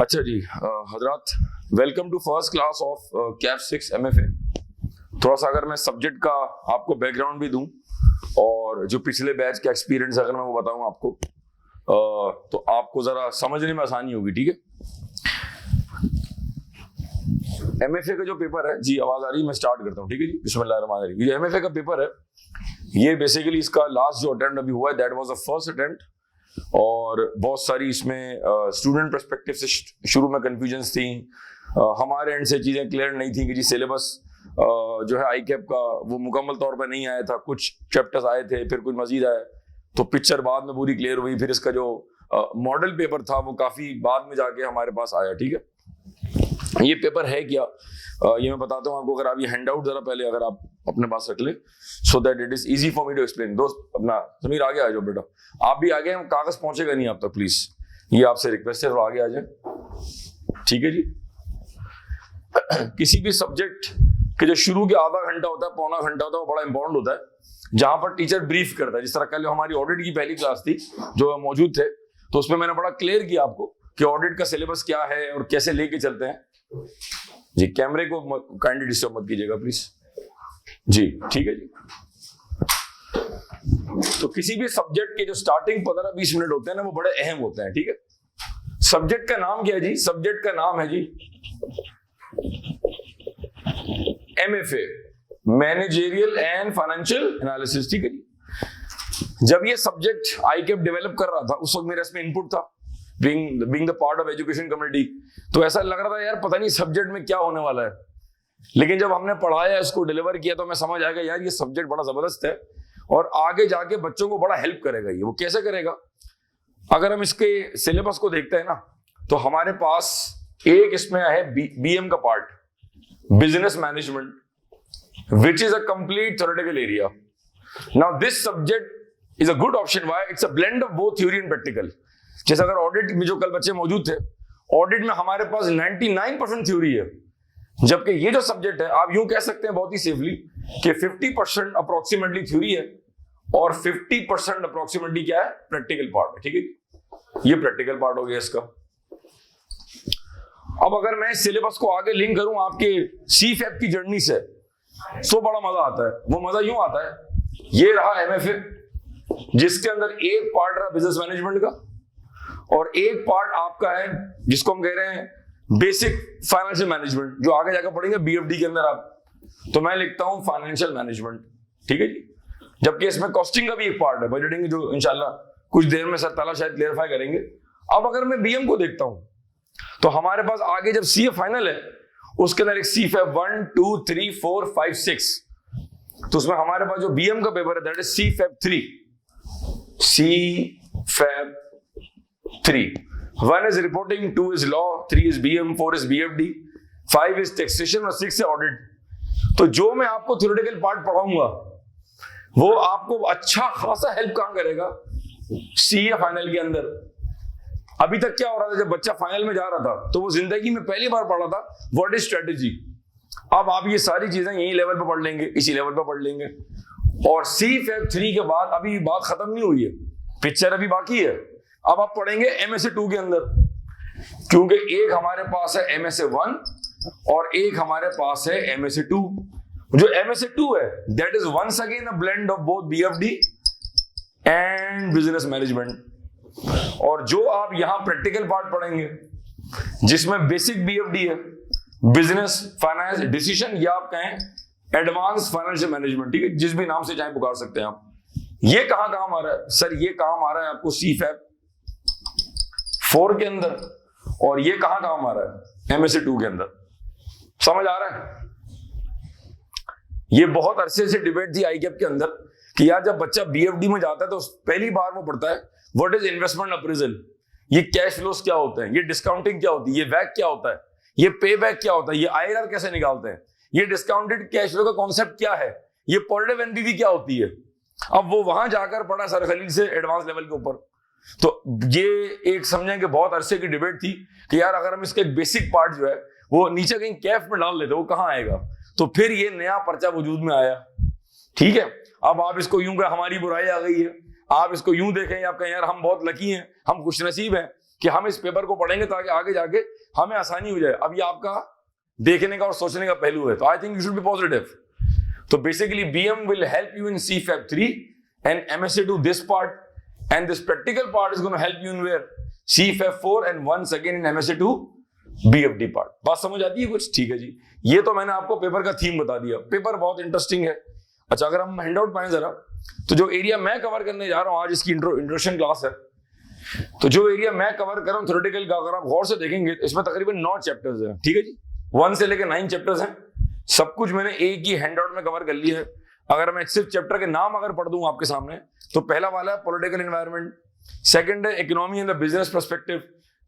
अच्छा जी हजरात, welcome to first class of cap 6 MFA। थोड़ा सा अगर मैं सब्जेक्ट का आपको बैकग्राउंड भी दूं और जो पिछले बैच का एक्सपीरियंस अगर मैं वो बताऊं आपको तो आपको जरा समझने में आसानी होगी। ठीक है, MFA का जो पेपर है जी, आवाज आ रही है? मैं स्टार्ट करता हूँ। ठीक है जी, बिस्मिल्लाहिर्रहमानिर्रहीम। ये MFA का पेपर है, ये बेसिकली इसका लास्ट जो अटेम्प्ट अभी हुआ है that was the first attempt, और बहुत सारी इसमें स्टूडेंट पर्सपेक्टिव से शुरू में कंफ्यूजन्स थी। हमारे एंड से चीजें क्लियर नहीं थी कि जी सिलेबस जो है ICAP का वो मुकम्मल तौर पर नहीं आया था, कुछ चैप्टर्स आए थे, फिर कुछ मजीद आए, तो पिक्चर बाद में पूरी क्लियर हुई। फिर इसका जो मॉडल पेपर था वो काफी बाद में जाके हमारे पास आया। ठीक है, ये पेपर है क्या ये मैं बताता हूँ आपको। अगर आप ये हैंडआउट जरा पहले अगर आप अपने पास रख ले so that it is easy for me to explain. दोस्त अपना समीर आगे आ जाओ बेटा, आप भी आगे, कागज पहुंचेगा नहीं आप तक प्लीज, ये आपसे रिक्वेस्ट है, थोड़ा आगे आ जाए। ठीक है जी, किसी भी सब्जेक्ट के जो शुरू के आधा घंटा होता है, पौना घंटा होता है, वो बड़ा इंपॉर्टेंट होता है, जहां पर टीचर ब्रीफ करता है। जिस तरह कल हमारी ऑडिट की पहली क्लास थी जो मौजूद थे, तो उसमें मैंने बड़ा क्लियर किया आपको कि ऑडिट का सिलेबस क्या है और कैसे लेके चलते हैं जी। कैमरे को काइंडली डिस्टर्ब मत कीजिएगा प्लीज जी। ठीक है जी, तो किसी भी सब्जेक्ट के जो स्टार्टिंग 15-20 मिनट होते हैं ना, वो बड़े अहम होते हैं। ठीक है, सब्जेक्ट का नाम क्या है जी? सब्जेक्ट का नाम है जी MFA, managerial and financial analysis. ठीक है जी, जब ये सब्जेक्ट ICAP डेवलप कर रहा था उस वक्त मेरा इसमें इनपुट था, being the part of education community. तो ऐसा लग रहा था यार पता नहीं सब्जेक्ट में क्या होने वाला है, लेकिन जब हमने पढ़ाया, इसको डिलीवर किया, तो मैं समझ आएगा यार ये सब्जेक्ट बड़ा जबरदस्त है और आगे जाके बच्चों को बड़ा हेल्प करेगा। ये वो कैसे करेगा? अगर हम इसके सिलेबस को देखते हैं ना, तो हमारे पास एक इसमें है BM का part, business management, which is a complete theoretical area. Now this subject is a good option. Why? It's a blend of both theory and practical. जैसे अगर ऑडिट में जो कल बच्चे मौजूद थे, ऑडिट में हमारे पास 99% थ्योरी है, जबकि ये जो सब्जेक्ट है आप यूं कह सकते हैं बहुत ही सेफली कि 50% अप्रोक्सीमेटली थ्योरी है और 50% अप्रोक्सीमेटली क्या है? प्रैक्टिकल पार्ट है। ठीक है, ये प्रैक्टिकल पार्ट हो गया इसका। अब अगर मैं सिलेबस को आगे लिंक करूं आपके CFAP की जर्नी से, तो बड़ा मजा आता है। वो मजा यूं आता है, ये रहा MFA, जिसके अंदर एक पार्ट रहा बिजनेस मैनेजमेंट का और एक पार्ट आपका है जिसको हम कह रहे हैं बेसिक फाइनेंशियल मैनेजमेंट, जो आगे जाकर पढ़ेंगे BFD के अंदर आप। तो मैं लिखता हूं फाइनेंशियल मैनेजमेंट। ठीक है जी, जबकि इसमें कॉस्टिंग का भी एक पार्ट है, बजटिंग, जो इंशाल्लाह कुछ देर में सर ताला शायद क्लियरफाई करेंगे। अब अगर मैं BM को देखता हूं, तो हमारे पास आगे जब CA फाइनल है, उसके अंदर एक CFAP 1, 2, 3, 4, 5, 6, तो उसमें हमारे पास जो BM का पेपर है that is CFAP 3। CFAP 3, 1 is reporting, 2 is law, 3 is BM, 4 is BFD, 5 is taxation और 6 है ऑडिट। तो जो मैं आपको थ्योरेटिकल पार्ट पढ़ाऊंगा वो आपको अच्छा खासा हेल्प काम करेगा CA फाइनल के अंदर। अभी तक क्या हो रहा था, जब बच्चा फाइनल में जा रहा था तो वो जिंदगी में पहली बार पढ़ रहा था व्हाट इज स्ट्रेटेजी। अब आप ये सारी चीजें यही लेवल पे पढ़ लेंगे, इसी लेवल पे पढ़ लेंगे। और CFAP 3 के बाद अभी बात खत्म नहीं हुई है, पिक्चर अभी बाकी है। अब आप पढ़ेंगे MSA 2 के अंदर, क्योंकि एक हमारे पास है MSA 1 और एक हमारे पास है MSA 2। जो MSA 2 है that is once again a blend of both BFD and business management. और जो आप यहां प्रैक्टिकल पार्ट पढ़ेंगे जिसमें बेसिक BFD है, बिजनेस फाइनेंस डिसीजन, या आप कहें एडवांस फाइनेंशियल मैनेजमेंट, ठीक है, जिस भी नाम से चाहे पुकार सकते हैं आप। ये कहां काम आ रहा है सर? ये काम आ रहा है आपको CFAP 4 के अंदर, और ये कहां काम आ रहा है? MSA 2 के अंदर। समझ आ रहा है? ये बहुत अरसे से डिबेट थी ICAP के अंदर कि यार जब बच्चा BFD में जाता है तो पहली बार वो पढ़ता है व्हाट इज इन्वेस्टमेंट अप्रेजल, ये कैश फ्लोस क्या होते हैं, ये डिस्काउंटिंग क्या होती है, ये वैक क्या होता है, ये पे बैक क्या होता है, ये IRR कैसे निकालते हैं, ये डिस्काउंटेड कैश फ्लो का कॉन्सेप्ट क्या है, ये पॉजिटिव एनपीवी क्या होती है। अब वो वहां जाकर पढ़ा सर खलील से एडवांस लेवल के ऊपर। तो ये एक समझें कि बहुत अरसे की डिबेट थी कि यार अगर हम इसके एक बेसिक पार्ट जो है वो नीचे कहीं कैफ में डाल लेते, वो कहां आएगा। तो फिर ये नया पर्चा वजूद में आया। ठीक है, अब आप इसको यूं कहें हमारी बुराई आ गई है, आप इसको यूं देखें, आप कहें यार हम बहुत लकी हैं, हम खुशनसीब हैं कि हम इस पेपर को पढ़ेंगे ताकि आगे जाके हमें आसानी हो जाए। अब ये आपका देखने का और सोचने का पहलू है, तो I think you should be positive. तो basically BM will help you in CFAP 3 and MSA 2 this part, and this practical part is going to help you in where CFAP 4 and once again in MSA 2 BFD part। बात समझ आती है कुछ? ठीक है जी, ये तो मैंने आपको पेपर का थीम बता दिया। पेपर बहुत इंटरेस्टिंग है। अच्छा, अगर हम हैंडआउट पाएं जरा, तो जो एरिया मैं कवर करने जा रहा हूं आज, इसकी इंट्रोडक्शन क्लास है, तो जो एरिया मैं कवर कर रहा हूं थ्योरेटिकल का, अगर आप गौर से देखेंगे इसमें तकरीबन 9 चैप्टर्स हैं। ठीक है जी, 1 से लेकर 9 चैप्टर्स हैं। सब कुछ मैंने एक ही हैंडआउट में कवर कर लिया है। अगर मैं सिर्फ चैप्टर के नाम अगर पढ़ दूं आपके सामने, तो पहला वाला है पॉलिटिकल एनवायरनमेंट, सेकंड है economy in the business perspective,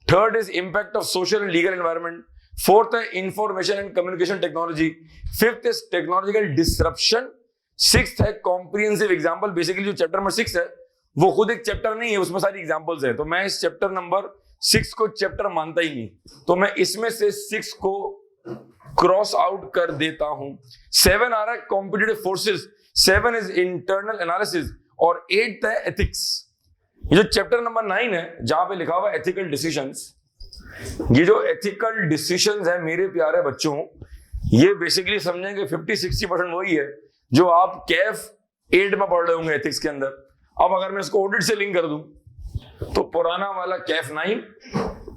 third is impact of social and legal environment, fourth है information and communication technology, fifth is technological disruption, sixth है कॉम्प्रिहेंसिव एग्जाम्पल। बेसिकली जो चैप्टर नंबर 6 है वो खुद एक chapter नहीं है, उसमें सारी एग्जाम्पल्स है, तो मैं इस चैप्टर नंबर 6 को चैप्टर मानता ही नहीं, तो मैं इसमें से 6 को क्रॉस आउट कर देता हूं। 7 आ रहा है competitive forces, 7 is internal analysis, और 8 है एथिक्स। ये जो चैप्टर नंबर 9 है जहां पे लिखा हुआ है एथिकल डिसीजंस, ये जो एथिकल डिसीजंस है मेरे प्यारे बच्चों, ये बेसिकली समझेंगे 50-60% वही है जो आप कैफ 8 में पढ़ रहे होंगे एथिक्स के अंदर। अब अगर मैं इसको ऑडिट से लिंक कर दूं, तो पुराना वाला कैफ 9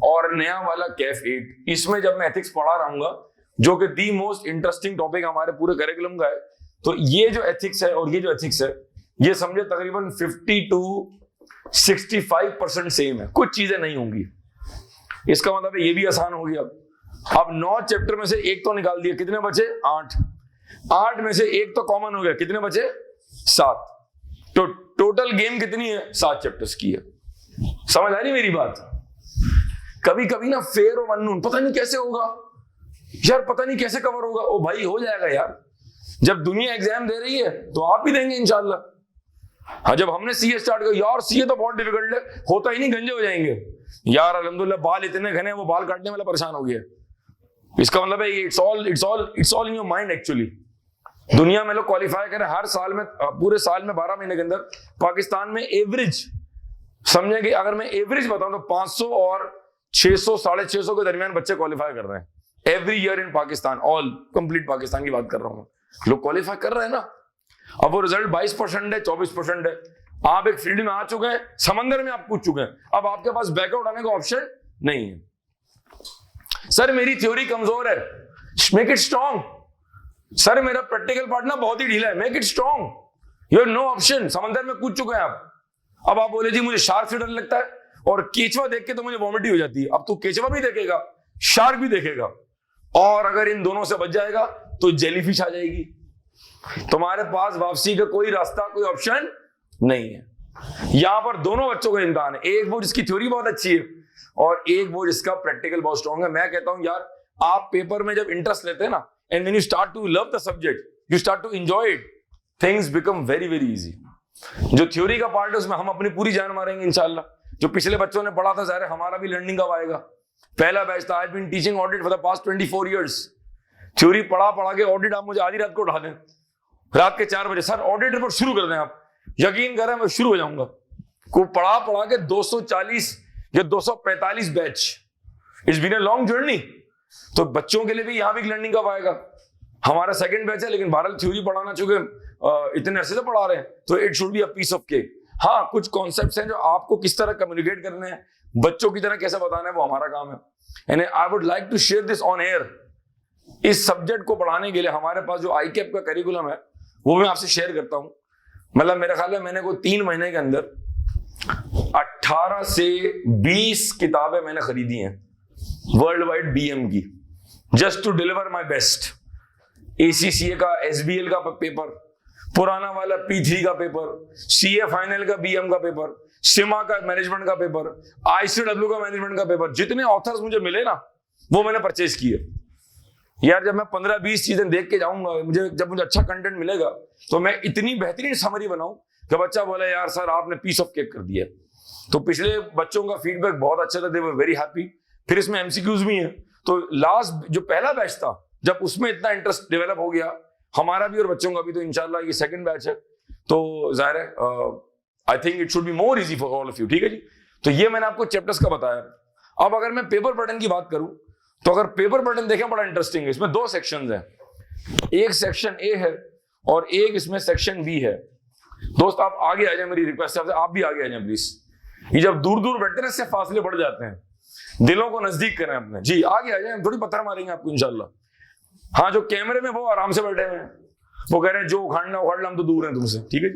और नया वाला कैफ 8, इसमें जब मैं एथिक्स पढ़ा रहूंगा, जो कि दी मोस्ट इंटरेस्टिंग टॉपिक हमारे पूरे करिकुलम का है, तो ये जो एथिक्स है और ये जो एथिक्स है, ये समझे तकरीबन 50-65% सेम है, कुछ चीजें नहीं होंगी। इसका मतलब ये भी आसान हो गया। अब 9 चैप्टर में से एक तो निकाल दिया, कितने बचे? 8 में से एक तो कॉमन हो गया, कितने बचे? 7। तो टोटल गेम कितनी है? 7 चैप्टर्स की है। समझ आ रही मेरी बात? कभी कभी ना फेयर और अननोन पता नहीं कैसे होगा यार, पता नहीं कैसे कवर होगा। ओ भाई हो जाएगा यार, जब दुनिया एग्जाम दे रही है तो आप भी देंगे इंशाल्लाह। हाँ, जब हमने सीए स्टार्ट किया, यार सीए तो बहुत डिफिकल्ट है, होता ही नहीं, गंजे हो जाएंगे यार। अल्हम्दुलिल्लाह बाल इतने घने, वो बाल काटने वाला परेशान हो गया। इसका मतलब है it's all in your mind actually. दुनिया में लोग क्वालिफाई करें हर साल में, पूरे साल में 12 महीने के अंदर, पाकिस्तान में एवरेज समझेंगे, अगर मैं एवरेज बताऊं तो 500 और 600-650 के दरमियान बच्चे क्वालिफाई कर रहे हैं every year in Pakistan. All complete Pakistan की बात कर रहा हूं, लोग क्वालिफाई कर रहे हैं ना। अब वो रिजल्ट 22% है, 24% है। आप एक फील्ड में आ चुके हैं, समंदर में आप कूद चुके हैं, अब आपके पास बैकआउट आने का ऑप्शन नहीं है। सर मेरी थ्योरी कमजोर है, मेक इट स्ट्रॉन्ग। सर मेरा प्रैक्टिकल पार्ट ना बहुत ही ढीला है, make it strong. You have no option, समंदर में कूद चुके हैं आप। अब आप बोले जी मुझे शार्क से डर लगता है और केचवा देख के तो मुझे वॉमिट हो जाती है। अब तू केचवा भी देखेगा, शार्क भी देखेगा, और अगर इन दोनों से बच जाएगा तो जेलीफिश आ जाएगी। तुम्हारे पास वापसी का कोई रास्ता, कोई ऑप्शन नहीं है। यहां पर दोनों बच्चों का इम्तिहान है, एक वो जिसकी थ्योरी बहुत अच्छी है और एक वो जिसका प्रैक्टिकल बहुत स्ट्रॉन्ग है। मैं कहता हूं यार, आप पेपर में जब इंटरेस्ट लेते हैं ना, and when you start to love the subject, you start to enjoy it, things become very very easy. जो थ्योरी का पार्ट है उसमें हम अपनी पूरी जान मारेंगे इंशाल्लाह। जो पिछले बच्चों ने पढ़ा था, ज़ाहिर है हमारा भी लर्निंग कब आएगा। पहला बैच था, I have been teaching audit for the past 24 years. Theory पढ़ा के ऑडिट आप मुझे आधी रात को उठा दें, रात के 4 बजे, सर ऑडिट रिपोर्ट शुरू कर दें, आप यकीन करें मैं शुरू हो जाऊंगा। को पढ़ा के 240 या 245 batch, it's been a long journey. तो बच्चों के लिए भी यहाँ भी लर्निंग कब आएगा। हमारा सेकंड बैच है, लेकिन बहरहाल थ्योरी पढ़ाना चुके इतने अरसे से पढ़ा रहे हैं, तो it should be a piece of cake. हाँ, कुछ कॉन्सेप्ट्स हैं जो आपको किस तरह कम्युनिकेट करने हैं, बच्चों की तरह कैसे बताना है, वो हमारा काम है। And I would like to share this on air. इस सब्जेक्ट को पढ़ाने के लिए हमारे पास जो आईकेप का करिकुलम है वो मैं आपसे शेयर करता हूं। मतलब मेरे ख्याल में मैंने कोई 3 महीने के अंदर 18 से 20 किताबें मैंने खरीदी हैं वर्ल्ड वाइड बीएम की, just to deliver my best. ACCA का, एसबीएल का पेपर, पुराना वाला P3 का पेपर, सीए फाइनल का बीएम का पेपर, सिमा का मैनेजमेंट का पेपर, आईसीडब्ल्यू का मैनेजमेंट का पेपर, जितने ऑथर्स मुझे मिले ना वो मैंने परचेज किए। यार जब मैं 15-20 चीजें देख के जाऊंगा, जब मुझे अच्छा कंटेंट मिलेगा तो मैं इतनी बेहतरीन समरी बनाऊं कि बच्चा बोले यार सर आपने पीस ऑफ केक कर दिया। तो पिछले बच्चों का फीडबैक बहुत अच्छा था, दे वर वेरी हैप्पी। फिर इसमें एमसीक्यूज भी हैं। तो लास्ट जो पहला बैच था, जब उसमें इतना इंटरेस्ट डेवलप हो गया हमारा भी और बच्चों का भी, तो इंशाल्लाह ये सेकंड बैच है, तो जाहिर है I think it should be more easy for all of you. ठीक है जी, तो ये मैंने आपको चैप्टर्स का बताया। अब अगर मैं पेपर पैटर्न की बात करूं तो अगर पेपर पैटर्न देखें बड़ा इंटरेस्टिंग है। इसमें 2 सेक्शंस हैं, एक सेक्शन ए है और एक इसमें सेक्शन बी है। दोस्त आप आगे आ जाए, मेरी रिक्वेस्ट है आप भी आगे आ जाए प्लीज। ये जब दूर दूर बैठते हैं इससे फासले बढ़ जाते हैं, दिलों को नजदीक करें अपने। जी आगे आ जाए, हम थोड़ी पत्थर मारेंगे आपको इंशाल्लाह। हाँ जो कैमरे में वो आराम से बैठे हुए हैं, वो कह रहे हैं जो उखाड़ना उखाड़ लो, हम तो दूर हैं तुमसे। ठीक है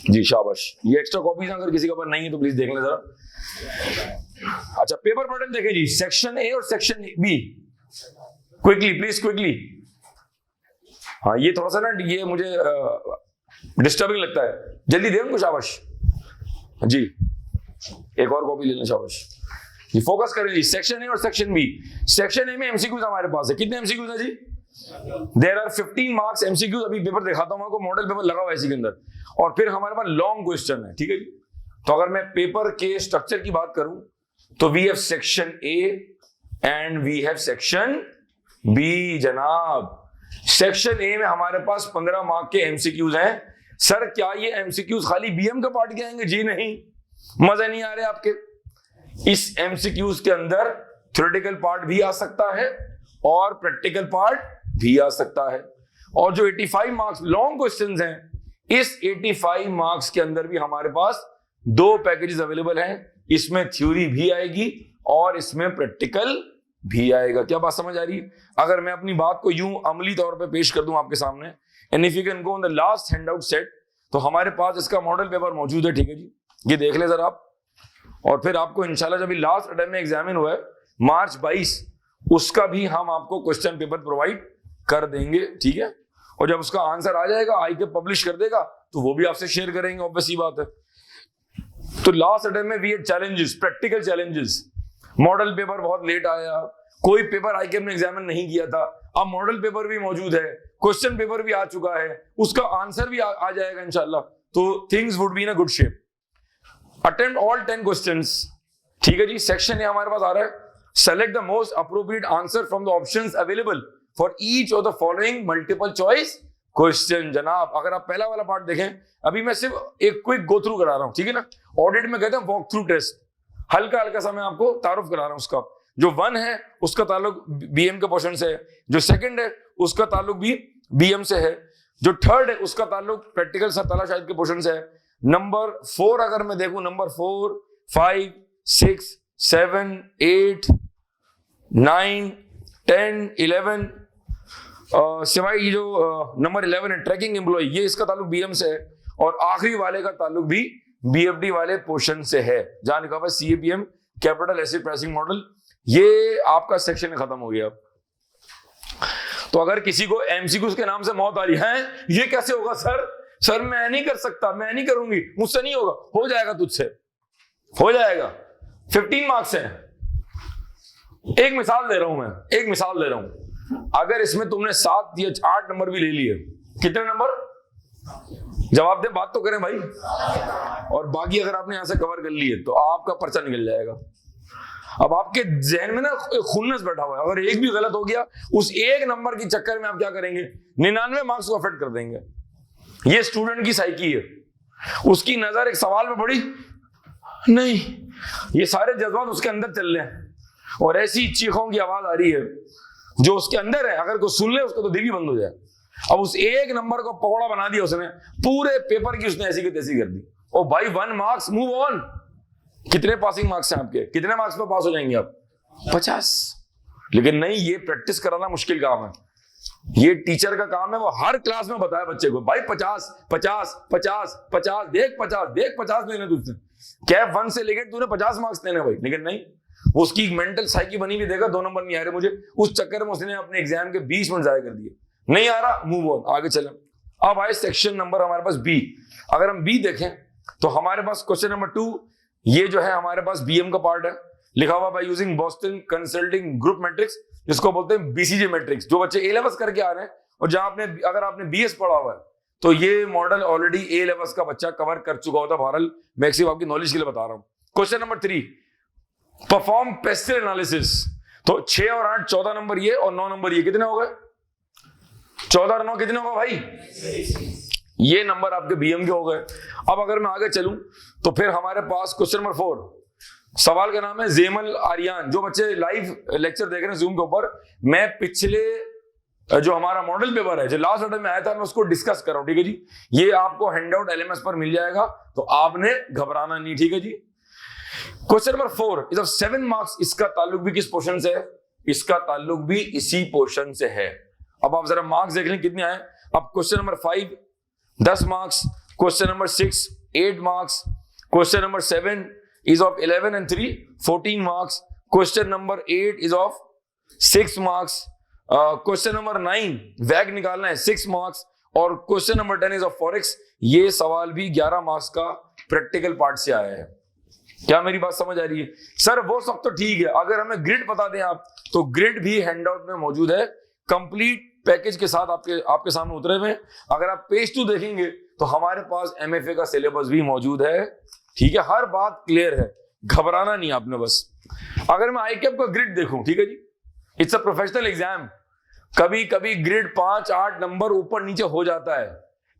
जी शाबाश। ये एक्स्ट्रा कॉपीज अगर किसी के पास नहीं है तो प्लीज देख लें जरा। अच्छा पेपर पैटर्न देखें जी, सेक्शन ए और section B. Quickly please quickly. हाँ ये थोड़ा सा ना ये मुझे डिस्टर्बिंग लगता है, जल्दी दे उनको शाबाश जी। एक और कॉपी लेना शाबाश जी। फोकस करें जी, सेक्शन ए और सेक्शन बी। सेक्शन ए में एमसीक्यूज हमारे पास है, कितने एमसीक्यूज है जी? There are 15 marks MCQs. अभी पेपर दिखाता हूं आपको, मॉडल पेपर लगा हुआ है इसी के अंदर, और फिर हमारे पास लॉन्ग क्वेश्चन है। ठीक है जी। तो अगर मैं पेपर के स्ट्रक्चर की बात करूं तो we have section A and we have section B. जनाब सेक्शन ए में हमारे पास 15 मार्क के एमसीक्यूज हैं। सर क्या ये एमसीक्यूज खाली बीएम का पार्ट के आएंगे? जी नहीं, मजे नहीं आ रहे आपके। इस एमसीक्यूज के अंदर थ्योरेटिकल पार्ट भी आ सकता है और प्रैक्टिकल पार्ट भी आ सकता है। और जो 85 मार्क्स लॉन्ग क्वेश्चंस हैं, इस 85 मार्क्स के अंदर भी हमारे पास 2 पैकेजेस अवेलेबल हैं। इसमें थ्योरी भी आएगी और इसमें प्रैक्टिकल भी आएगा। क्या बात समझ आ रही है? अगर मैं अपनी बात को यूं अमली तौर पे पेश कर दूं आपके सामने, and if you can go on the last handout set, तो हमारे पास इसका मॉडल पेपर मौजूद है। ठीक है जी, ये देख ले जरा आप। और फिर आपको इंशाल्लाह जब लास्ट अटेम्प्ट में एग्जामिन हुआ है मार्च 22, उसका भी हम आपको क्वेश्चन पेपर प्रोवाइड कर देंगे। ठीक है, और जब उसका आंसर आ जाएगा आई के पब्लिश कर देगा तो वो भी आपसे शेयर करेंगे, ऑब्वियस ही बात है। तो लास्ट अटेम्प्ट में we had challenges, practical challenges. Model paper बहुत लेट आया, कोई पेपर आईकेएम ने एग्जामिन नहीं किया था, अब मॉडल पेपर भी मौजूद है, क्वेश्चन पेपर भी आ चुका है, उसका आंसर भी आ जाएगा इंशाल्लाह। तो things would be in a good shape. Attempt all 10 questions. ठीक है जी, सेक्शन ए हमारे पास आ रहा है, select the most appropriate answer from the options available for each of the following multiple choice question. जनाब अगर आप पहला वाला पार्ट देखें, अभी मैं सिर्फ एक क्विक गो थ्रू करा रहा हूं। ठीक है ना, ऑडिट में कहते हैं वॉक थ्रू टेस्ट, हल्का हल्का सा मैं आपको तारुफ करा रहा हूं उसका। जो 1 है उसका ताल्लुक बीएम के पोर्शन से है, जो 2nd है उसका ताल्लुक भी बीएम से है, जो 3rd है उसका ताल्लुक प्रैक्टिकल सरतला शाहिद के पोर्शन से है। नंबर 4 अगर मैं देखूं, नंबर 4, 5, 6, 7, 8, 9, 10, 11, सिवाय ये जो नंबर 11 है ट्रैकिंग एम्प्लॉय, ये इसका ताल्लुक बीएम से है, और आखिरी वाले का ताल्लुक भी बीएफडी वाले पोर्शन से है, जहां लिखा हुआ है CAPM capital acid pricing model. ये आपका सेक्शन खत्म हो गया। तो अगर किसी को एमसीक्यूज के नाम से मौत आ रही है, ये कैसे होगा सर मैं नहीं कर सकता, मैं नहीं करूंगी, मुझसे नहीं होगा, हो जाएगा, तुझसे हो जाएगा। 15 मार्क्स हैं। एक मिसाल दे रहा हूं मैं, एक मिसाल दे रहा हूं। अगर इसमें तुमने 7 या 8 नंबर भी ले लिए, कितने नंबर? जवाब दे, बात तो करें भाई। और बाकी अगर आपने यहां से कवर कर लिए तो आपका पर्चा निकल जाएगा। अब आपके जहन में ना खुन्नस बैठा हुआ है, अगर एक भी गलत हो गया, उस एक नंबर के चक्कर में आप क्या करेंगे? 99 मार्क्स को अफेक्ट कर देंगे। ये स्टूडेंट की साइकी है, उसकी नजर एक सवाल में पड़ी नहीं, ये सारे जज्बात उसके अंदर चल रहे हैं, और ऐसी चीखों की आवाज आ रही है जो उसके अंदर है, अगर कोई सुन ले उसका तो दिल ही बंद हो जाए। अब उस एक नंबर को पकौड़ा बना दिया उसने, पूरे पेपर की उसने ऐसी की तैसी कर दी। ओ भाई 1 मार्क्स, मूव ऑन। कितने पासिंग मार्क्स हैं आपके? कितने मार्क्स पे पास हो जाएंगे आप? 50। लेकिन नहीं, ये प्रैक्टिस कराना मुश्किल काम है। ये टीचर का काम है, वो हर क्लास में बताया बच्चे को, भाई 50 50 50 50, देख 50 लेने तुझसे, कैप 1 से लेकर तूने 50 मार्क्स लेने भाई। लेकिन नहीं, उसकी मेंटल साइकी बनी हुई, देखा 2 नंबर नहीं आ रहे मुझे, उस चक्कर में उसने अपने एग्जाम के 20 मिनट जाया कर दिए। नहीं आ रहा, मूव ऑन, आगे चले। अब आए सेक्शन नंबर हमारे पास बी। अगर हम बी देखें तो हमारे पास क्वेश्चन नंबर 2, ये जो है हमारे पास बीएम का पार्ट है, लिखा हुआ by using Boston consulting group matrix, जिसको बोलते हैं बीसीजे मैट्रिक्स। जो बच्चे ए लेवल्स करके आ रहे हैं, और जहां आपने अगर आपने बीएस पढ़ा हुआ है तो ये मॉडल ऑलरेडी ए लेवल्स का बच्चा कवर कर चुका होता। बहरहाल मैं सिर्फ आपकी नॉलेज के लिए बता रहा हूं। Question number 3, perform PESTEL analysis. तो 6 और 8 14 नंबर ये, और 9 नंबर ये, कितने हो गए? 14 और 9 कितने होगा भाई? ये नंबर आपके बीएम के हो गए। अब अगर मैं आगे चलूं तो फिर हमारे पास क्वेश्चन नंबर 4, सवाल का नाम है जेमल आर्यन। जो बच्चे लाइव लेक्चर देख रहे हैं जूम के ऊपर, मैं पिछले जो हमारा मॉडल पेपर है जो लास्ट अटेम्प्ट में आया था, मैं उसको डिस्कस कर रहा हूं, ठीक है जी। ये आपको हैंडआउट एलएमएस पर मिल जाएगा, तो आपने घबराना नहीं, ठीक है जी। Question number 4 is of 7 marks. इसका ताल्लुक भी किस पोर्शन से है? इसका ताल्लुक भी इसी पोर्शन से है। अब आप जरा मार्क्स देख लें कितने आए। अब question number 5 10 marks, question number 6 8 marks, question number 7 is of 11 and 3 14 marks, question number 8 is of 6 marks, question number 9 वैग निकालना है 6 marks, और question number 10 is of forex। ये सवाल भी 11 मार्क्स का प्रैक्टिकल पार्ट से आया है। क्या मेरी बात समझ आ रही है? सर वो सब तो ठीक है, अगर हमें ग्रिड बता दें आप, तो ग्रिड भी हैंडआउट में मौजूद है, कंप्लीट पैकेज के साथ आपके सामने उतरे हुए। अगर आप पेज 2 देखेंगे तो हमारे पास एमएफए का सिलेबस भी मौजूद है, ठीक है। हर बात क्लियर है, घबराना नहीं आपने बस। अगर मैं आईकेप का ग्रिड देखूं, ठीक है जी, इट्स अ प्रोफेशनल एग्जाम। कभी कभी ग्रिड 5-8 नंबर ऊपर नीचे हो जाता है,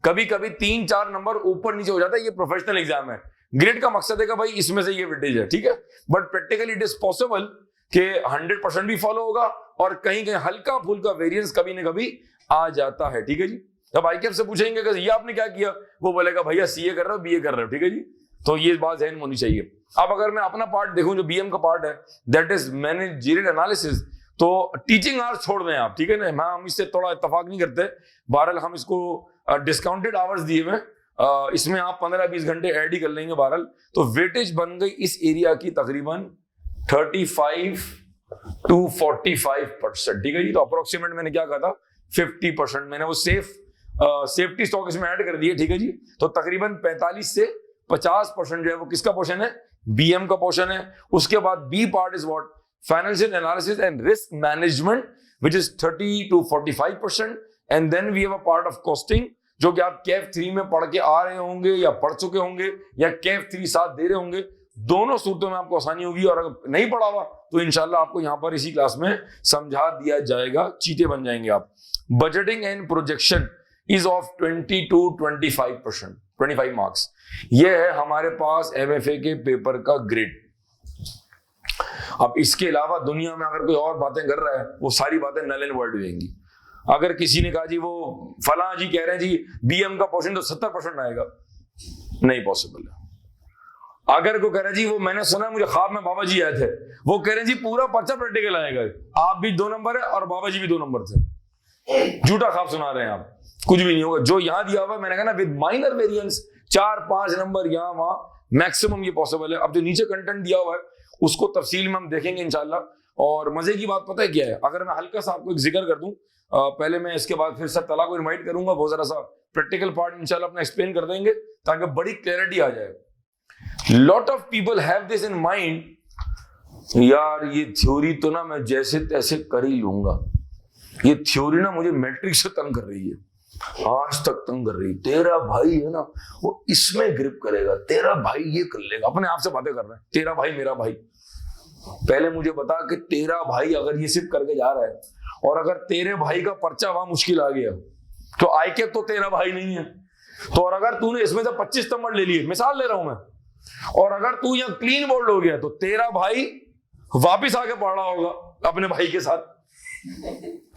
कभी कभी 3-4 नंबर ऊपर नीचे हो जाता है। ये प्रोफेशनल एग्जाम है। ग्रिड का मकसद है कि भाई इसमें से ये वेटेज है, ठीक है। But practically it is possible कि 100% भी फॉलो होगा, और कहीं कहीं हल्का फुल्का वेरिएंस कभी ना कभी आ जाता है, ठीक है जी। जब आईकेप से पूछेंगे कि ये आपने क्या किया, वो बोलेगा भैया सीए कर रहे हो, बीए कर रहे हो, ठीक है जी। तो ये बात ध्यान में होनी चाहिए। अब अगर मैं अपना पार्ट देखूं जो बीएम का पार्ट है, दैट इज मैनेजरियल एनालिसिस, तो टीचिंग आवर्स छोड़ दें आप, ठीक है ना। हम इससे थोड़ा इत्तेफाक नहीं करते, बहरहाल हम इसको डिस्काउंटेड आवर्स दिए हुए, इसमें आप 15-20 घंटे ऐड ही कर लेंगे बहरहाल। तो वेटेज बन गई इस एरिया की तकरीबन 35 to 45%, ठीक है जी। तो अप्रोक्सीमेट मैंने क्या कहा था 50%, मैंने वो सेफ्टी स्टॉक इसमें ऐड कर दिए, ठीक है जी। तो तकरीबन 45 से 50% जो है वो किसका पोर्शन है? बीएम का पोर्शन है। उसके बाद B part is what? Financial analysis and risk management, which is 30 to 45%। And then we have a part of costing, जो कि आप कैफ 3 में पढ़ के आ रहे होंगे या पढ़ चुके होंगे, या कैफ 3 साथ दे रहे होंगे। दोनों सूरतों में आपको आसानी होगी, और अगर नहीं पढ़ा हुआ तो इंशाल्लाह आपको यहां पर इसी क्लास में समझा दिया जाएगा, चीते बन जाएंगे आप। Budgeting and projection is of 20 to 25%, 25 marks. ये है हमारे पास एमएफए के पेपर का ग्रिड। अब इसके अलावा दुनिया में अगर कोई और बातें कर रहा है, वो सारी बातें नल एंड वर्ड होंगी। अगर किसी ने कहा जी वो फला जी कह रहे हैं जी बीएम का पोर्शन तो 70% आएगा, नहीं पॉसिबल है। अगर कोई कह रहा है जी वो मैंने सुना, मुझे ख्वाब में बाबा जी आए थे, वो कह रहे हैं जी पूरा पर्चा प्रैक्टिकल आएगा, आप भी 2 नंबर है और बाबा जी भी 2 नंबर थे, झूठा ख्वाब सुना रहे हैं आप, कुछ भी नहीं होगा। जो यहां दिया हुआ मैंने कहा ना विद माइनर वेरिएंस 4-5 नंबर यहां वहां मैक्सिमम ये पॉसिबल है। अब जो नीचे कंटेंट दिया हुआ है उसको तफसील में हम देखेंगे इंशाल्लाह। और मजे की बात पता है क्या है, अगर मैं हल्का सा आपको एक जिक्र कर दूं, पहले मैं इसके बाद फिर सर तला को इनवाइट करूंगा, वो जरा सा प्रैक्टिकल पार्ट इंशाल्लाह अपना एक्सप्लेन कर देंगे ताकि बड़ी क्लैरिटी आ जाए। Lot of people have this in mind, यार ये थ्योरी तो ना मैं जैसे तैसे कर ही लूंगा, ये थ्योरी ना मुझे मैट्रिक से तंग कर रही है, आज तक तंग कर रही है। तेरा भाई है ना वो इसमें ग्रिप करेगा, तेरा भाई ये कर लेगा, अपने आप से बातें कर रहे हैं, तेरा भाई मेरा भाई। पहले मुझे बता कि तेरा भाई अगर ये सिर्फ करके जा रहा है, और अगर तेरे भाई का पर्चा वहां मुश्किल आ गया तो आईकेप तो तेरा भाई नहीं है। तो और अगर तूने इसमें से 25 नंबर ले लिए, मिसाल ले रहा हूं मैं, और अगर तू यहाँ क्लीन बोल्ड हो गया तो तेरा भाई वापिस आके पढ़ रहा होगा अपने भाई के साथ।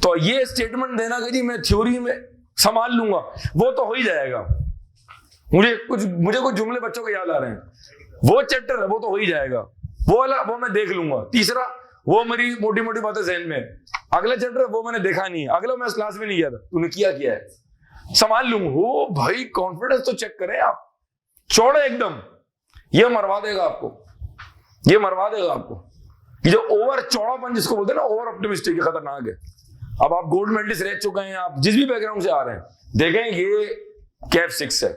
तो ये स्टेटमेंट देना कि जी मैं थ्योरी में संभाल लूंगा, वो तो हो ही जाएगा। मुझे कुछ जुमले बच्चों के याद आ रहे हैं, वो चैप्टर है वो तो हो ही जाएगा, वो मैं देख लूंगा। तीसरा वो मेरी मोटी मोटी बातें ज़हन में, अगला चैप्टर वो मैंने देखा नहीं है, अगला मैं क्लास में नहीं गया था, तूने किया है, संभाल लूंगा। वो भाई कॉन्फिडेंस तो चेक करें आप, चौड़े एकदम, ये मरवा देगा आपको, ये मरवा देगा आपको। ये जो ओवर चौड़ापन जिसको बोलते हैं ना, ओवर ऑप्टिमिस्टिक, ये खतरनाक है। अब आप गोल्ड मेडलिस्ट रह चुके हैं, आप जिस भी बैकग्राउंड से आ रहे हैं, देखें ये कैफ 6 है,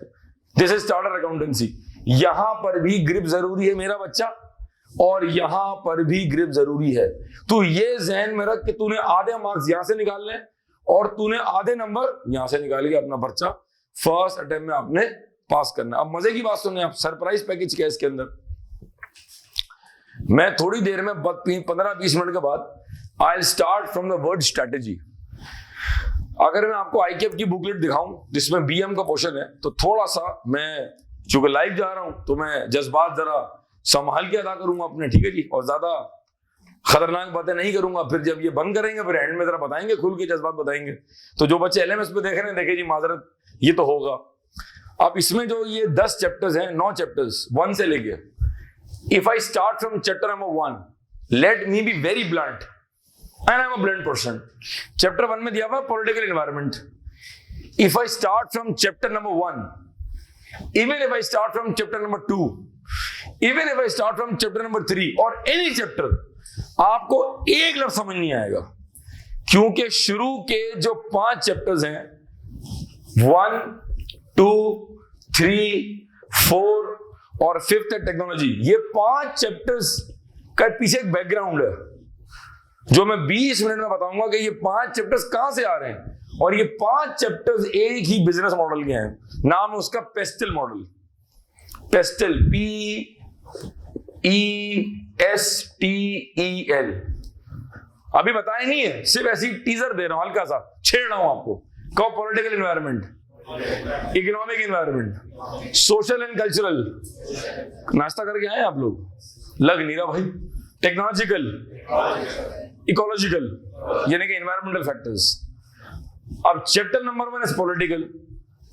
दिस इज चार्टर्ड अकाउंटेंसी। यहां पर भी ग्रिप जरूरी है मेरा बच्चा, और यहां पर भी ग्रिप जरूरी है। तो ये जहन में रख कि तूने आधे मार्क्स यहां से निकालने और तूने आधे नंबर यहां से निकाल के अपना पर्चा फर्स्ट अटेम्प्ट में आपने पास करना। अब मजे की बात सुनिए आप, सरप्राइज पैकेज क्या है इसके अंदर। मैं थोड़ी देर में 15-20 मिनट के बाद I will start from the word strategy. अगर मैं आपको आईकेएफ की बुकलेट दिखाऊं जिसमें बीएम का पोर्शन है, तो थोड़ा सा मैं चूंकि लाइव जा रहा हूं तो मैं जज्बात जरा संभाल के अदा करूंगा अपने, ठीक है जी, और ज्यादा खतरनाक बातें नहीं करूंगा। फिर जब ये बंद करेंगे फिर एंड में जरा बताएंगे, खुल के जज्बात बताएंगे। तो जो बच्चे एलएमएस पे देख रहे हैं, देखे जी माजरत, ये तो होगा। अब इसमें जो ये 10 चैप्टर्स हैं, 9 चैप्टर्स 1 से लेके, if I start from chapter number 1, let me be very blunt and I am a blunt person. Chapter 1 में दिया हुआ political environment. If I start from chapter number 1, even if I start from chapter number 2, even if I start from chapter number 3 और any chapter, आपको एक लफ्ज समझ नहीं आएगा, क्योंकि शुरू के जो 5 चैप्टर्स हैं, 1, 2, 3, 4 और 5th है टेक्नोलॉजी, ये 5 चैप्टर्स का पीछे एक बैकग्राउंड है जो मैं 20 मिनट में बताऊंगा कि ये 5 चैप्टर्स कहां से आ रहे हैं। और ये 5 चैप्टर्स एक ही बिजनेस मॉडल के हैं। नाम है उसका पेस्टल मॉडल। Pastel, PESTEL। अभी बताया नहीं है, सिर्फ ऐसी टीजर दे रहा हूं, हल्का सा छेड़ रहा हूं आपको। कहो political environment, economic environment, social and cultural. नाश्ता करके आए आप लोग? लग नहीं रहा भाई। टेक्नोलॉजिकल, इकोलॉजिकल, यानी कि एनवायरमेंटल फैक्टर्स। अब chapter number 1 is political,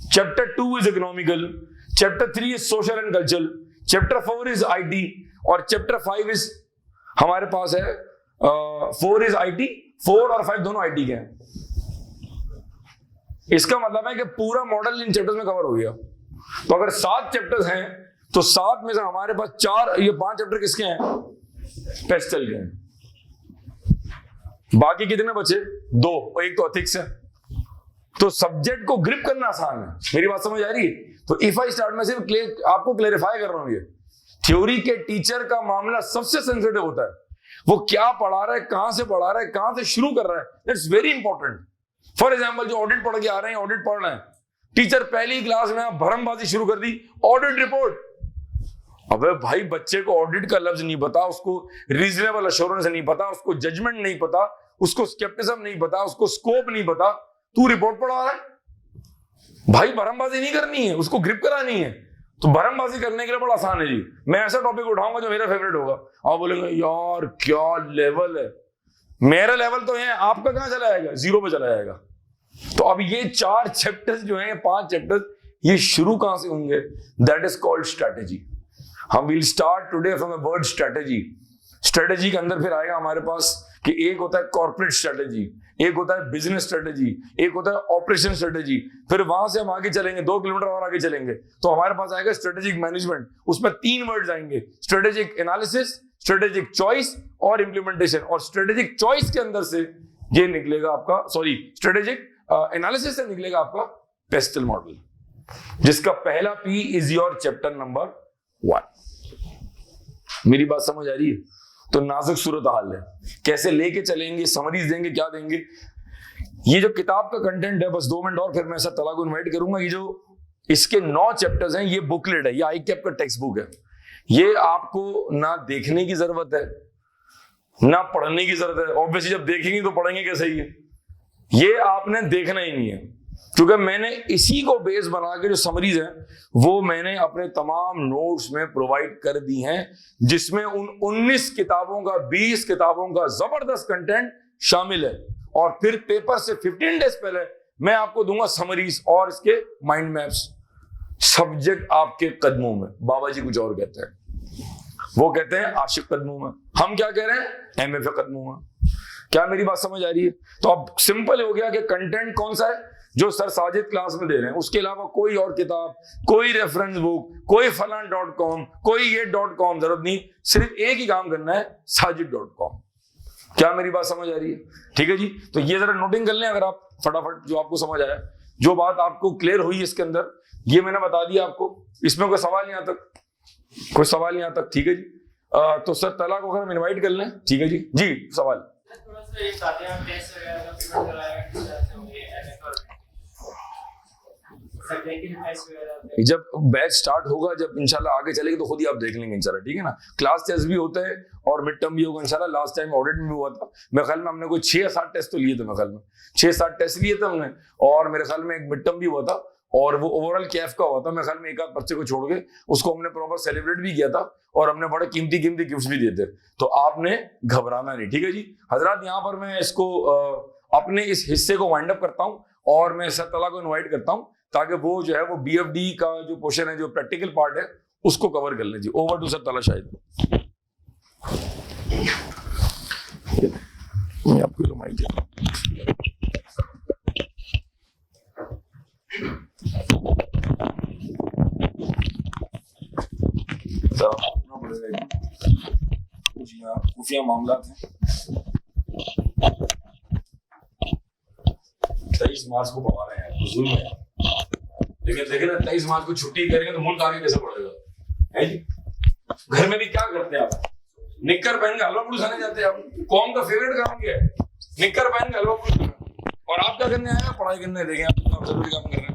chapter 2 is economical, chapter 3 is social and cultural, chapter 4 is IT और चैप्टर 5 इज हमारे पास है 4 इज आईटी, 4 और 5 दोनों आईटी के हैं। इसका मतलब है कि पूरा मॉडल इन चैप्टर्स में कवर हो गया। तो अगर 7 चैप्टर्स हैं तो 7 में से हमारे पास 4, ये 5 चैप्टर किसके हैं? पेस्टल के हैं। बाकी कितने बचे? 2, और एक तो एथिक्स है। तो सब्जेक्ट को ग्रिप करना आसान है। मेरी बात समझ आ रही है? तो इफ आई स्टार्ट में सिर्फ आपको क्लेरिफाई कर रहा हूं, ये थ्योरी के टीचर का मामला सबसे सेंसिटिव होता है। वो क्या पढ़ा रहा है, कहां से पढ़ा रहा है, कहां से शुरू कर रहा है, it's very important. For example, जो ऑडिट पढ़ के आ रहे हैं, ऑडिट पढ़ रहे हैं, टीचर पहली क्लास में भरमबाजी शुरू कर दी, ऑडिट रिपोर्ट। अबे भाई, बच्चे को ऑडिट का लफ्ज नहीं पता, उसको रीजनेबल एश्योरेंस नहीं पता, उसको जजमेंट नहीं पता, उसको स्केप्टिसिज्म नहीं पता, उसको स्कोप नहीं पता, तू रिपोर्ट पढ़ा रहा है। भाई भरमबाजी नहीं करनी है, उसको ग्रिप करानी है। तो भरमबाजी करने के लिए बड़ा आसान है जी। मैं ऐसा टॉपिक उठाऊंगा जो मेरा फेवरेट होगा, आप बोलेंगे यार क्या लेवल है। मेरा लेवल तो है, आपका कहां चला जाएगा? 0 पे चला जाएगा। तो अब ये 4 चैप्टर्स जो हैं, 5 चैप्टर्स, ये शुरू कहां से होंगे? That is called strategy. हम will start today from the word strategy. Strategy के अंदर फिर आएगा हमारे पास कि एक होता है कॉर्पोरेट स्ट्रेटेजी, एक होता है बिजनेस स्ट्रेटेजी, एक होता है ऑपरेशन स्ट्रेटेजी। फिर वहां से हम आगे चलेंगे, 2 किलोमीटर और आगे चलेंगे तो हमारे पास आएगा स्ट्रेटेजिक मैनेजमेंट। उसमें 3 वर्ड्स आएंगे, स्ट्रेटेजिक एनालिसिस, स्ट्रेटेजिक चॉइस और इंप्लीमेंटेशन। और स्ट्रेटेजिक चॉइस के अंदर से ये निकलेगा आपका, सॉरी, स्ट्रेटेजिक एनालिसिस से निकलेगा आपका पेस्टल मॉडल, जिसका पहला P is your chapter number 1। मेरी बात समझ आ रही है? तो नाजुक सूरत हाल है, कैसे लेके चलेंगे, समरीज देंगे, क्या देंगे। ये जो किताब का कंटेंट है, बस 2 मिनट और फिर मैं सर तला को इन्वाइट करूंगा। ये जो इसके 9 चैप्टर्स हैं, ये बुकलेट है, ये आईकैप का टेक्स्ट बुक है। ये आपको ना देखने की जरूरत है ना पढ़ने की जरूरत है। ऑब्वियसली जब देखेंगे तो पढ़ेंगे कैसे ही है। ये आपने देखना ही नहीं है, क्योंकि मैंने इसी को बेस बना के जो समरीज हैं वो मैंने अपने तमाम नोट्स में प्रोवाइड कर दी हैं, जिसमें उन 19 किताबों का, 20 किताबों का जबरदस्त कंटेंट शामिल है। और फिर पेपर से 15 डेज पहले मैं आपको दूंगा समरीज और इसके माइंड मैप्स। सब्जेक्ट आपके कदमों में। बाबा जी कुछ और कहते हैं, वो कहते हैं आशिक कदमों में, हम क्या कह रहे हैं? MFA कदमों में। क्या मेरी बात समझ आ रही है? तो अब सिंपल हो गया कि कंटेंट कौन सा है जो सर साजिद क्लास में दे रहे हैं, उसके अलावा कोई और किताब, कोई रेफरेंस बुक, कोई फलान.com, कोई ये .com जरूरत नहीं। सिर्फ एक ही काम करना है, sajid.com। क्या मेरी बात समझ आ रही है? ठीक है जी। तो ये जरा नोटिंग कर लें अगर आप फटाफट, जो आपको समझ आया, जो बात आपको क्लियर हुई इसके अंदर, ये मैंने बता दिया आपको। इसमें कोई सवाल यहाँ तक? कोई सवाल यहाँ तक? ठीक है जी। तो सर तला को अगर हम इन्वाइट कर लें। ठीक है जी। जी सवाल। जब बैच स्टार्ट होगा, जब इंशाल्लाह आगे चलेगी तो खुद ही आप देख लेंगे इंशाल्लाह। ठीक है ना। क्लास टेस्ट भी होते हैं और मिड टर्म भी होगा इंशाल्लाह। लास्ट टाइम ऑडिट में भी हुआ था, मेरे ख्याल में हमने कोई 6 या 7 टेस्ट तो लिए थे। मेरे ख्याल में 6-7 टेस्ट लिए थे हमने, और मेरे ख्याल में एक मिड टर्म भी हुआ था। और वो ओवरऑल कैफ का हुआ था, मैं ख्याल में एक आध बच्चे को छोड़ के, उसको हमने प्रॉपर सेलिब्रेट भी किया था और हमने बड़े कीमती गिफ्ट्स भी दिए थे। तो आपने घबराना नहीं, ठीक है जी हजरात। यहाँ पर मैं इसको अपने इस हिस्से को वाइंड अप करता हूँ और मैं सर तला को इन्वाइट करता हूँ ताकि वो जो है वो BFD का जो पोर्शन है, जो प्रैक्टिकल पार्ट है, उसको कवर कर लें जी। ओवर टू सर तला शाहिद। मैं आपको माइक देता हूं। खुफिया मामला थे। 23 मार्च को पढ़ा रहे हैं, जुल्म है। लेकिन देखे ना 23 मार्च को छुट्टी करेंगे तो मुल्क आगे कैसे बढ़ेगा, है जी। घर में भी क्या करते हैं आप, निक्कर पहन के हलवा पूरी खाने जाते हैं आप। कौम का फेवरेट काम क्या है, निक्कर पहन के हलवा पूरी खाना। और आप क्या करने आए हैं, पढ़ाई करने। देखें आप कितना जरूरी काम कर रहे हैं।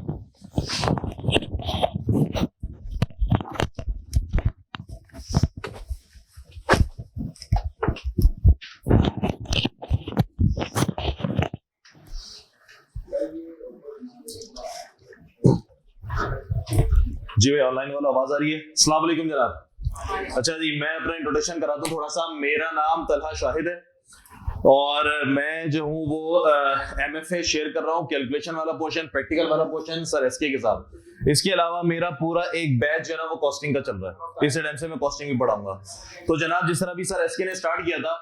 जी भाई ऑनलाइन वाला आवाज आ रही है। अस्सलाम वालेकुम जनाब। अच्छा जी, मैं अपना इंट्रोडक्शन करा दूं थोड़ा सा। मेरा नाम तलहा शाहिद है और मैं जो हूँ वो MFA शेयर कर रहा हूँ, कैलकुलेशन वाला पोर्शन, प्रैक्टिकल वाला पोर्शन सर SK के साथ। इसके अलावा मेरा पूरा एक बैच जो है ना वो कॉस्टिंग का चल रहा है। इस टाइम से मैं कॉस्टिंग भी पढ़ाऊंगा। तो जनाब जिस तरह भी सर SK ने स्टार्ट किया था,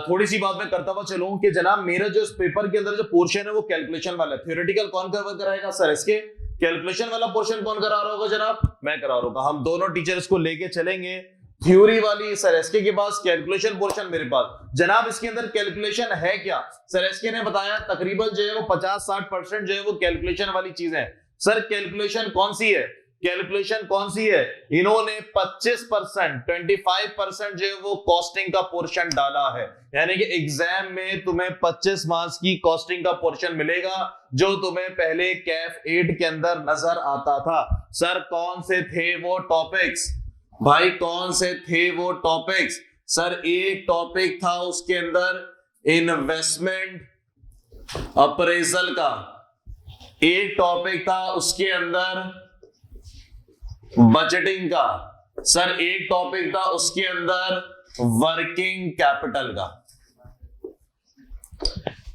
थोड़ी सी बात मैं करता हुआ चलूं कि जनाब मेरा जो इस पेपर के अंदर जो पोर्शन है वो कैलकुलेशन वाला है। थ्योरेटिकल कौन कवर कराएगा, सर SK। कैलकुलेशन वाला पोर्शन कौन करा रहा होगा जनाब, मैं करा रहा होगा। हम दोनों टीचर्स को लेके चलेंगे। थ्योरी वाली सर SK के पास, कैलकुलेशन पोर्शन मेरे पास। जनाब इसके अंदर कैलकुलेशन है क्या, सर SK ने बताया तकरीबन जो है वो 50-60% जो है वो कैलकुलेशन वाली चीजें हैं। सर कैलकुलेशन कौन सी है, कैलकुलेशन कौन सी है, इन्होंने 25%, 25% जो है वो कॉस्टिंग का पोर्शन डाला है। यानी कि एग्जाम में तुम्हें 25 मार्क्स की कॉस्टिंग का पोर्शन मिलेगा, जो तुम्हें पहले कैफ 8 के अंदर नजर आता था। सर कौन से थे वो टॉपिक्स, भाई कौन से थे वो टॉपिक्स। सर एक टॉपिक था उसके अंदर इन्वेस्टमेंट अप्रेजल का, एक टॉपिक था उसके अंदर बजटिंग का, सर एक टॉपिक था उसके अंदर वर्किंग कैपिटल का।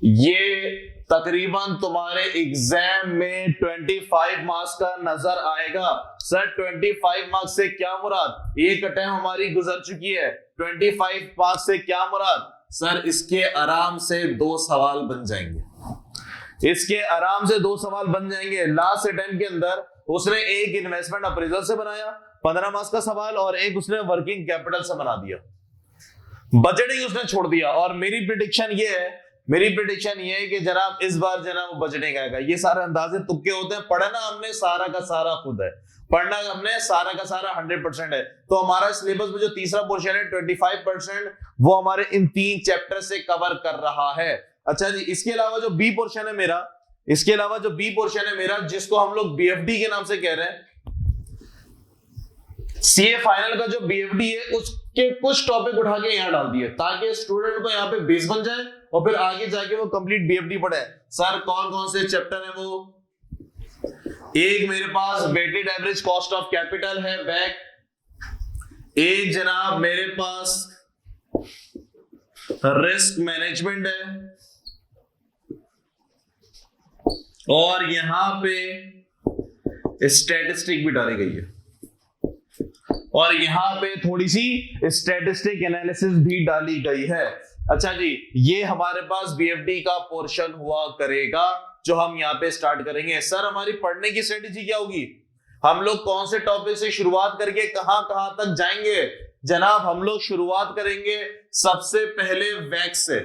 ये तकरीबन तुम्हारे एग्जाम में 25 मार्क्स का नजर आएगा। सर 25 मार्क्स से क्या मुराद, एक अटेम्प्ट हमारी गुजर चुकी है, 25 मार्क्स से क्या मुराद। सर इसके आराम से 2 सवाल बन जाएंगे, इसके आराम से 2 सवाल बन जाएंगे। लास्ट अटेम्प्ट के अंदर उसने एक इन्वेस्टमेंट अप्रेजल से बनाया 15 मार्क्स का सवाल, और एक उसने वर्किंग कैपिटल से बना दिया। बजटिंग उसने छोड़ दिया। और मेरी प्रेडिक्शन ये है कि जनाब इस बार जनाब बजटिंग आएगा। ये सारे अंदाजे तुक्के होते हैं, पढ़ना हमने सारा का सारा खुद है, पढ़ना हमने सारा का सारा 100% है। तो हमारा सिलेबस में जो तीसरा पोर्शन है 25% वो हमारे इन 3 चैप्टर से कवर कर रहा है। अच्छा जी, इसके अलावा जो बी पोर्शन है मेरा, जिसको हम लोग BFD के नाम से कह रहे हैं, CA फाइनल का जो BFD है उसके कुछ टॉपिक उठा के यहां डाल दिए ताकि स्टूडेंट को यहां पे बेस बन जाए और फिर आगे जाके वो कंप्लीट BFD पढ़े। सर कौन कौन से चैप्टर है वो, एक मेरे पास weighted average cost of capital है बैक, एक जनाब मेरे पास रिस्क मैनेजमेंट है, और यहां पे स्टैटिस्टिक भी डाली गई है, और यहां पे थोड़ी सी स्टैटिस्टिक एनालिसिस भी डाली गई है। अच्छा जी, ये हमारे पास BFD का पोर्शन हुआ करेगा जो हम यहाँ पे स्टार्ट करेंगे। सर हमारी पढ़ने की स्ट्रेटेजी क्या होगी, हम लोग कौन से टॉपिक से शुरुआत करके कहां कहां तक जाएंगे। जनाब हम लोग शुरुआत करेंगे सबसे पहले वैक्स से।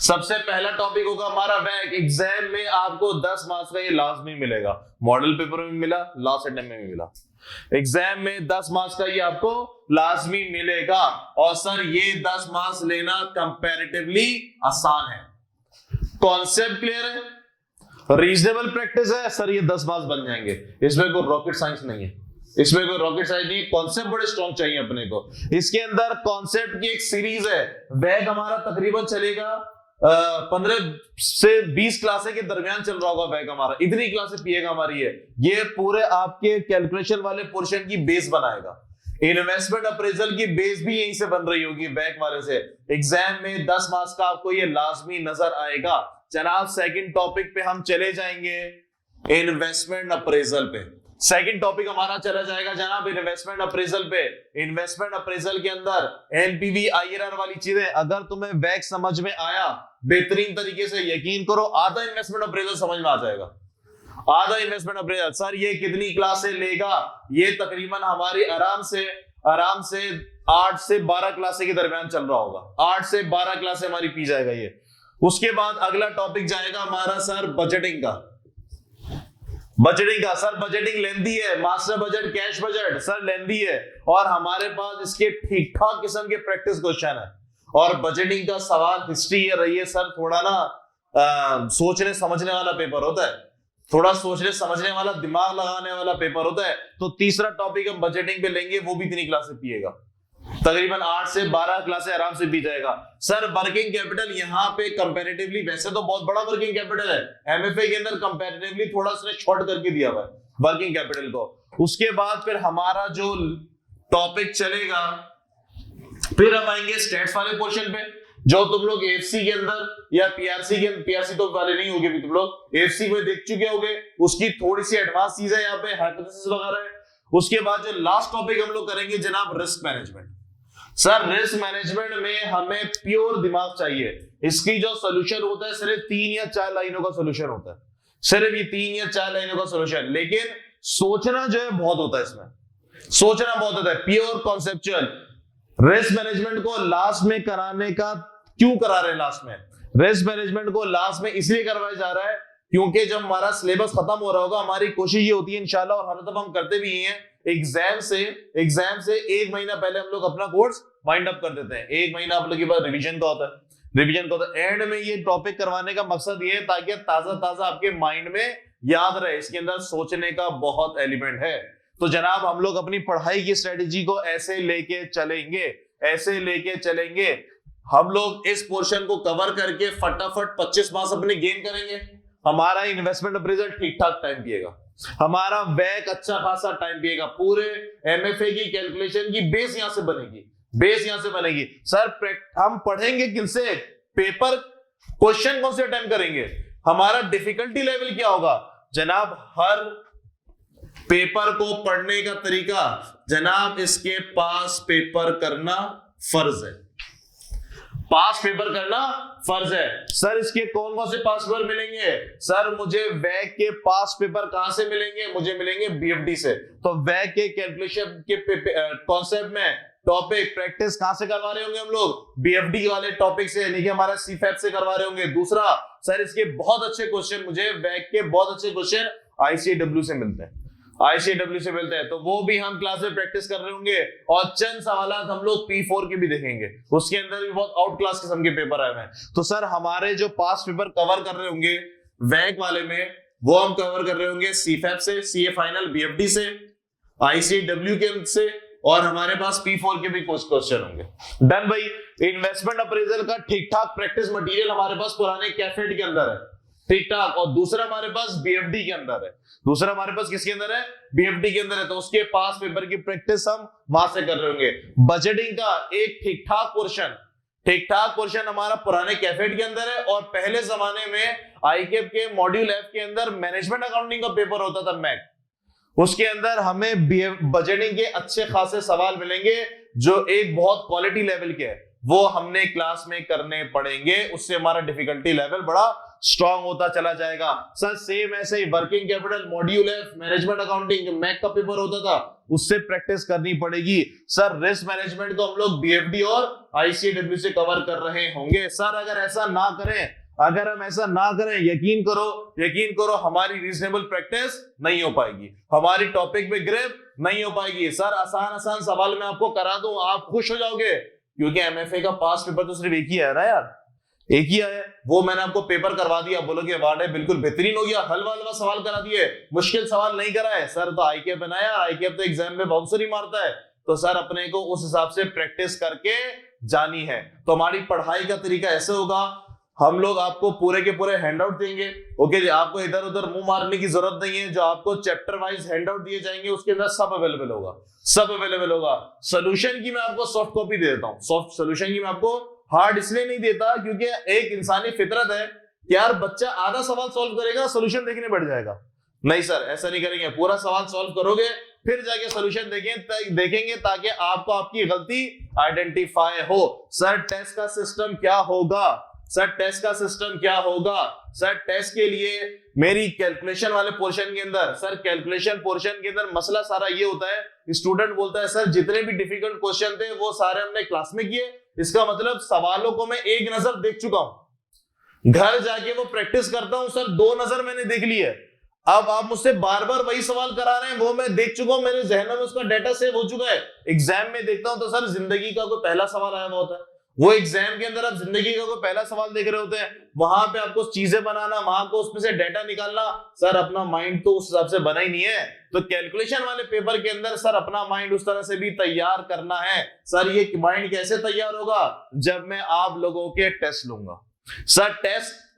सबसे पहला टॉपिक होगा हमारा वैक। एग्जाम में आपको 10 मार्क्स का ये लाजमी मिलेगा, मॉडल पेपर में मिला, लास्ट अटेम्प्ट में भी मिला। एग्जाम में 10 मार्क्स का ये आपको लाजमी मिलेगा। और सर ये 10 मार्क्स लेना कंपैरेटिवली आसान है, कॉन्सेप्ट क्लियर है, रीजनेबल प्रैक्टिस है। सर ये 10 मार्क्स बन जाएंगे, इसमें कोई रॉकेट साइंस नहीं है, इसमें कोई रॉकेट साइंस नहीं, कॉन्सेप्ट बड़े स्ट्रॉन्ग चाहिए अपने को। इसके अंदर कॉन्सेप्ट की एक सीरीज है। वैक हमारा तकरीबन चलेगा 15 से 20 क्लासें के दरमियान चल रहा होगा बैक हमारा, इतनी क्लासें पीएगा हमारी है, ये पूरे आपके कैलकुलेशन वाले पोर्शन की बेस बनाएगा। इन्वेस्टमेंट अप्रेजल की बेस भी यहीं से बन रही होगी बैक वाले से। एग्जाम में 10 मार्क्स का आपको ये लाजमी नजर आएगा। जनाब सेकंड टॉपिक पे हम चले जाएंगे, इन्वेस्टमेंट अप्रेजल पे। सेकंड टॉपिक हमारा चला जाएगा जनाब इन्वेस्टमेंट अप्रेजल पे। इन्वेस्टमेंट अप्रेजल के अंदर एनपीवी आईआरआर वाली चीजें अगर तुम्हें बैक समझ में आया बेहतरीन तरीके से, यकीन करो आधा इन्वेस्टमेंट अप्रेजल समझ में आ जाएगा। आधा इन्वेस्टमेंट अप्रेजल सर ये कितनी क्लासें लेगा, ये तकरीबन हमारी आराम से 8 से 12 क्लासें के दरमियान चल रहा होगा। 8 से 12 क्लासें हमारी पी जाएगा ये। उसके बाद अगला टॉपिक जाएगा हमारा सर बजटिंग का। बजटिंग का सर बजटिंग लेंदी है, master budget cash budget sir लेंदी है, और हमारे पास इसके ठीक ठाक किस्म के प्रैक्टिस क्वेश्चन है। और बजटिंग का सवाल हिस्ट्री ये रही है सर थोड़ा ना सोचने समझने वाला पेपर होता है, थोड़ा सोचने समझने वाला दिमाग लगाने वाला पेपर होता है। तो तीसरा टॉपिक हम बजटिंग पे लेंगे, वो भी इतनी क्लासें पिएगा, तकरीबन 8 से 12 क्लासें आराम से पी जाएगा। सर वर्किंग कैपिटल यहाँ पे कंपैरेटिवली वैसे तो बहुत बड़ा वर्किंग कैपिटल है, एमएफए के अंदर कंपैरेटिवली थोड़ा सा शॉर्ट करके दिया हुआ है वर्किंग कैपिटल को। उसके बाद फिर हमारा जो टॉपिक चलेगा, फिर हम आएंगे स्टैट्स वाले पोर्शन पे, जो तुम लोग एफसी के अंदर या पीआरसी के, पीआरसी तो वाले नहीं होगे तुम लोग, एफसी में देख चुके होगे, उसकी थोड़ी सी एडवांस चीज है यहाँ पे, हाइपोथेसिस वगैरह है। उसके बाद जो लास्ट टॉपिक हम लोग करेंगे जनाब risk management. Sir risk management में हमें प्योर दिमाग चाहिए। इसकी जो सोल्यूशन होता है सिर्फ 3 या 4 लाइनों का सोल्यूशन होता है, सिर्फ ये 3 या 4 लाइनों का सोल्यूशन, लेकिन सोचना जो है बहुत होता है, इसमें सोचना बहुत होता है, प्योर कॉन्सेप्चुअल। रिस्क मैनेजमेंट को लास्ट में कराने का क्यों करा रहे हैं लास्ट में? रिस्क मैनेजमेंट को लास्ट में इसलिए करवाया जा रहा है क्योंकि जब हमारा सिलेबस खत्म हो रहा होगा, हमारी कोशिश ये होती है इंशाल्लाह, और हर दफा हम करते भी हैं, एग्जाम से 1 महीना पहले हम लोग अपना कोर्स वाइंड अप कर देते हैं। 1 महीना आप लोग के बाद रिवीजन का होता है, एंड में ये टॉपिक करवाने का मकसद ये है ताकि ताजा आपके माइंड में याद रहे। इसके अंदर सोचने का बहुत एलिमेंट है। तो जनाब हम लोग अपनी पढ़ाई की स्ट्रेटेजी को ऐसे लेके चलेंगे, हम लोग इस पोर्शन को कवर करके फटाफट 25 मार्क्स अपने गेन करेंगे। हमारा इन्वेस्टमेंट अप्रेजल ठीक ठाक टाइम पिएगा, हमारा बैक अच्छा खासा टाइम पिएगा, पूरे एमएफए की कैलकुलेशन की बेस यहां से बनेगी। सर हम पढ़ेंगे किनसे? पेपर क्वेश्चन कौन से अटेम्प्ट करेंगे? हमारा डिफिकल्टी लेवल क्या होगा? जनाब हर पेपर को पढ़ने का तरीका, जनाब इसके पास पेपर करना फर्ज है, सर इसके कौन कौन से पास पेपर मिलेंगे? सर मुझे बैक के पास पेपर कहां से मिलेंगे? मुझे मिलेंगे बीएफडी से। तो बैक के कैलकुलेशन के कॉन्सेप्ट में टॉपिक प्रैक्टिस कहां से करवा रहे होंगे हम लोग? बीएफडी वाले टॉपिक से, यानी कि हमारा सीफैप से करवा रहे होंगे। दूसरा सर इसके बहुत अच्छे क्वेश्चन, मुझे बैक के बहुत अच्छे क्वेश्चन आईसीडब्ल्यू से मिलते हैं, तो वो भी हम क्लास में प्रैक्टिस कर रहे होंगे। और चंद सवाल हम लोग P4 के भी देखेंगे, उसके अंदर भी बहुत आउट क्लास किस्म के पेपर आए हैं। तो सर हमारे जो पास पेपर कवर कर रहे होंगे वैक वाले में, वो हम कवर कर रहे होंगे सीफैप से, सीए फाइनल, बीएफडी से, आईसीडब्ल्यू के से, और हमारे पास P4 के भी कुछ क्वेश्चन होंगे। डन भाई। इन्वेस्टमेंट अप्रेजल का ठीक ठाक प्रैक्टिस मटेरियल हमारे पास पुराने कैफेट के अंदर है, ठीक ठाक। और दूसरा हमारे पास बीएफडी के अंदर है, दूसरा हमारे पास किसके अंदर है? बीएफडी के अंदर है। तो उसके पास पेपर की प्रैक्टिस हम वहां से कर रहे होंगे। बजटिंग का एक ठीक ठाक पोर्शन हमारा पुराने कैफेट के अंदर है। और पहले जमाने में आईकेप के मॉड्यूल एफ के अंदर मैनेजमेंट अकाउंटिंग का पेपर होता था मैक, उसके अंदर हमें बजटिंग के अच्छे खासे सवाल मिलेंगे जो एक बहुत क्वालिटी लेवल के है, वो हमने क्लास में करने पड़ेंगे। उससे हमारा डिफिकल्टी लेवल बड़ा स्ट्रांग होता चला जाएगा। सर सेम ऐसे ही working capital, module F, management accounting जो मैक का पेपर होता था, उससे प्रैक्टिस करनी पड़ेगी। सर रिस्क मैनेजमेंट को हम लोग बीएफडी और आईसीडब्ल्यू से कवर कर रहे होंगे। सर अगर हम ऐसा ना करें, यकीन करो हमारी रीजनेबल प्रैक्टिस नहीं हो पाएगी, हमारी टॉपिक में ग्रिप नहीं हो पाएगी। सर आसान सवाल मैं आपको करा दूं, आप खुश हो जाओगे, क्योंकि एमएफए का पास पेपर तो सिर्फ एक ही है ना यार, एक ही आया, वो मैंने आपको पेपर करवा दिया, बोलोगे वाह बिल्कुल बेहतरीन हो गया, हलवा सवाल करा दिए, मुश्किल सवाल नहीं कराए। सर तो आईकेएफ बनाया, आईकेएफ तो एग्जाम में बाउंसर ही मारता है। तो सर अपने को उस हिसाब से प्रैक्टिस करके जानी है। तो हमारी पढ़ाई का तरीका ऐसे होगा, हम लोग आपको पूरे के पूरे हैंडआउट देंगे। ओके जी, आपको इधर उधर मुंह मारने की जरूरत नहीं है। जो आपको चैप्टर वाइज हैंडआउट दिए जाएंगे उसके अंदर सब अवेलेबल होगा, सब अवेलेबल होगा। सोल्यूशन की मैं आपको सॉफ्ट कॉपी दे देता हूँ। सॉफ्ट सोल्यूशन की मैं आपको हार्ड इसलिए नहीं देता क्योंकि एक इंसानी फितरत है कि यार बच्चा आधा सवाल सॉल्व करेगा, सोल्यूशन देखने बैठ जाएगा। नहीं सर, ऐसा नहीं करेंगे। पूरा सवाल सॉल्व करोगे फिर जाके सोल्यूशन देखेंगे ताकि आपको आपकी गलती आइडेंटिफाई हो। सर टेस्ट का सिस्टम क्या होगा? सर टेस्ट का सिस्टम क्या होगा? सर टेस्ट के लिए मेरी कैलकुलेशन वाले पोर्शन के अंदर, सर कैलकुलेशन पोर्शन के अंदर मसला सारा ये होता है, स्टूडेंट बोलता है सर जितने भी डिफिकल्ट क्वेश्चन थे वो सारे हमने क्लास में किए। इसका मतलब सवालों को मैं एक नजर देख चुका हूं, घर जाके वो प्रैक्टिस करता हूं, सर 2 नजर मैंने देख ली है। अब आप मुझसे बार बार वही सवाल करा रहे हैं, वो मैं देख चुका हूं, मेरे जहन में उसका डाटा सेव हो चुका है। एग्जाम में देखता हूं तो सर जिंदगी का कोई पहला सवाल आया हुआ होता है, वो एग्जाम के अंदर आप जिंदगी का कोई पहला सवाल देख रहे होते हैं, वहां पे आपको चीजें बनाना, वहां को उसमें से डाटा निकालना। सर अपना माइंड तो उस हिसाब से बना ही नहीं है, तो कैलकुलेशन वाले पेपर के अंदर सर अपना माइंड उस तरह से भी तैयार करना है। सर ये माइंड कैसे तैयार होगा? जब मैं आप लोगों के टेस्ट लूंगा। सर टेस्ट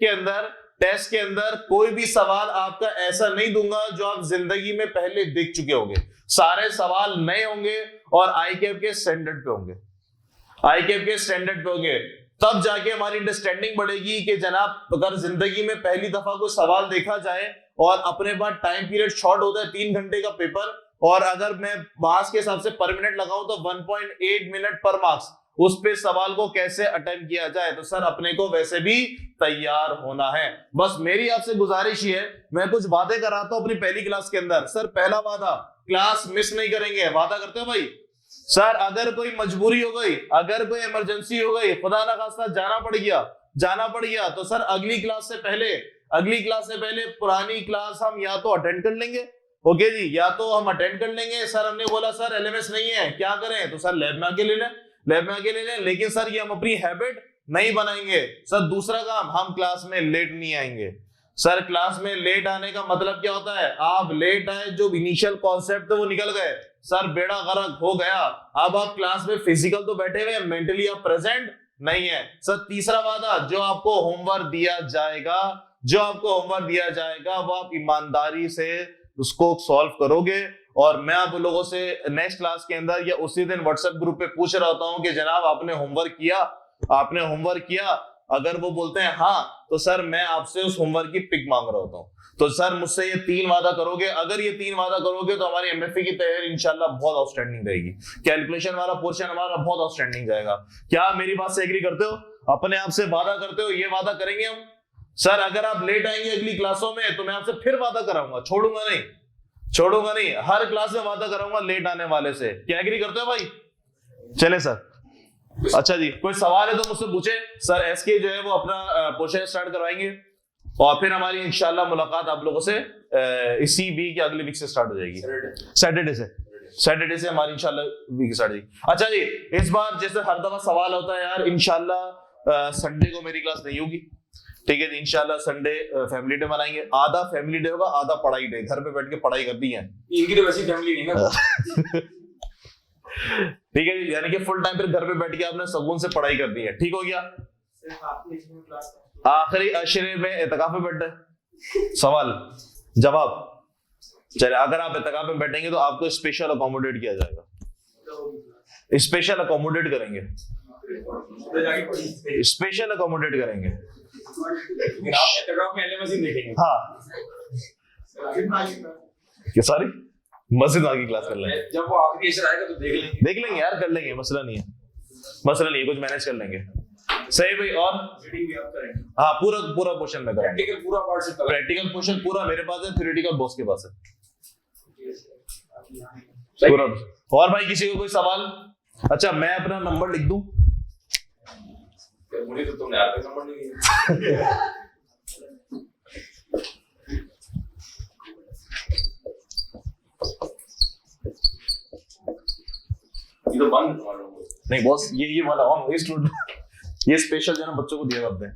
के अंदर कोई भी सवाल आपका ऐसा नहीं दूंगा जो आप जिंदगी में पहले देख चुके होंगे। सारे सवाल नए होंगे और आईकेएफ के स्टैंडर्ड पे होंगे, आईकेएफ के स्टैंडर्ड पे होंगे। तब जाके हमारी अंडरस्टैंडिंग बढ़ेगी कि जनाब अगर जिंदगी में पहली दफा कोई सवाल देखा जाए और अपने पास टाइम पीरियड शॉर्ट होता है 3 घंटे का पेपर, और अगर मैं मार्क्स के हिसाब से पर मिनट लगाऊं तो 1.8 मिनट पर मार्क्स, उस पे सवाल को कैसे अटेम्प्ट किया जाए। तो सर अपने को वैसे भी तैयार होना है। बस मेरी आपसे गुजारिश ही है, मैं कुछ वादे कराता हूं अपनी पहली क्लास के अंदर। सर पहला वादा, क्लास मिस नहीं करेंगे। वादा करते हो भाई? सर अगर कोई मजबूरी हो गई, अगर कोई इमरजेंसी हो गई, खुदा ना खास्ता जाना पड़ गया तो सर अगली क्लास से पहले पुरानी क्लास हम या तो अटेंड कर लेंगे। ओके जी, या तो हम अटेंड कर लेंगे। सर हमने बोला सर एलएमएस नहीं है, क्या करें? तो सर लैब में आके ले लें, लेकिन सर ये हम अपनी हैबिट नहीं बनाएंगे। सर दूसरा काम, हम क्लास में लेट नहीं आएंगे। सर क्लास में लेट आने का मतलब क्या होता है? आप लेट आए, जो इनिशियल कॉन्सेप्ट थे वो निकल गए, सर बेड़ा गर्क हो गया। अब आप क्लास में फिजिकल तो बैठे हुए, मेंटली आप प्रेजेंट नहीं है। सर तीसरा वादा, जो आपको होमवर्क दिया जाएगा वो आप ईमानदारी से उसको सॉल्व करोगे। और मैं आप लोगों से नेक्स्ट क्लास के अंदर या उसी दिन व्हाट्सएप ग्रुप पे पूछ रहा होता हूं कि जनाब आपने होमवर्क किया? अगर वो बोलते हैं हाँ, तो सर मैं आपसे उस होमवर्क की पिक मांग रहा होता हूँ। तो सर मुझसे ये 3 वादा करोगे, अगर ये 3 वादा करोगे तो हमारी एमएफए की तैयारी इंशाल्लाह बहुत आउटस्टैंडिंग रहेगी। कैलकुलेशन वाला पोर्शन हमारा बहुत आउटस्टैंडिंग जाएगा। क्या मेरी बात से एग्री करते हो? अपने आप से वादा करते हो? ये वादा करेंगे हम। सर अगर आप लेट आएंगे अगली क्लासों में तो मैं आपसे फिर वादा कराऊंगा, छोड़ूंगा नहीं, हर क्लास में वादा कराऊंगा लेट आने वाले से। क्या एग्री करते हो भाई? चले सर। अच्छा जी, कोई सवाल है तो मुझसे पूछे। सर एसके जो है वो अपना पोर्शन स्टार्ट करवाएंगे और फिर हमारी इंशाल्लाह मुलाकात आप लोगों से इसी वीक या अगले वीक से स्टार्ट हो जाएगी। सैटरडे से हमारी इंशाल्लाह वीक स्टार्ट होगी। अच्छा जी, इस बार जैसे हर दफा सवाल होता है यार, इंशाल्लाह संडे को मेरी क्लास नहीं होगी। ठीक है जी, इंशाल्लाह संडे फैमिली डे मनाएंगे। आधा फैमिली डे होगा, आधा पढ़ाई डे, घर पे बैठ के पढ़ाई करनी है। इनकी तो वैसी फैमिली नहीं ना। ठीक है जी, यानी कि फुल टाइम फिर घर पे बैठ के आपने सुकून से पढ़ाई करनी है। ठीक हो गया? आखिरी अशरे में एतकाफ में बैठे, सवाल जवाब। चले, अगर आप एतकाफ में बैठेंगे तो आपको स्पेशल अकोमोडेट किया जाएगा। स्पेशल अकोमोडेट करेंगे। हाँ सॉरी, मस्जिद आगे क्लास कर लेंगे। जब वो आखिरी इशरा आएगा तो देख लेंगे यार, कर लेंगे, मसला नहीं है, कुछ मैनेज कर लेंगे। सही भाई। और हाँ, पूरा पोर्शन में करेंगे। प्रैक्टिकल पोर्शन पूरा मेरे पास है, थ्योरेटिकल बॉस के पास है पूरा। और भाई किसी को कोई सवाल? अच्छा, मैं अपना नंबर लिख दूं? मुझे तो तुमने आज तक नंबर नहीं दिया। ये तो बंद नहीं बॉस, ये वाला ऑन स्टूडेंट, ये स्पेशल जो ना बच्चों को दिया जाते हैं।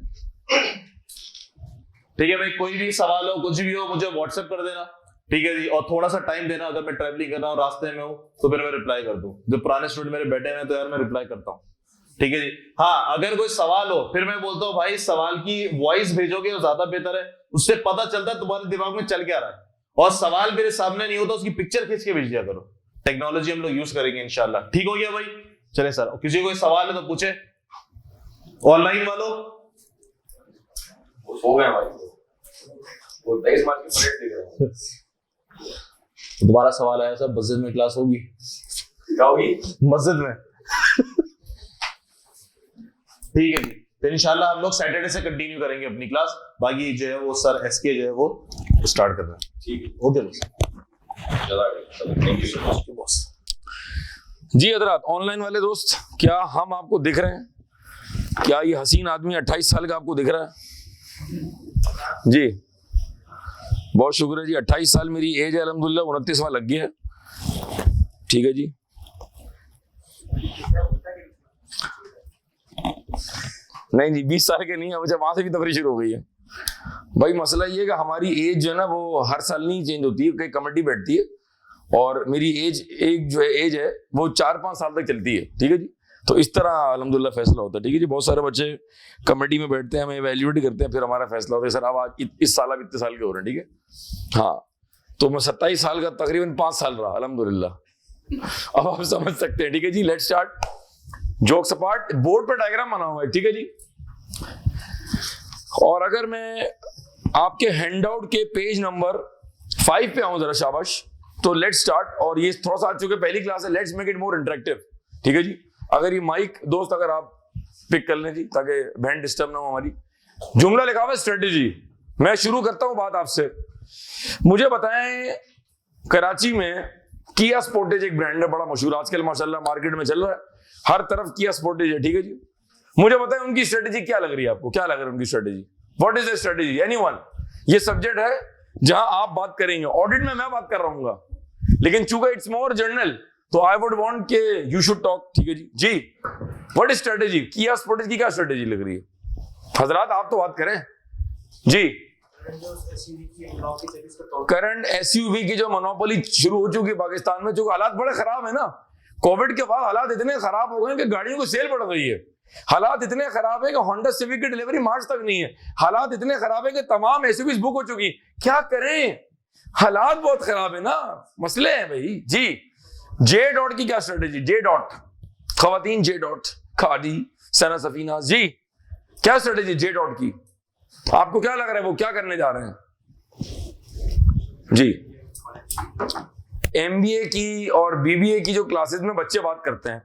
ठीक है भाई, कोई भी सवाल हो, कुछ भी हो, मुझे व्हाट्सएप कर देना। ठीक है जी, और थोड़ा सा टाइम देना। अगर मैं ट्रैवलिंग कर रहा हूँ, रास्ते में हूँ, तो फिर मैं रिप्लाई कर दूं। जो पुराने स्टूडेंट मेरे बैठे हैं तो यार मैं रिप्लाई करता हूँ। ठीक है जी। हाँ, अगर कोई सवाल हो फिर मैं बोलता हूँ भाई सवाल की वॉइस भेजोगे वो ज्यादा बेहतर है, उससे पता चलता है तुम्हारे दिमाग में चल क्या रहा है। और सवाल मेरे सामने नहीं होता उसकी पिक्चर खींच के भेज दिया करो। टेक्नोलॉजी हम लोग यूज करेंगे इंशाल्लाह। ठीक हो गया भाई? चले सर, किसी को कोई सवाल है तो पूछे ऑनलाइन वालों। हो गया भाई, वो 23 मार्च की परेड देख रहा हूं। दोबारा सवाल आया सर, मस्जिद में क्लास होगी? क्या होगी? मस्जिद में। ठीक है जी, तो इंशाल्लाह हम लोग सैटरडे से कंटिन्यू करेंगे अपनी क्लास। बाकी जो है वो सर एसके जो है वो स्टार्ट कर रहे हैं। ठीक है, okay boss. Thank you so much boss. जी हजरात, ऑनलाइन वाले दोस्त, क्या हम आपको दिख रहे हैं? क्या ये हसीन आदमी 28 साल का आपको दिख रहा है? जी बहुत शुक्र है जी। 28 साल मेरी एज है, अल्हम्दुलिल्लाह 29वां लग गया है। ठीक है जी। नहीं जी 20 साल के नहीं है, वहां से भी तफरी शुरू हो गई है भाई। मसला ये है कि हमारी एज जो है ना वो हर साल नहीं चेंज होती है, कई कमेटी बैठती है और मेरी एज है वो 4-5 साल तक चलती है। ठीक है जी, तो इस तरह अल्हम्दुलिल्लाह फैसला होता है। ठीक है जी, बहुत सारे बच्चे कमेटी में बैठते हैं, हमें इवैल्यूएट करते हैं, फिर हमारा फैसला होता है सर अब आज इस साल आप इतने साल के हो रहे हैं। ठीक है, हाँ तो मैं 27 साल का तकरीबन 5 साल रहा अल्हम्दुलिल्लाह। अब आप समझ सकते हैं। ठीक है जी, let's start. Jokes apart, board पर डायग्राम बना हुआ है। ठीक है जी, और अगर मैं आपके हैंडआउट के पेज नंबर 5 पे आऊं जरा, शाबाश, तो लेट्स स्टार्ट। और ये थोड़ा सा आ चुके पहली क्लास है, let's make it more interactive. ठीक है जी, अगर ये माइक दोस्त अगर आप पिक कर लें जी, ताकि बैंड डिस्टर्ब ना हो हमारी। जुमला लिखा हुआ है स्ट्रेटेजी। मैं शुरू करता हूं बात आपसे। मुझे बताएं, कराची में किया स्पोर्टेज एक ब्रांड है, बड़ा मशहूर, आजकल माशाल्लाह मार्केट में चल रहा है, हर तरफ किया स्पोर्टेज है। ठीक है जी, मुझे बताएं उनकी स्ट्रेटेजी क्या लग रही है आपको? क्या लग रहा है उनकी strategy? What is the strategy? Anyone? ये सब्जेक्ट है जहां आप बात करेंगे, ऑडिट में मैं बात कर रहा हूँ, लेकिन चूंकि इट्स मोर जर्नल तो आई वुड वांट के यू शुड टॉक। ठीक है जी। जी what is strategy? Kia Sportage की क्या स्ट्रेटेजी लग रही है? हजरात आप तो बात करें जी। करंट एसयूवी की जो मोनोपोली शुरू हो चुकी है पाकिस्तान में, जो हालात बड़े खराब है ना, कोविड के बाद हालात इतने खराब हो गए कि गाड़ियों की सेल बढ़ गई है। हालात इतने खराब है कि होंडा सिविक की डिलीवरी मार्च तक नहीं है। हालात इतने खराब है कि तमाम एसयूवीज बुक हो चुकी। क्या करें? हालात बहुत खराब है ना, मसले हैं भाई। जी जे डॉट की क्या स्ट्रेटेजी? जे डॉट, खवातीन जे डॉट, खादी सना सफीना, जी क्या स्ट्रेटेजी जे डॉट की? आपको क्या लग रहा है वो क्या करने जा रहे हैं? जी एमबीए की और बीबीए की जो क्लासेस में बच्चे बात करते हैं,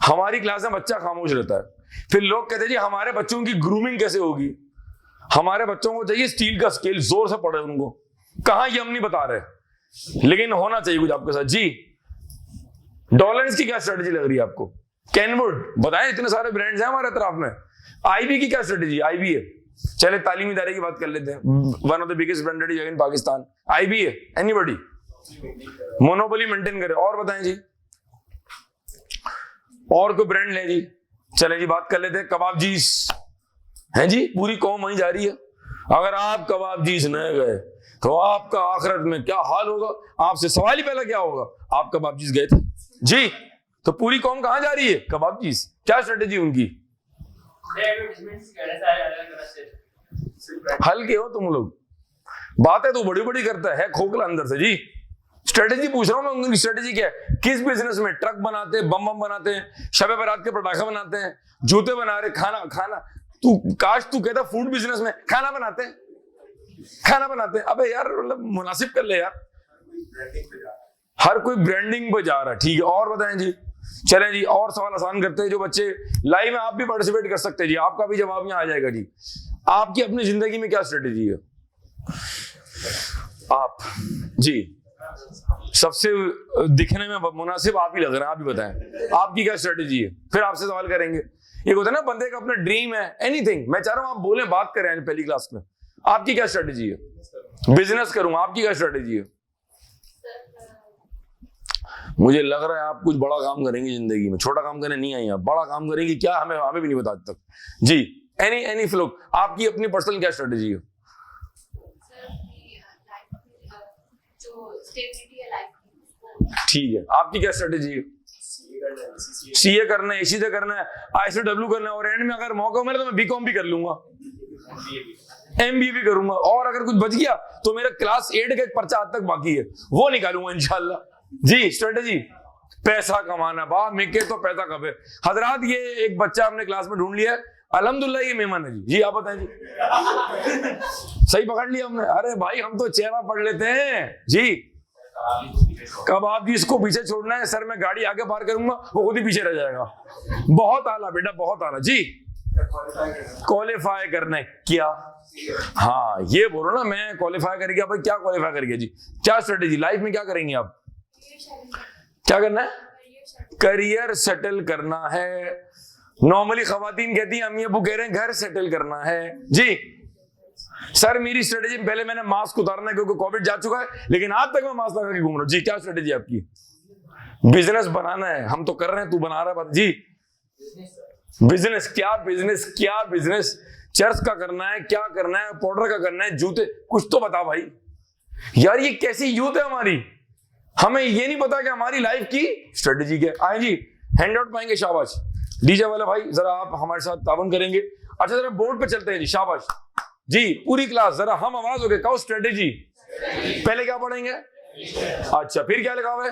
हमारी क्लास में बच्चा खामोश रहता है। फिर लोग कहते हैं जी हमारे बच्चों की ग्रूमिंग कैसे होगी? हमारे बच्चों को चाहिए स्टील का स्केल, जोर से पढ़े उनको। कहां ये हम नहीं बता रहे, लेकिन होना चाहिए कुछ आपके साथ। जी डॉलर्स की क्या स्ट्रेटेजी लग रही है आपको? कैनवुड बताएं, इतने सारे ब्रांड्स हैं हमारे तरफ में। आईबी की क्या स्ट्रेटेजी? आईबीए, चले तालीमी इदारे की बात कर लेते हैं, one of the biggest branded in Pakistan. IBA, anybody? Monopoly maintain करे। और बताएं जी, और कोई ब्रांड ले जी। चले जी बात कर लेते हैं कबाबजीज, हैं जी, पूरी कौम वहीं जा रही है। अगर आप कबाबजीज न गए तो आपका आखिरत में क्या हाल होगा? आपसे सवाल ही पहला क्या होगा, आप कबाबजीज गए थे जी, तो पूरी कौम कहां जा रही है? कबाबजीज। क्या स्ट्रेटेजी उनकी? हल्के हो तुम लोग, बातें तो बड़ी बड़ी करता है खोखला अंदर से। जी स्ट्रेटेजी पूछ रहा हूं मैं, उनकी स्ट्रेटेजी क्या है? किस बिजनेस में? ट्रक बनाते हैं, बम बनाते हैं, शबे बारात के पटाखे बनाते हैं, जूते बना रहे, खाना तू काश तू कहता फूड बिजनेस में खाना बनाते हैं। अबे यार मतलब मुनासिब कर ले यार। हर कोई ब्रांडिंग पे जा रहा है। ठीक है, और बताएं जी। चलें जी, और सवाल आसान करते हैं। जो बच्चे लाइव में आप भी पार्टिसिपेट कर सकते हैं जी, आपका भी जवाब यहाँ आ जाएगा जी। आपकी अपनी जिंदगी में क्या स्ट्रेटेजी है? आप जी सबसे दिखने में मुनासिब आप ही लग रहे हैं, आप ही बताएं आपकी क्या स्ट्रेटेजी है, फिर आपसे सवाल करेंगे। ये होता है ना बंदे का अपना ड्रीम है, एनीथिंग। मैं चाह रहा हूं आप बोले, बात करें पहली क्लास में। आपकी क्या स्ट्रेटेजी है? बिजनेस करूंगा, आपकी क्या स्ट्रेटेजी है? मुझे लग रहा है आप कुछ बड़ा काम करेंगे जिंदगी में, छोटा काम करने नहीं आई आप, बड़ा काम करेंगे क्या हमें भी नहीं पता आज तक। जी एनी फ्लोक, आपकी अपनी पर्सनल क्या स्ट्रेटेजी है? ठीक है, आपकी क्या स्ट्रेटेजी है? सीए करना है, एसीए करना है, आईसीडब्ल्यू करना है, और एंड में अगर मौका मिले तो मैं बीकॉम भी कर लूंगा, एमबीए भी करूंगा, और अगर कुछ बच गया तो मेरा क्लास 8 का एक पर्चा आज तक बाकी है, वो निकालूंगा इंशाल्लाह। जी स्ट्रेटेजी पैसा कमाना, बाप मिके तो पैसा कब है हजरात। ये एक बच्चा हमने क्लास में ढूंढ लिया है, अल्हम्दुलिल्लाह ये मेहमान है जी। जी आप बताएं जी। सही पकड़ लिया हमने। अरे भाई हम तो चेहरा पढ़ लेते हैं जी। कब आप जी इसको पीछे छोड़ना है, सर मैं गाड़ी आगे पार करूंगा वो खुद ही पीछे रह जाएगा। बहुत आला बेटा, बहुत आला जी। क्वालिफाई करना है क्या? हाँ ये बोलो ना, मैं क्वालिफाई कर गया। भाई क्या क्वालिफाई कर गया जी? क्या स्ट्रेटेजी लाइफ में क्या करेंगे आप? क्या करना है? करियर सेटल करना है। नॉर्मली खवातीन कहती हैं अम्मी अबू कह रहे हैं घर सेटल करना है जी। सर मेरी स्ट्रेटेजी, पहले मैंने मास्क उतारना है क्योंकि कोविड जा चुका है, लेकिन आज तक मैं मास्क लगा के घूम रहा हूं जी। क्या स्ट्रेटेजी आपकी? बिजनेस बनाना है, हम तो कर रहे हैं, तू बना रहा है जी। बिजनेस क्या? बिजनेस क्या? बिजनेस चर्च का करना है, क्या करना है, पाउडर का करना है, जूते, कुछ तो बता भाई। यार ये कैसी यूथ है हमारी, हमें ये नहीं पता कि हमारी लाइफ की स्ट्रेटेजी क्या है। आए जी हैंड आउट पाएंगे, शाबाश। डीजे वाला भाई जरा आप हमारे साथ तावन करेंगे। अच्छा जरा बोर्ड पे चलते हैं जी, शाबाश जी। पूरी क्लास जरा हम आवाज हो गए, कहो स्ट्रेटेजी। पहले क्या पढ़ेंगे? अच्छा फिर क्या लिखा हुआ है?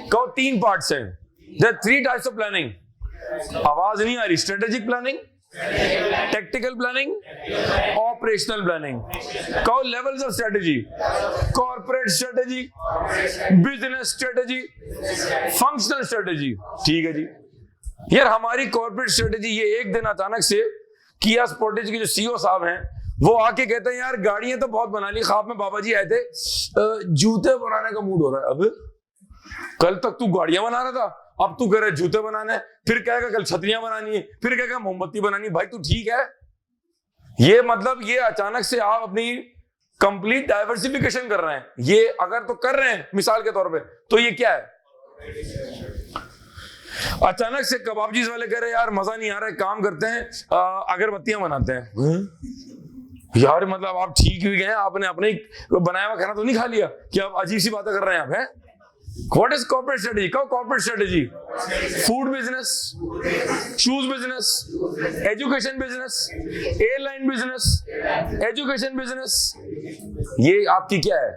कहो 3 पार्ट्स हैं। There 3 types of planning. आवाज नहीं आ रही। Strategic planning, tactical planning, operational planning. कहो levels of strategy. Corporate strategy, business strategy, functional strategy. ठीक है जी। यार हमारी कॉर्पोरेट स्ट्रेटेजी, ये एक दिन अचानक से किया स्पोर्टेज के जो सीईओ साहब हैं वो आके कहते हैं यार गाड़ियां तो बहुत बना ली, ख्वाब में बाबा जी आए थे, जूते बनाने का मूड हो रहा है। अब कल तक तू गाड़ियां बना रहा था, अब तू कह रहा है जूते बनाने, फिर कहेगा कल छतरियां बनानी है, फिर कहेगा मोमबत्ती बनानी। भाई तू ठीक है? ये मतलब ये अचानक से आप अपनी कंप्लीट डाइवर्सिफिकेशन कर रहे हैं। ये अगर तो कर रहे हैं मिसाल के तौर पे, तो ये क्या है? अचानक से कबाबजीज वाले कह रहे हैं यार मजा नहीं आ रहा है, काम करते हैं अगरबत्तियां बनाते हैं। यार मतलब आप ठीक भी गए, आपने अपने बनाया हुआ खाना तो नहीं खा लिया कि आप अजीब सी बातें कर रहे हैं आप हैं? What is corporate strategy? कहो corporate strategy. Food business, shoes business, education business, airline business, education business. ये आपकी क्या है?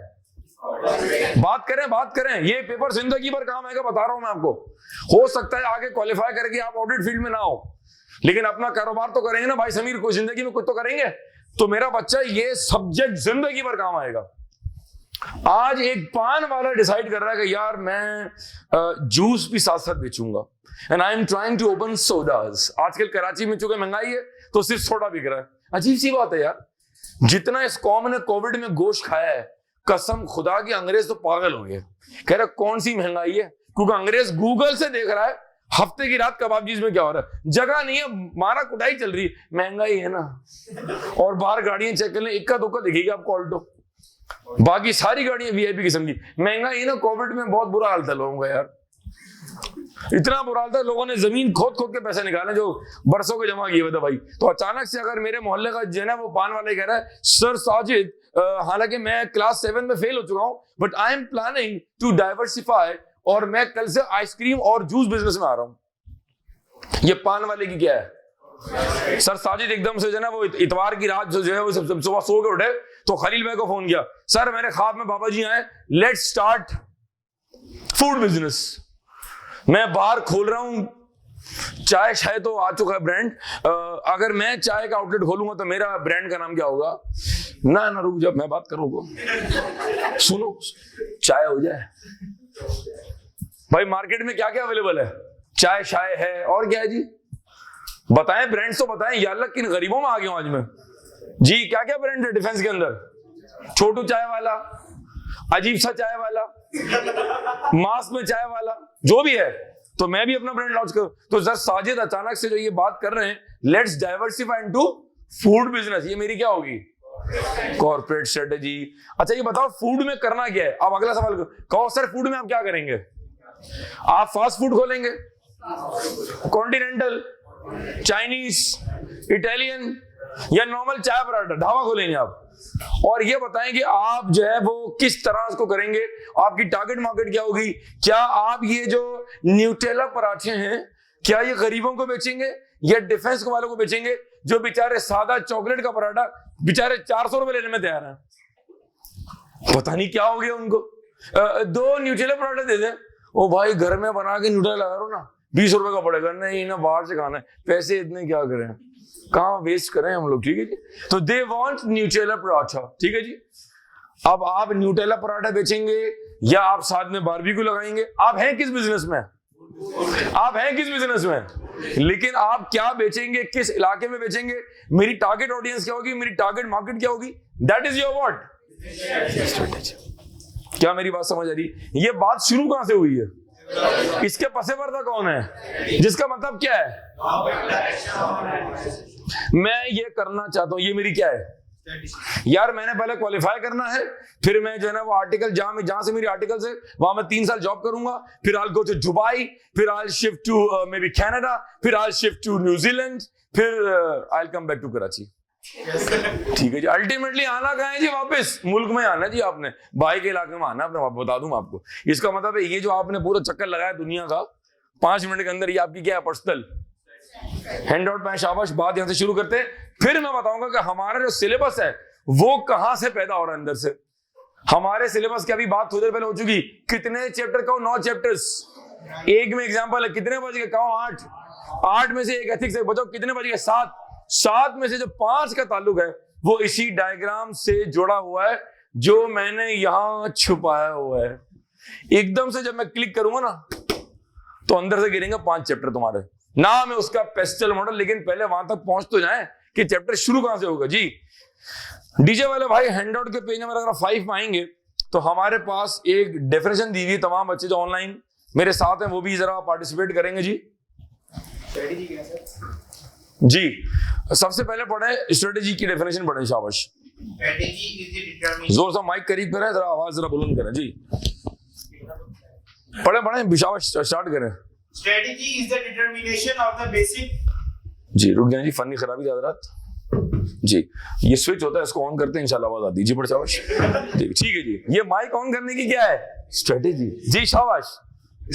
बात करें। ये पेपर जिंदगी भर काम आएगा, बता रहा हूं मैं आपको। हो सकता है आगे क्वालिफाई करके आप ऑडिट फील्ड में ना हो, लेकिन अपना कारोबार तो करेंगे ना भाई समीर, को जिंदगी में कुछ तो करेंगे। तो मेरा बच्चा ये सब्जेक्ट जिंदगी भर काम आएगा। आज एक पान वाला डिसाइड कर रहा है कि यार मैं जूस भी साथ साथ बेचूंगा, and I am trying to open sodas. आजकल कराची में चूंकि महंगाई है तो सिर्फ सोडा बिक रहा है। अजीब सी बात है यार, जितना इस कौम ने कोविड में गोश्त खाया है, कसम खुदा की अंग्रेज तो पागल हो गए। कह रहा कौन सी महंगाई है, क्योंकि अंग्रेज गूगल से देख रहा है हफ्ते की रात कबाबजीज में क्या हो रहा है। जगह नहीं है, मारा कुटाई चल रही है, महंगाई है ना। और बाहर गाड़ियां चेक कर लें, इक्का दुक्का दिखेगी आपको ऑल्टो, बाकी सारी गाड़ियां वीआईपी किस्म की। महंगाई ना, कोविड में बहुत बुरा हाल था लोगों का यार, इतना बुरा हाल था, लोगों ने जमीन खोद खोद के पैसे निकाले जो बरसों के जमा किए हुए थे भाई। तो अचानक से अगर मेरे मोहल्ले का जो है ना वो पान वाला कह रहा है सर साजिद, हालांकि मैं क्लास 7 में फेल हो चुका हूं, but I am planning to diversify, और मैं कल से आइसक्रीम और जूस बिजनेस में आ रहा हूं। ये पान वाले की क्या है? सर साजिद एकदम से जो है ना वो इतवार की रात जो है वो सुबह सो के उठे तो खलील भाई को फोन किया, सर मेरे ख्वाब में बाबा जी आए, लेट्स स्टार्ट फूड बिजनेस। मैं बाहर खोल रहा हूं, चाय शाय तो आ चुका है ब्रांड, अगर मैं चाय का आउटलेट खोलूंगा तो मेरा ब्रांड का नाम क्या होगा? ना रुक जब मैं बात करूंगा, सुनो चाय हो जाए भाई। मार्केट में क्या क्या अवेलेबल है? चाय शाय है, और क्या है जी? बताएं ब्रांड्स तो बताएं। या अल्लाह किन गरीबों में आ गया हूं आज मैं जी। क्या क्या ब्रांड है डिफेंस के अंदर? छोटू चाय वाला, अजीब सा चाय वाला, मास्क में चाय वाला, जो भी है। तो मैं भी अपना ब्रांड लॉन्च करूं। तो सर साजिद अचानक से जो ये बात कर रहे हैं, let's diversify into food business, ये मेरी क्या होगी? Corporate strategy. अच्छा ये बताओ फूड में करना क्या है? अब अगला सवाल कहो सर फूड में आप क्या करेंगे? आप फास्ट फूड खोलेंगे, कॉन्टिनेंटल, चाइनीज, इटालियन, या नॉर्मल चाय पराठा ढाबा खोलेंगे आप? और ये बताएं कि आप जो है वो किस तरह इसको करेंगे, आपकी टारगेट मार्केट क्या होगी। क्या आप ये जो न्यूटेला पराठे हैं क्या ये गरीबों को बेचेंगे या डिफेंस वालों को बेचेंगे, जो बेचारे सादा चॉकलेट का पराठा बेचारे 400 रुपए लेने में तैयार हैं। पता नहीं क्या हो गया उनको। 2 न्यूटेला पराठे दे दे, ओ भाई घर में बना के न्यूटेला लगा रो ना, 20 रुपए का पड़ेगा। नहीं ना, बाहर से खाना है, पैसे इतने क्या करें, कहाँ वेस्ट करें हम लोग। ठीक है जी, तो दे वांट न्यूटेला पराठा। ठीक है जी, अब आप न्यूटेला पराठा बेचेंगे या आप साथ में बारबेक्यू लगाएंगे। आप हैं किस बिजनेस में, आप हैं किस बिजनेस में, लेकिन आप क्या बेचेंगे, किस इलाके में बेचेंगे, मेरी टारगेट ऑडियंस क्या होगी, मेरी टारगेट मार्केट क्या होगी, that is your what strategy. क्या मेरी बात समझ आ रही। ये बात शुरू कहां से हुई है, इसके पसे पर्दा कौन है, जिसका मतलब क्या है, मैं ये करना चाहता हूं, ये मेरी क्या है यार, मैंने पहले क्वालिफाई करना है, फिर मैं जो है ना वो आर्टिकल जहां से मेरी आर्टिकल्स है वहां मैं 3 साल जॉब करूंगा, फिर I'll go to दुबई, फिर I'll shift to maybe Canada, फिर I'll shift to न्यूजीलैंड, फिर I'll come back to Karachi. ठीक है जी, अल्टीमेटली आना कहां है जी, वापस मुल्क में आना जी, आपने भाई के इलाके में आना, अपने बता दूं आपको। इसका मतलब है ये जो आपने पूरा चक्कर लगाया दुनिया का 5 मिनट के अंदर, ये आपकी क्या है, पर्सनल हैंड आउट में। शाबाश, बात यहां से शुरू करते हैं, फिर मैं बताऊंगा कि हमारा जो सिलेबस है वो कहां से पैदा हो रहा है अंदर से। हमारे सिलेबस की अभी बात थोड़ी देर पहले हो चुकी, कितने चैप्टर कहो, 9 चैप्टर्स, एक में एग्जांपल है, कितने बच गए कहो, 8 में से एक एथिक्स है, बताओ कितने बच गए, 7 में से जो 5 का ताल्लुक है वो इसी डायग्राम से जुड़ा हुआ है जो मैंने यहां छुपाया हुआ है। एकदम से जब मैं क्लिक करूंगा ना तो अंदर से गिरेंगे 5 चैप्टर तुम्हारे, नाम है उसका पेस्टल मॉडल। लेकिन पहले वहां तक पहुंच तो जाए कि चैप्टर शुरू कहां से होगा जी। डीजे वाले भाई हैंडआउट के पेज नंबर अगर 5 में आएंगे तो हमारे पास एक डेफिनेशन दी हुई, तमाम बच्चे जो ऑनलाइन मेरे साथ हैं वो भी जरा पार्टिसिपेट करेंगे जी। स्ट्रेटेजी क्या है जी, सबसे पहले पढ़े स्ट्रेटेजी की डेफिनेशन पढ़े, शाबाश। स्ट्रेटेजी इज द डिटरमिनेशन, जोर से माइक करीब करें, जरा आवाज जरा बुलंद करें जी, पढ़े शाबाश, स्टार्ट करें। Strategy is the determination of the basic, जी रुक जाए जी, फनी खराबी हजरात जी, ये स्विच होता है, इसको ऑन करते हैं इंशाल्लाह आवाज आती है जी, पर शाबाश जी। ठीक है जी, ये माइक ऑन करने की क्या है, स्ट्रेटेजी जी, शाबाश।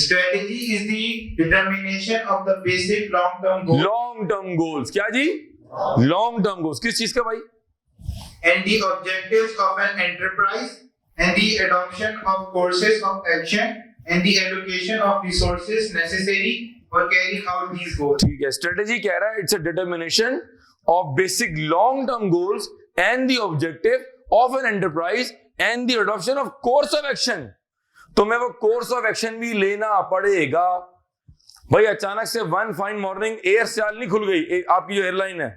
Strategy is the determination of the basic long term goal, long term goals, क्या जी, लॉन्ग टर्म गोल्स, किस चीज का भाई, and the objectives of an enterprise and the adoption of courses of action and the allocation of resources necessary for carrying out these goals. ठीक है, strategy कह रहा है it's a determination of basic long-term goals and the objective of an enterprise and the adoption of course of action। तुम्हें वो course of action भी लेना पड़ेगा भाई। अचानक से one fine morning Air Sial नहीं खुल गई, आपकी जो एयरलाइन है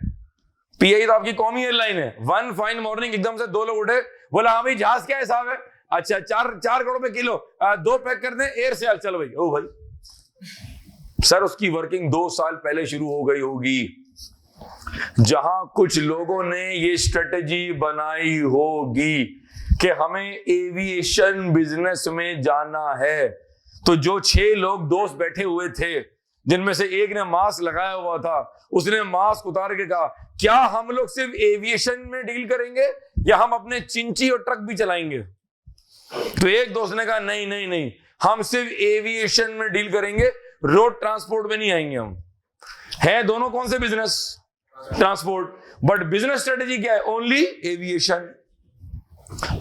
पीआई तो आपकी कौमी एयरलाइन है, वन फाइन मॉर्निंग एकदम से 2 लोग उठे, बोला हाँ भाई जहाज क्या हिसाब है, अच्छा 4 करोड़ रुपए किलो, 2 पैक कर दें, एयर सेल चल भाई। ओ भाई सर, उसकी वर्किंग 2 साल पहले शुरू हो गई होगी, जहां कुछ लोगों ने ये स्ट्रेटेजी बनाई होगी कि हमें एविएशन बिजनेस में जाना है। तो जो 6 लोग दोस्त बैठे हुए थे जिनमें से एक ने मास्क लगाया हुआ था, उसने मास्क उतार के कहा क्या हम लोग सिर्फ एविएशन में डील करेंगे या हम अपने चिंची और ट्रक भी चलाएंगे। तो एक दोस्त ने कहा नहीं नहीं नहीं, हम सिर्फ एविएशन में डील करेंगे, रोड ट्रांसपोर्ट में नहीं आएंगे हम। है दोनों कौन से business, transport, but business strategy क्या है, ओनली एविएशन।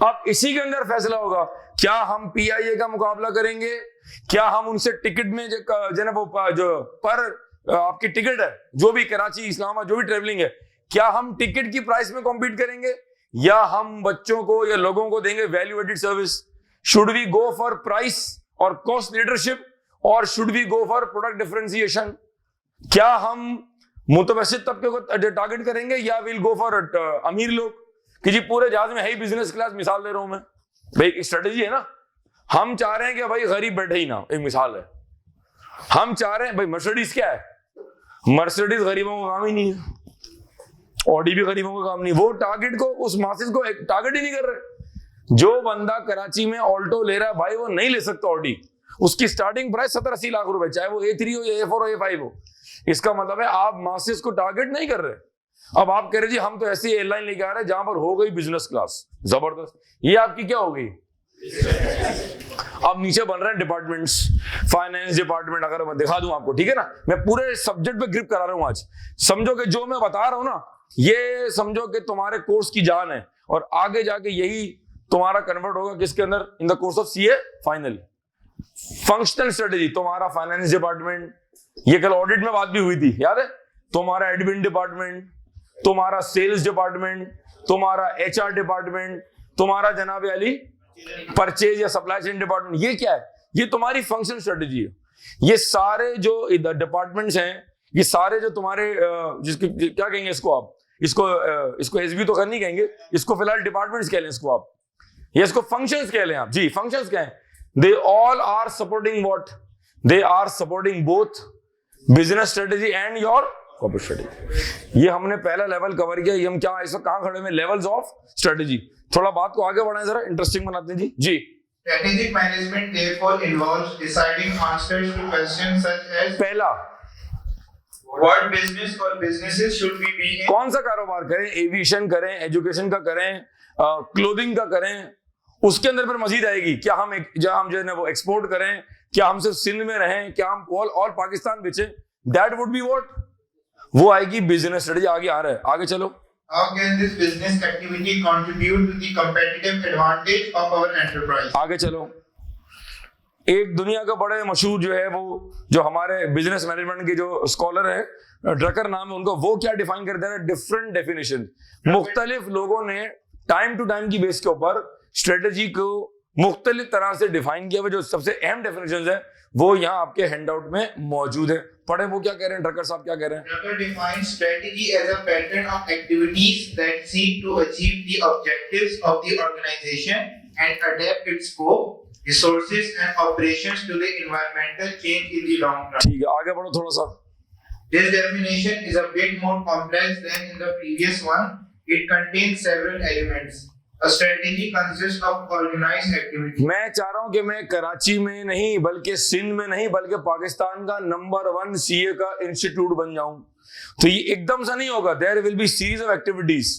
अब इसी के अंदर फैसला होगा क्या हम पीआईए का मुकाबला करेंगे, क्या हम उनसे टिकट में जो पर आपकी टिकट है जो भी कराची इस्लामाबाद जो भी ट्रेवलिंग है, क्या हम टिकट की प्राइस में कॉम्पीट करेंगे या हम बच्चों को या लोगों को देंगे value added service. Should we go for price और कॉस्ट लीडरशिप और should we go for product differentiation. क्या हम मुतवस्सित तबके को टारगेट करेंगे या विल गो फॉर अमीर लोग कि जी पूरे जहाज में है ही बिजनेस क्लास। मिसाल दे रहा हूं मैं भाई, एक स्ट्रेटेजी है ना, हम चाह रहे हैं कि भाई गरीब बैठे ही ना, एक मिसाल है, हम चाह रहे हैं भाई मर्सिडीज क्या है, मर्सिडीज गरीबों का काम ही नहीं है, ऑडी भी गरीबों का काम नहीं, वो टारगेट को उस मासेस को टारगेट ही नहीं कर रहे। जो बंदा कराची में ऑल्टो ले रहा है भाई वो नहीं ले सकता ऑडी, उसकी स्टार्टिंग प्राइस 70-80 लाख रुपए, चाहे वो A3 हो या A4 हो A5 हो। इसका मतलब है आप मासेस को टारगेट नहीं कर रहे, अब आप कह रहे जी हम तो ऐसी एयरलाइन लेके आ रहे हैं जहां पर हो गई बिजनेस क्लास, जबरदस्त। ये आपकी क्या हो गई? अब नीचे बन रहे हैं डिपार्टमेंट्स, फाइनेंस डिपार्टमेंट, अगर मैं दिखा दूं आपको, ठीक है ना, मैं पूरे सब्जेक्ट पे ग्रिप करा रहा हूं आज। समझो कि जो मैं बता रहा हूं ना, ये समझो कि तुम्हारे कोर्स की जान है, और आगे जाके यही तुम्हारा कन्वर्ट होगा किसके अंदर? In the course of CA final. Functional strategy, तुम्हारा फाइनेंस डिपार्टमेंट, ये कल ऑडिट में बात भी हुई थी, याद है? तुम्हारा एडमिन डिपार्टमेंट, तुम्हारा सेल्स डिपार्टमेंट, तुम्हारा एचआर डिपार्टमेंट, तुम्हारा जनाब अली परचेज या सप्लाई चेन डिपार्टमेंट, ये क्या है? ये तुम्हारी फंक्शनल स्ट्रेटेजी है। ये सारे जो डिपार्टमेंट्स हैं, ये सारे जो तुम्हारे जिसके क्या कहेंगे इसको आप, इसको एसबी तो नहीं कहेंगे, इसको फिलहाल डिपार्टमेंट्स कह लें इसको आप, या इसको फंक्शंस कह लें आप। जी, फंक्शंस क्या है? They all are supporting what? They are supporting both business strategy and your corporate strategy. ये हमने पहला लेवल कवर किया। ये हम क्या इस वक्त कहां खड़े में? Levels of strategy. थोड़ा बात को आगे बढ़ाएं, जरा इंटरेस्टिंग बनाते हैं जी। जी, Strategic management therefore involves deciding answers to questions such as पहला, what business or businesses should we be in? कौन सा कारोबार करें? एविएशन करें, एजुकेशन का करें, क्लोथिंग का करें? उसके अंदर फिर मजीद आएगी, क्या हम जहां हम जो है ना वो एक्सपोर्ट करें, क्या हम सिर्फ सिंध में रहें, क्या हम ऑल पाकिस्तान बेचें? That would be what? वो आएगी बिजनेस स्ट्रेटेजी। आगे आ रहा है, आगे चलो। How can this business activity contribute to the competitive advantage of our enterprise? आगे चलो। एक दुनिया का बड़े मशहूर जो है वो जो हमारे बिजनेस मैनेजमेंट के जो स्कॉलर है, ड्रकर नाम है उनका, वो क्या डिफाइन करते हैं? Different definition. मुख्तलिफ लोगों ने टाइम टू टाइम की बेस के ऊपर स्ट्रेटेजी को मुख्तलिफ तरह से डिफाइन किया हुआ। जो सबसे अहम डेफिनेशन है वो यहाँ आपके हैंडआउट में मौजूद है। पढ़े वो क्या कह रहे हैं, ड्रकर साहब क्या कह रहे हैं? Drucker defines strategy as a pattern of activities that seek to achieve the objectives of the organization and adapt its scope, resources and operations to the environmental change in the long run. ठीक है, आगे बढ़ो थोड़ा सा। This definition is a bit more complex than in the previous one. It contains several elements. A strategy consists of organized activities. मैं चाह रहा हूं कि मैं कराची में नहीं बल्कि सिंध में नहीं बल्कि पाकिस्तान का नंबर 1 सीए का इंस्टीट्यूट बन जाऊं। तो ये एकदम से नहीं होगा। There will be series of activities.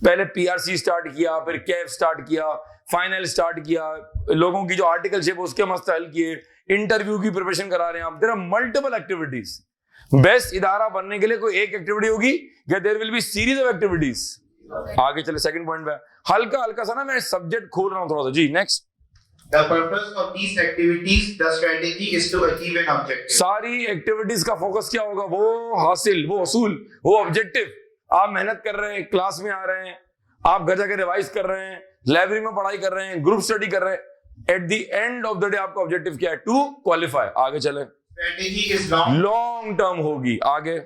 पहले पीआरसी स्टार्ट किया, फिर कैफ स्टार्ट किया, फाइनल स्टार्ट किया, लोगों की जो आर्टिकलशिप उसके मसले हल किए, इंटरव्यू की प्रिपरेशन करा रहे हैं आप। There are multiple activities. Best इदारा बनने के लिए कोई एक एक्टिविटी होगी या there will be series of activities? आगे चले सेकंड पॉइंट पे। हल्का हल्का सा ना मैं सब्जेक्ट खोल रहा हूं थोड़ा सा। जी, next. The purpose of these activities, the strategy is to achieve an objective. सारी एक्टिविटीज का फोकस क्या होगा? वो हासिल, वो असूल, वो ऑब्जेक्टिव। आप मेहनत कर रहे हैं, क्लास में आ रहे हैं, आप घर जाकर रिवाइज कर रहे हैं, लाइब्रेरी में पढ़ाई कर रहे हैं, ग्रुप स्टडी कर रहे हैं। At the end of the day आपका ऑब्जेक्टिव क्या है? To qualify. आगे चले। Strategy is long टर्म होगी। आगे।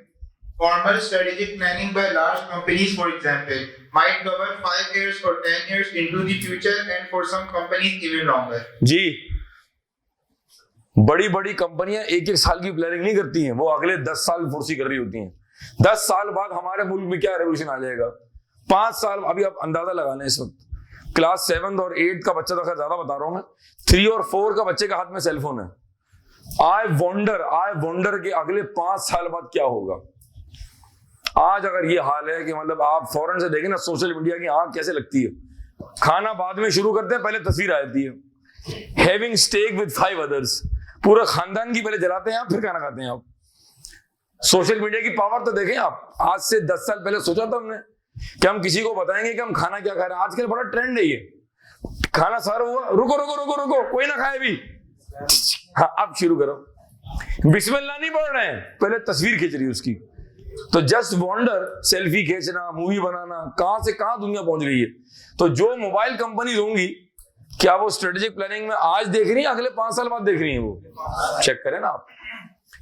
Formal strategic planning by large companies, for example, might cover 5 years or 10 years into the future, and for some companies even longer. जी, बड़ी बड़ी कंपनियां एक एक साल की प्लानिंग नहीं करती हैं, वो अगले 10 साल फोर्सी कर रही होती हैं। 10 साल बाद हमारे मुल्क में क्या रेवोल्यूशन आ जाएगा? 5 साल अभी आप अंदाजा लगाना। इस वक्त क्लास 7 और 8 का बच्चा तो खैर ज्यादा बता रहा हूं मैं, 3 और 4 का बच्चे के हाथ में सेलफोन है। आई वॉन्डर के अगले 5 साल बाद क्या होगा। आज अगर ये हाल है कि मतलब आप फौरन से देखें ना सोशल मीडिया की आंख कैसे लगती है। खाना बाद में शुरू करते हैं, पहले तस्वीर आ जाती है। हैविंग स्टेक विद 5 अदर्स, पूरा खानदान की पहले जलाते हैं आप, फिर खाना खाते हैं आप। सोशल मीडिया की पावर तो देखें आप। आज से 10 साल पहले सोचा था हमने कि हम किसी को बताएंगे कि हम खाना क्या खा रहे हैं। आजकल बड़ा ट्रेंड है ये, खाना सर्व हुआ, रुको रुको रुको रुको, कोई ना खाए भी, हाँ अब शुरू करो। बिस्मिल्लाह नहीं पढ़ रहे हैं, पहले तस्वीर खींच रही है उसकी। तो जस्ट वॉन्डर, सेल्फी खींचना, मूवी बनाना, कहां से कहां दुनिया पहुंच गई है। तो जो मोबाइल कंपनीज होंगी, क्या वो स्ट्रेटेजिक प्लानिंग में आज देख रही है, अगले 5 साल बाद देख रही है? वो चेक करें ना आप।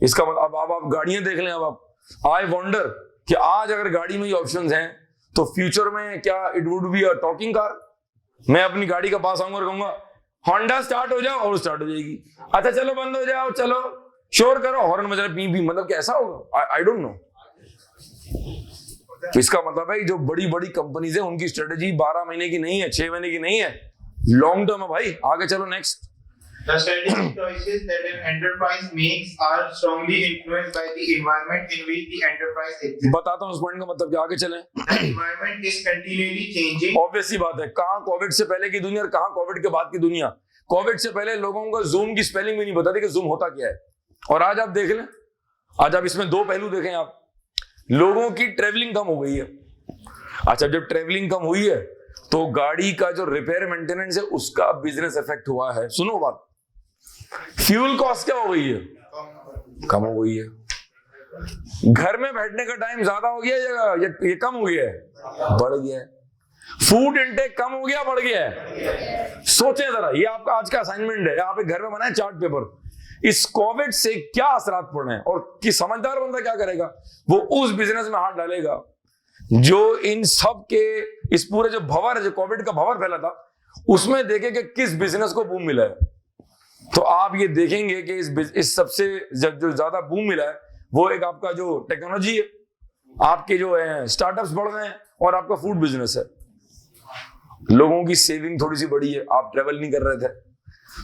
इसका मतलब अब आप गाड़ियां देख लें। अब आप आई वॉन्डर कि आज अगर गाड़ी में ये ऑप्शंस हैं तो फ्यूचर में क्या it would be a talking car. मैं अपनी गाड़ी का पास आऊंगा और कहूंगा होंडा स्टार्ट हो जाओ, और स्टार्ट हो जाएगी। अच्छा चलो बंद हो जाओ, चलो शोर करो, हॉर्न बजा रहा, पी पी, मतलब कैसा होगा? I don't know. इसका मतलब है जो बड़ी बड़ी कंपनीज है उनकी स्ट्रेटेजी 12 महीने की नहीं है, 6 महीने की नहीं है, लॉन्ग टर्म है भाई। आगे चलो next. The strategic choices that an enterprise makes are strongly influenced by the environment in which the enterprise exists. बताता हूँ उस पॉइंट का मतलब क्या, आगे चलें। The environment is continually changing. Obvious सी बात है, कहाँ कोविड से पहले की दुनिया और कहाँ कोविड के बाद की दुनिया। कोविड से पहले लोगों को जूम की स्पेलिंग भी नहीं पता थी कि जूम होता क्या है, और आज आप देख लें, आज आप इसमें दो पहलू देखें आप, लोगों की ट्रेवलिंग कम हो गई है। अच्छा, जब ट्रेवलिंग कम हुई है तो गाड़ी का जो रिपेयर मेंटेनेंस है उसका बिजनेस इफेक्ट हुआ है। सुनो बात, फ्यूल कॉस्ट क्या हो गई है, कम हो गई है। घर में बैठने का टाइम ज्यादा हो गया या ये कम हो गया है, बढ़ गया है। फूड इंटेक कम हो गया, बढ़ गया है। सोचें जरा, ये आपका आज का असाइनमेंट है, आप घर में बनाए चार्ट पेपर, इस कोविड से क्या असरात पड़े हैं, और कि समझदार बंदा क्या करेगा, वो उस बिजनेस में हाथ डालेगा जो इन सब के, इस पूरे जो भंवर है, जो कोविड का भंवर फैला था, उसमें देखे कि किस बिजनेस को बूम मिला है। तो आप ये देखेंगे कि इस सबसे जो ज्यादा बूम मिला है वो एक आपका जो टेक्नोलॉजी है, आपके जो है स्टार्टअप्स बढ़ रहे हैं, और आपका फूड बिजनेस है। लोगों की सेविंग थोड़ी सी बढ़ी है, आप ट्रेवल नहीं कर रहे थे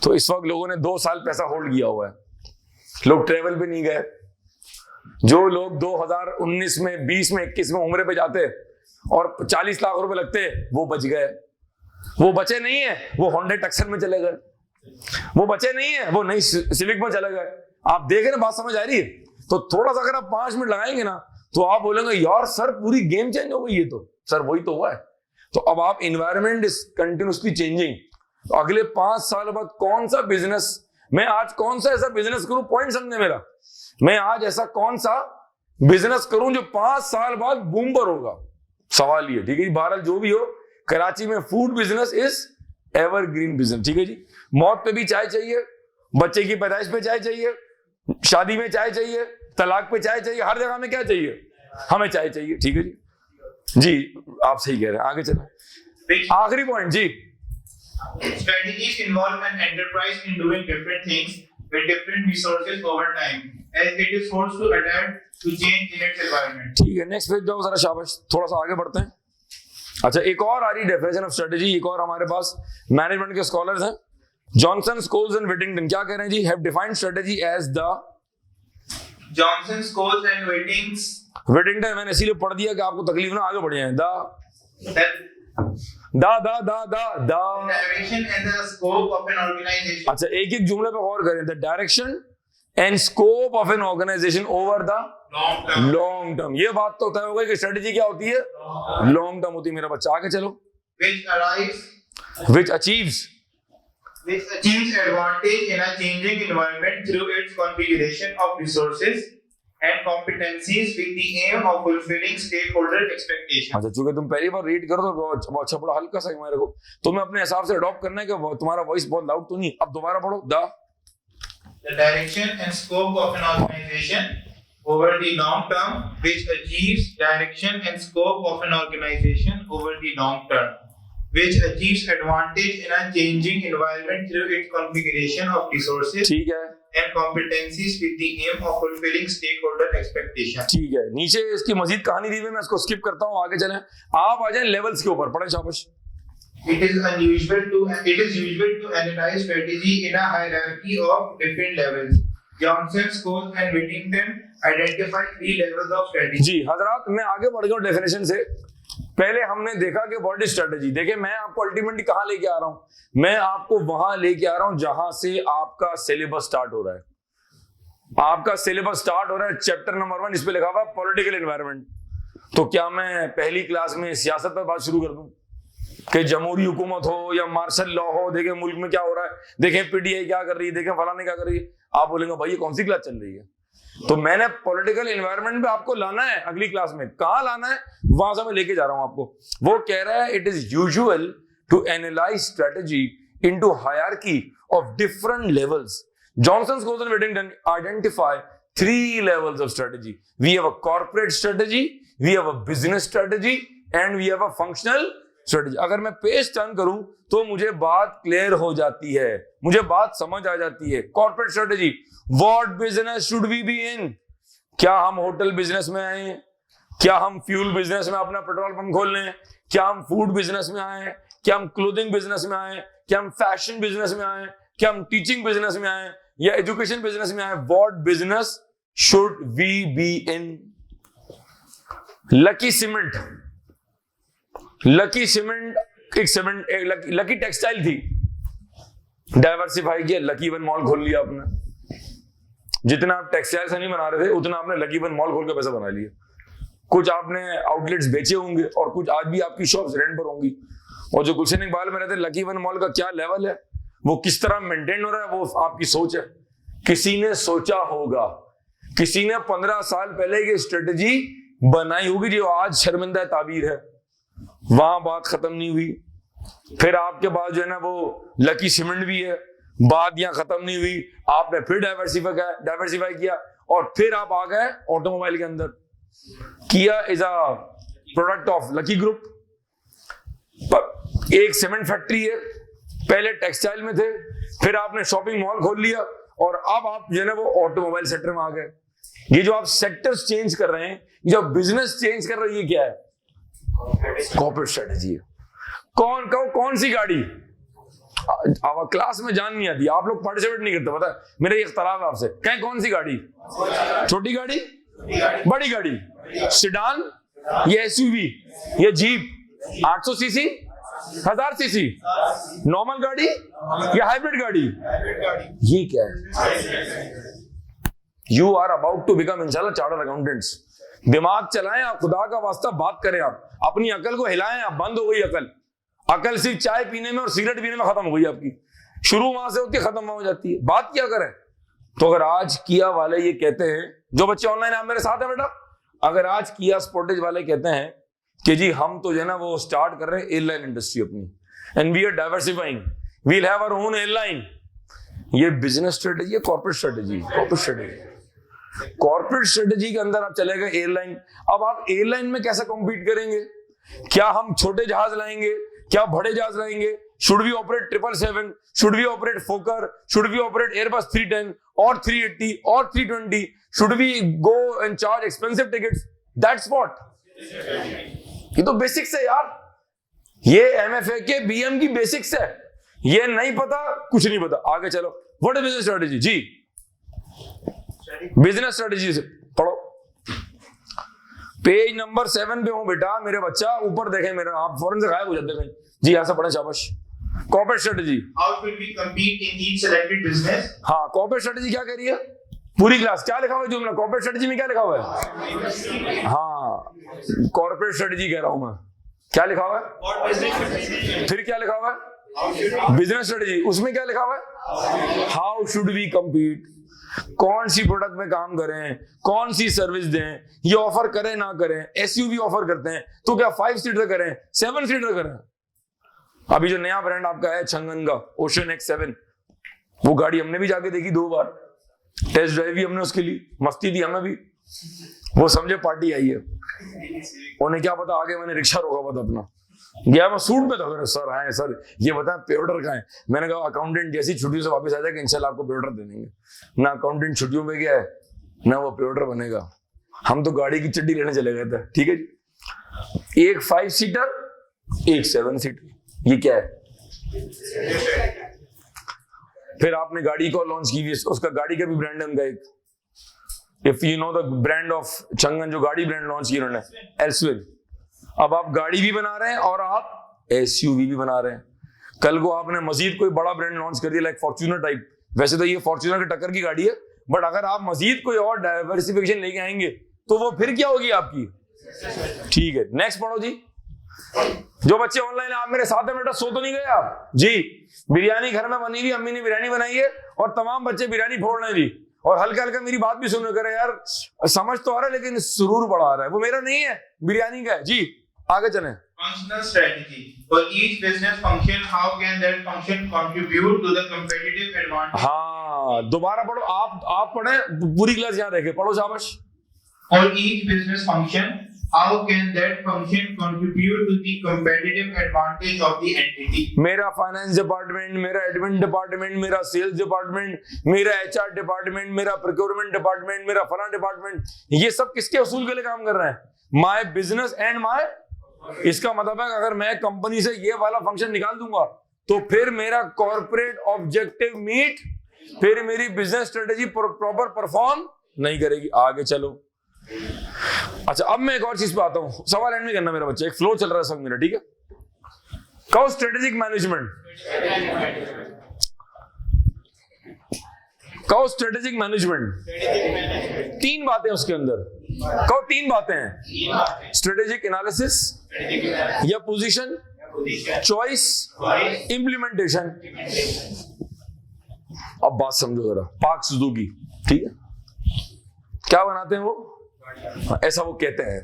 तो इस वक्त लोगों ने 2 साल पैसा होल्ड किया हुआ है, लोग ट्रेवल पे नहीं गए। जो लोग 2019 में, 20 में, 21 में उम्रे पे जाते और 40 लाख रुपए लगते, वो बच गए। वो बचे नहीं है, वो होंडा टक्सन में चले गए। वो बचे नहीं है, वो नई सिविक में चले गए। आप देख रहे हैं, बात समझ आ रही है? तो थोड़ा सा अगर आप 5 मिनट लगाएंगे ना तो आप बोलेंगे यार सर पूरी गेम चेंज हो गई, ये तो सर वही तो हुआ है। तो अब आप, इन्वायरमेंट इज कंटिन्यूसली चेंजिंग, तो अगले 5 साल बाद कौन सा बिजनेस, मैं आज कौन सा ऐसा बिजनेस करूं, पॉइंट समझे मेरा, मैं आज ऐसा कौन सा बिजनेस करूं जो 5 साल बाद बूम पर होगा। सवाल ये, ठीक है जी। बहरहाल जो भी हो, कराची में food business is evergreen business, ठीक है जी। मौत पे भी चाय चाहिए, बच्चे की पैदाइश पे चाय चाहिए, शादी में चाय चाहिए, तलाक पे चाय चाहिए, हर जगह में क्या चाहिए, हमें चाय चाहिए, ठीक है जी। जी आप सही कह रहे हैं, आगे चलें। आखिरी पॉइंट जी। Strategies involve an enterprise in doing different things with different resources over time, as it is forced to adapt to change in its environment. ठीक है, नेक्स्ट पेज जाओ जरा, शाबाश, थोड़ा सा आगे बढ़ते हैं। अच्छा, एक और आ रही डेफिनेशन ऑफ स्ट्रेटेजी, एक और हमारे पास मैनेजमेंट के स्कॉलर्स हैं, जॉनसन, स्कोल्स एंड विटिंगटन। क्या कह रहे हैं जी? Have defined strategy as the, Johnson, Scholes and Whittington मैंने इसीलिए पढ़ दिया कि आपको तकलीफ ना, आगे बढ़े हैं। direction and the scope of an organization. अच्छा, एक एक जुमले पे गौर करें। The direction and scope of an organisation over the long term. ये बात तो तय हो गई कि स्ट्रेटेजी क्या होती है, लॉन्ग टर्म होती है मेरा बच्चा। आगे चलो। which achieves advantage in a changing environment through its configuration of resources and competencies with the aim of fulfilling stakeholder expectations. अच्छा, चूंकि तुम पहली बार रीड करो तो वो अच्छा बड़ा हल्का सा मेरे को तुम्हें अपने हिसाब से अडॉप्ट करना है कि तुम्हारा वॉइस बहुत लाउड तो नहीं। अब दोबारा पढ़ो। The direction and scope of an organization over the long term, which achieves direction and scope of an organization over the long term, which achieves advantage in a changing environment through its configuration of resources, ठीक है, and competencies with the aim of fulfilling stakeholder expectations. ठीक है। नीचे इसकी मजीद कहानी दी हुई, मैं इसको स्किप करता हूँ, आगे चलें। आप आ जाएं लेवल्स के ऊपर, पढ़ें शाबाश। It is usual to analyze strategy in a hierarchy of different levels. Johnson, Scholes and Whittington identify 3 levels of strategy. जी हजरात, मैं आगे बढ़ गया डेफिनेशन से। पहले हमने देखा कि व्हाट इज स्ट्रेटेजी। देखिए, मैं आपको अल्टीमेटली कहां लेके आ रहा हूं, मैं आपको वहां लेके आ रहा हूं जहां से आपका सिलेबस स्टार्ट हो रहा है। आपका सिलेबस स्टार्ट हो रहा है चैप्टर नंबर 1, इस पे लिखा हुआ है पॉलिटिकल एनवायरनमेंट। तो क्या मैं पहली क्लास में सियासत पर बात शुरू कर दूं कि जमहूरी हुकूमत हो या मार्शल लॉ हो, देखें मुल्क में क्या हो रहा है, देखें पीटीआई क्या कर रही है, देखें फलाने क्या कर रही है। आप बोलेंगे भाई ये कौन सी क्लास चल रही है? तो मैंने पॉलिटिकल एनवायरनमेंट पे आपको लाना है अगली क्लास में। कहां लाना है, वहां से मैं लेके जा रहा हूं आपको। वो कह रहा है it is usual to analyse strategy into hierarchy of different levels. Johnson, Scholes and Whittington identify 3 levels of strategy. We have a corporate strategy, we have a business strategy and we have a functional strategy. अगर मैं page turn करूं तो मुझे बात clear हो जाती है, मुझे बात समझ आ जाती है। Corporate strategy, what business should we be in? क्या हम होटल बिजनेस में आए, क्या हम फ्यूल बिजनेस में अपना पेट्रोल पंप खोल लें, क्या हम फूड बिजनेस में आए, क्या हम क्लोथिंग बिजनेस में आए, क्या हम फैशन बिजनेस में आए, कि हम टीचिंग बिजनेस में आए या एजुकेशन बिजनेस में आए? What business should we be in? Lucky Cement एक लकी टेक्सटाइल थी, डाइवर्सिफाई किया, लकी वन मॉल खोल लिया आपने। जितना आप टेक्सटाइल से नहीं बना रहे थे उतना आपने लकी वन मॉल खोल के पैसा बना लिया। कुछ आपने आउटलेट्स बेचे होंगे और कुछ आज भी आपकी शॉप्स रेंट पर होंगी। और जो गुलशन इकबाल में रहते हैं, लकी वन मॉल का क्या लेवल है, वो किस तरह मेंटेन हो रहा है, वो आपकी सोच है। किसी ने सोचा होगा, किसी ने 15 साल पहले ये स्ट्रेटेजी बनाई होगी जो आज शर्मिंदा ताबीर है। वहां बात खत्म नहीं हुई। फिर आपके पास जो है ना वो लकी सीमेंट भी है, बात यहां खत्म नहीं हुई। आपने फिर डाइवर्सिफाई किया और फिर आप आ गए ऑटोमोबाइल के अंदर। किया is a product of lucky group. एक सीमेंट फैक्ट्री है, पहले टेक्सटाइल में थे, फिर आपने शॉपिंग मॉल खोल लिया और अब आप जो है ना वो ऑटोमोबाइल सेक्टर में आ गए। ये जो आप सेक्टर्स चेंज कर रहे हैं, जो बिजनेस चेंज कर रहे हैं, ये क्या है? कॉर्पोरेट स्ट्रेटेजी है। कौन सी गाड़ी क्लास में जान नहीं आती, आप लोग पार्टिसिपेट नहीं करते, पता है मेरा इख्तलाफ है आपसे। कहें कौन सी गाड़ी? छोटी गाड़ी, बड़ी गाड़ी, सिडान, ये एसयूवी, ये जीप, 800 सीसी, 1000 सीसी, नॉर्मल गाड़ी या हाइब्रिड गाड़ी? ये क्या है? You are about to become इंशाल्लाह चार्टर्ड अकाउंटेंट्स। दिमाग चलाएं आप, खुदा का वास्ता बात करें आप, अपनी अकल को हिलाएं आप। बंद हो गई अकल सिर्फ चाय पीने में और सिगरेट पीने में खत्म हो गई आपकी। शुरू वहां से होती है, खत्म वहां हो जाती है। बात क्या करें? तो अगर आज किया वाले ये कहते हैं, जो बच्चे ऑनलाइन आप मेरे साथ है बेटा, अगर आज किया स्पोर्टेज वाले कहते हैं कि जी हम तो जो है ना वो स्टार्ट कर रहे हैं एयरलाइन इंडस्ट्री अपनी, and we are diversifying, we will have our own airline. ये बिजनेस स्ट्रेटेजी है, कॉर्पोरेट स्ट्रेटेजी? कॉर्पोरेट स्ट्रेटेजी के अंदर आप चले गए एयरलाइन। अब आप एयरलाइन में कैसे कॉम्पीट करेंगे? क्या हम छोटे जहाज लाएंगे? क्या बड़े जहाज लाएंगे? Should we operate 777? Should we operate Fokker? Should we operate Airbus 310 और 380 और 320? Should we go and charge expensive tickets? That's what. ये तो बेसिक्स है यार, ये एमएफए के बीएम की बेसिक्स है। ये नहीं पता, कुछ नहीं पता। आगे चलो, व्हाट इज बिजनेस स्ट्रेटेजी? जी बिजनेस स्ट्रेटेजी से पढ़ो। पेज नंबर 7 पे हूं बेटा, मेरे बच्चा ऊपर देखें मेरा, आप फौरन से गायब हो जाते हैं। जी यहां से पढ़े, शाबाश। Corporate strategy. How should we compete in each selected business? हाँ, कॉर्पोरेट स्ट्रेटेजी क्या कह रही है? पूरी क्लास क्या लिखा हुआ है जुमला? कॉर्पोरेट स्ट्रेटेजी में क्या लिखा हुआ है? हाँ, कॉर्पोरेट स्ट्रेटेजी कह रहा हूं मैं। क्या लिखा हुआ है? फिर क्या लिखा हुआ है? Business strategy. उसमें क्या लिखा हुआ है? हाउ शुड वी कम्पीट, कौन सी प्रोडक्ट में काम करें, कौन सी सर्विस दें, ये ऑफर करें ना करें। एसयूवी ऑफर करते हैं तो क्या 5 सीटर करें, 7 सीटर करें? अभी जो नया ब्रांड आपका है छंगन का, ओशन X7, वो गाड़ी हमने भी जाके देखी 2 बार, टेस्ट ड्राइव भी हमने उसके लिए, मस्ती थी हमें भी। वो समझे पार्टी आई है, उन्हें क्या पता, आगे मैंने रिक्शा रोका हुआ था अपना, गया मैं सूट पे था। सर आए सर, ये बता पे ऑर्डर कहाँ है? मैंने कहा अकाउंटेंट जैसी छुट्टियों से वापस आ जाएगा इंशाल्लाह आपको पे ऑर्डर दे देंगे। ना अकाउंटेंट छुट्टियों में गया है ना वो पे ऑर्डर बनेगा। हम तो गाड़ी की चड्डी लेने चले गए थे। ठीक है जी, एक 5 सीटर, एक 7 सीटर, ये क्या है? फिर आपने गाड़ी को लॉन्च की, उसका गाड़ी का भी ब्रांड है उनका एक, if you know the brand of Changan, जो गाड़ी ब्रांड लॉन्च की उन्होंने, एल्सवेयर। अब आप गाड़ी भी बना रहे हैं और आप एसयूवी भी बना रहे हैं। कल को आपने मजीद कोई बड़ा ब्रांड लॉन्च कर दिया, लाइक फॉर्च्यूनर टाइप। वैसे तो ये फॉर्च्यूनर की टक्कर की गाड़ी है, बट अगर आप मजीद कोई और डाइवर्सिफिकेशन लेके आएंगे तो वो फिर क्या होगी आपकी? ठीक है, नेक्स्ट पढ़ो जी। जो बच्चे ऑनलाइन आप मेरे साथ हैं बेटा, सो तो नहीं गए आप? जी बिरयानी घर में बनी हुई, अम्मी ने बिरयानी बनाई है और तमाम बच्चे बिरयानी फोड़ रहे हैं जी। और हल्का हल्का मेरी बात भी सुनो, करे यार समझ तो आ रहा है लेकिन सुरूर बढ़ा रहा है, वो मेरा नहीं है, बिरयानी का है। जी आगे चलें। Functional strategy. For each business function, how can that function contribute to the competitive advantage? हाँ, दोबारा पढ़ो, आप पढ़े, पूरी क्लास यहाँ देखे, पढ़ो शाबाश। For each business function, how can that function contribute to the competitive advantage of the entity? मेरा फाइनेंस डिपार्टमेंट, मेरा एडमिन डिपार्टमेंट, मेरा सेल्स डिपार्टमेंट, मेरा एचआर डिपार्टमेंट, मेरा प्रोक्योरमेंट डिपार्टमेंट, मेरा फलाना डिपार्टमेंट, ये सब किसके उसूल के लिए काम कर रहे हैं? My business and my. इसका मतलब है अगर मैं कंपनी से ये वाला फंक्शन निकाल दूंगा तो फिर मेरा कॉर्पोरेट ऑब्जेक्टिव मीट, फिर मेरी बिजनेस स्ट्रेटेजी प्रॉपर परफॉर्म नहीं करेगी। आगे चलो। अच्छा, अब मैं एक और चीज पे आता हूं, सवाल एंड में करना मेरा बच्चा, एक फ्लो चल रहा है सब मेरा, ठीक है? कहो स्ट्रेटेजिक मैनेजमेंट, कहो स्ट्रेटेजिक मैनेजमेंट। तीन बातें उसके अंदर, कहो तीन बातें हैं, स्ट्रेटेजिक एनालिसिस या पोजीशन, चॉइस, इंप्लीमेंटेशन। अब बात समझो जरा, पार्क सुजुकी, ठीक है, क्या बनाते हैं वो? ऐसा वो कहते हैं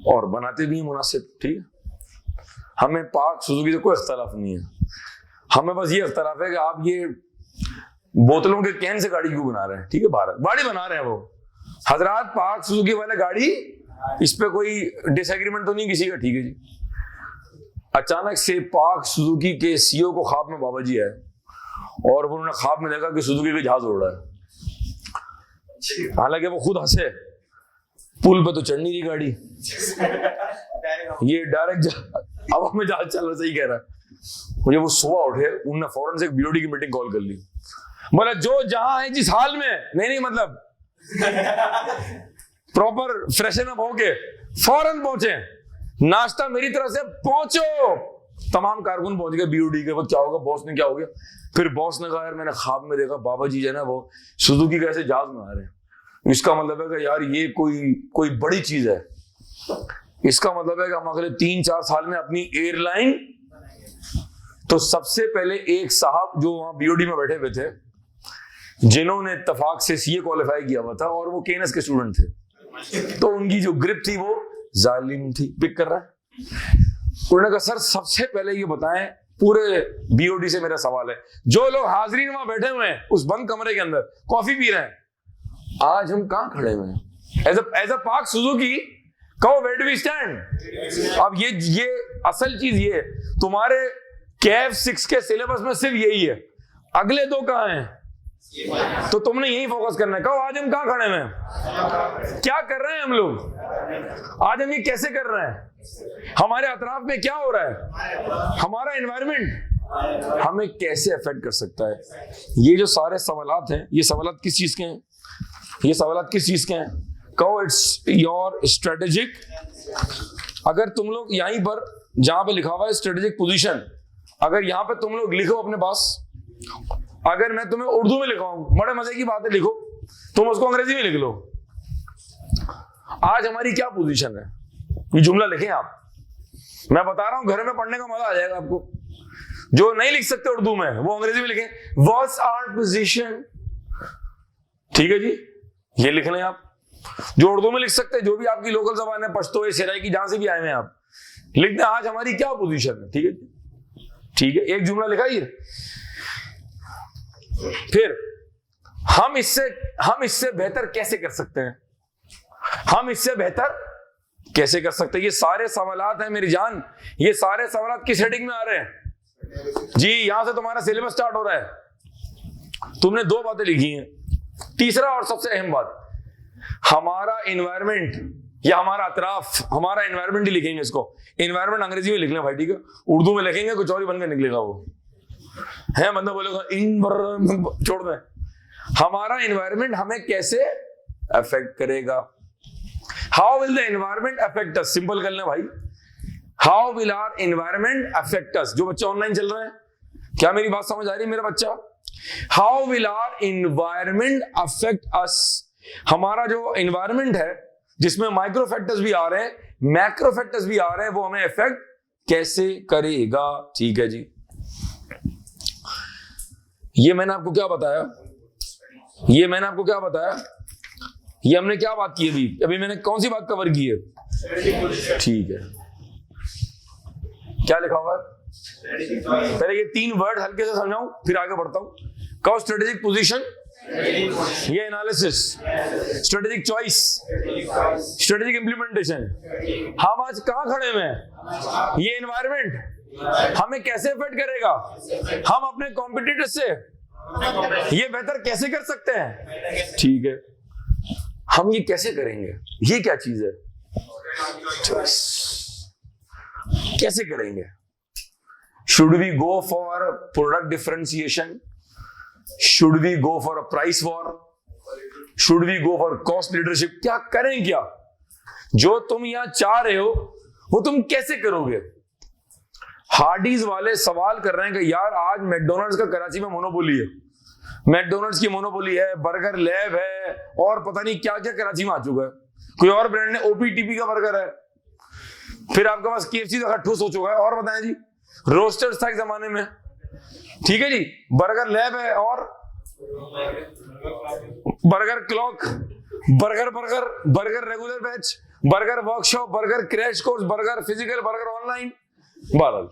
और बनाते भी हैं मुनासिब, ठीक है। हमें पार्क सुजुकी से कोई इख्तलाफ नहीं है, हमें बस ये इख्तलाफ है कि आप ये बोतलों के कैन से गाड़ी क्यों बना रहे हैं, ठीक है? भारत गाड़ी बना रहे हैं वो हजरात, पार्क सुजुकी वाले गाड़ी, इस पे कोई डिसएग्रीमेंट तो नहीं किसी का, ठीक है जी। अचानक से पार्क सुजुकी के सीईओ को ख्वाब में बाबा जी आए और उन्होंने ख्वाब में देखा कि सुजुकी का जहाज उड़ रहा है। हालांकि वो खुद हंसे, पुल पे तो चढ़ नहीं रही गाड़ी, ये डायरेक्ट हवा में जहाज चल रहा, सही कह रहा है। मुझे वो सुबह उठे, उन्होंने फौरन से एक बीओडी की मीटिंग कॉल कर ली, बोला जो जहां है जिस हाल में, नहीं मतलब प्रॉपर फ्रेशन अप होके फौरन पहुंचे, नाश्ता मेरी तरफ से पहुंचो। तमाम कारकुन पहुंच गए बीओडी के, वो क्या होगा बॉस ने, क्या हो गया? फिर बॉस ने कहा यार मैंने ख्वाब में देखा बाबा जी जो है ना वो सुजुकी का ऐसे जहाज बना रहे हैं, इसका मतलब है कि यार ये कोई बड़ी चीज है, इसका मतलब है कि हम अगले 3-4 साल में अपनी एयरलाइन। तो सबसे पहले एक साहब जो वहां बीओडी में बैठे हुए थे, जिन्होंने इत्तेफाक से सीए क्वालिफाई किया हुआ था और वो केएनएस के स्टूडेंट थे, तो उनकी जो ग्रिप थी वो जालिम थी। पिक कर रहा है? उन्होंने कहा सर सबसे पहले ये बताएं, पूरे बीओडी से मेरा सवाल है, जो लोग हाजरीन वहां बैठे हुए हैं उस बंद कमरे के अंदर कॉफी पी रहे हैं, आज हम कहां खड़े हुए हैं? एज अ पार्क सुजुकी, कहो वेयर डू वी स्टैंड? अब ये असल चीज ये, तुम्हारे कैफ 6 के सिलेबस में सिर्फ यही है, अगले दो कहां हैं? तो तुमने यही फोकस करना है। कहो आज हम कहां खड़े हैं, क्या कर रहे हैं हम लोग, आज हम ये कैसे कर रहे हैं, हमारे अतराफ में क्या हो रहा है, हमारा एनवायरमेंट हमें कैसे अफेक्ट कर सकता है। ये जो सारे सवालात हैं, ये सवालात किस चीज के हैं? ये सवालात किस चीज के हैं? कहो इट्स योर स्ट्रेटेजिक। अगर तुम लोग यहीं पर जहां पे लिखा हुआ है स्ट्रेटेजिक पोजीशन, अगर यहां पे तुम लोग लिखो अपने पास, अगर मैं तुम्हें उर्दू में लिखाऊं, बड़े मजे की बात है, लिखो, तुम उसको अंग्रेजी में लिख लो, आज हमारी क्या पोजीशन है, ये जुमला लिखें आप। मैं बता रहा हूं घर में पढ़ने का मजा आ जाएगा आपको। जो नहीं लिख सकते उर्दू में वो अंग्रेजी में लिखें, व्हाट्स आवर पोजीशन, ठीक है जी, ये लिख लें आप। जो उर्दू में लिख सकते हैं, जो भी आपकी लोकल जबान है, पश्तो है, सराइकी, जहां से भी आए हैं आप, लिख दें आज हमारी क्या पोजीशन है, ठीक है जी, ठीक है, एक जुमला लिखा ये। फिर हम इससे बेहतर कैसे कर सकते हैं, हम इससे बेहतर कैसे कर सकते हैं? ये सारे सवालात हैं मेरी जान, ये सारे सवालात किस हेडिंग में आ रहे हैं जी? यहां से तुम्हारा सिलेबस स्टार्ट हो रहा है, तुमने 2 बातें लिखी हैं। तीसरा और सबसे अहम बात, हमारा एनवायरमेंट या हमारा अतराफ, हमारा एनवायरमेंट ही लिखेंगे इसको। एनवायरमेंट अंग्रेजी में लिख लें भाई, ठीक है, उर्दू में लिखेंगे कुछ और ही बनकर निकलेगा वो है, मतलब बोलेगा इन छोड़ दें। हमारा एनवायरमेंट हमें कैसे अफेक्ट करेगा? How will the environment affect us? Simple कर लें भाई, how will our environment affect us? जो बच्चे ऑनलाइन चल रहे हैं, क्या मेरी बात समझ आ रही है मेरा बच्चा? How will our environment affect us? हमारा जो एनवायरमेंट है जिसमें माइक्रो फैक्टर्स भी आ रहे हैं, मैक्रो फैक्टर्स भी आ रहे हैं, वो हमें अफेक्ट कैसे करेगा? ठीक है जी, ये मैंने आपको क्या बताया, ये मैंने आपको क्या बताया, ये हमने क्या बात की अभी मैंने कौन सी बात कवर की है? ठीक है, क्या लिखा हुआ है? पहले ये 3 वर्ड हल्के से समझाऊं फिर आगे बढ़ता हूं। कहो स्ट्रेटेजिक पोजीशन, ये analysis, strategic choice, strategic implementation. हम आज कहां खड़े हुए हैं? ये एनवायरमेंट हमें कैसे अफेक्ट करेगा? हम अपने कॉम्पिटिटर से ये बेहतर कैसे कर सकते हैं? ठीक है, हम ये कैसे करेंगे? ये क्या चीज है? कैसे करेंगे? Should we go for product differentiation? Should we go for a price war? Should we go for cost leadership? क्या करें क्या? जो तुम यहां चाह रहे हो वो तुम कैसे करोगे? हार्डीज वाले सवाल कर रहे हैं कि यार आज मैकडोनल्ड्स का कराची में मोनोपोली है, मैकडोनल्ड्स की मोनोपोली है, बर्गर लैब है और पता नहीं क्या क्या कराची में आ चुका है, कोई और ब्रांड ने ओपीटीपी का बर्गर है, फिर आपके पास केएफसी का ठूस हो चुका है, और बताएं जी रोस्टर्स था एक जमाने में, ठीक है जी, बर्गर लैब है और burger clock, burger regular batch, burger workshop, burger crash course, burger physical, burger online, बारल।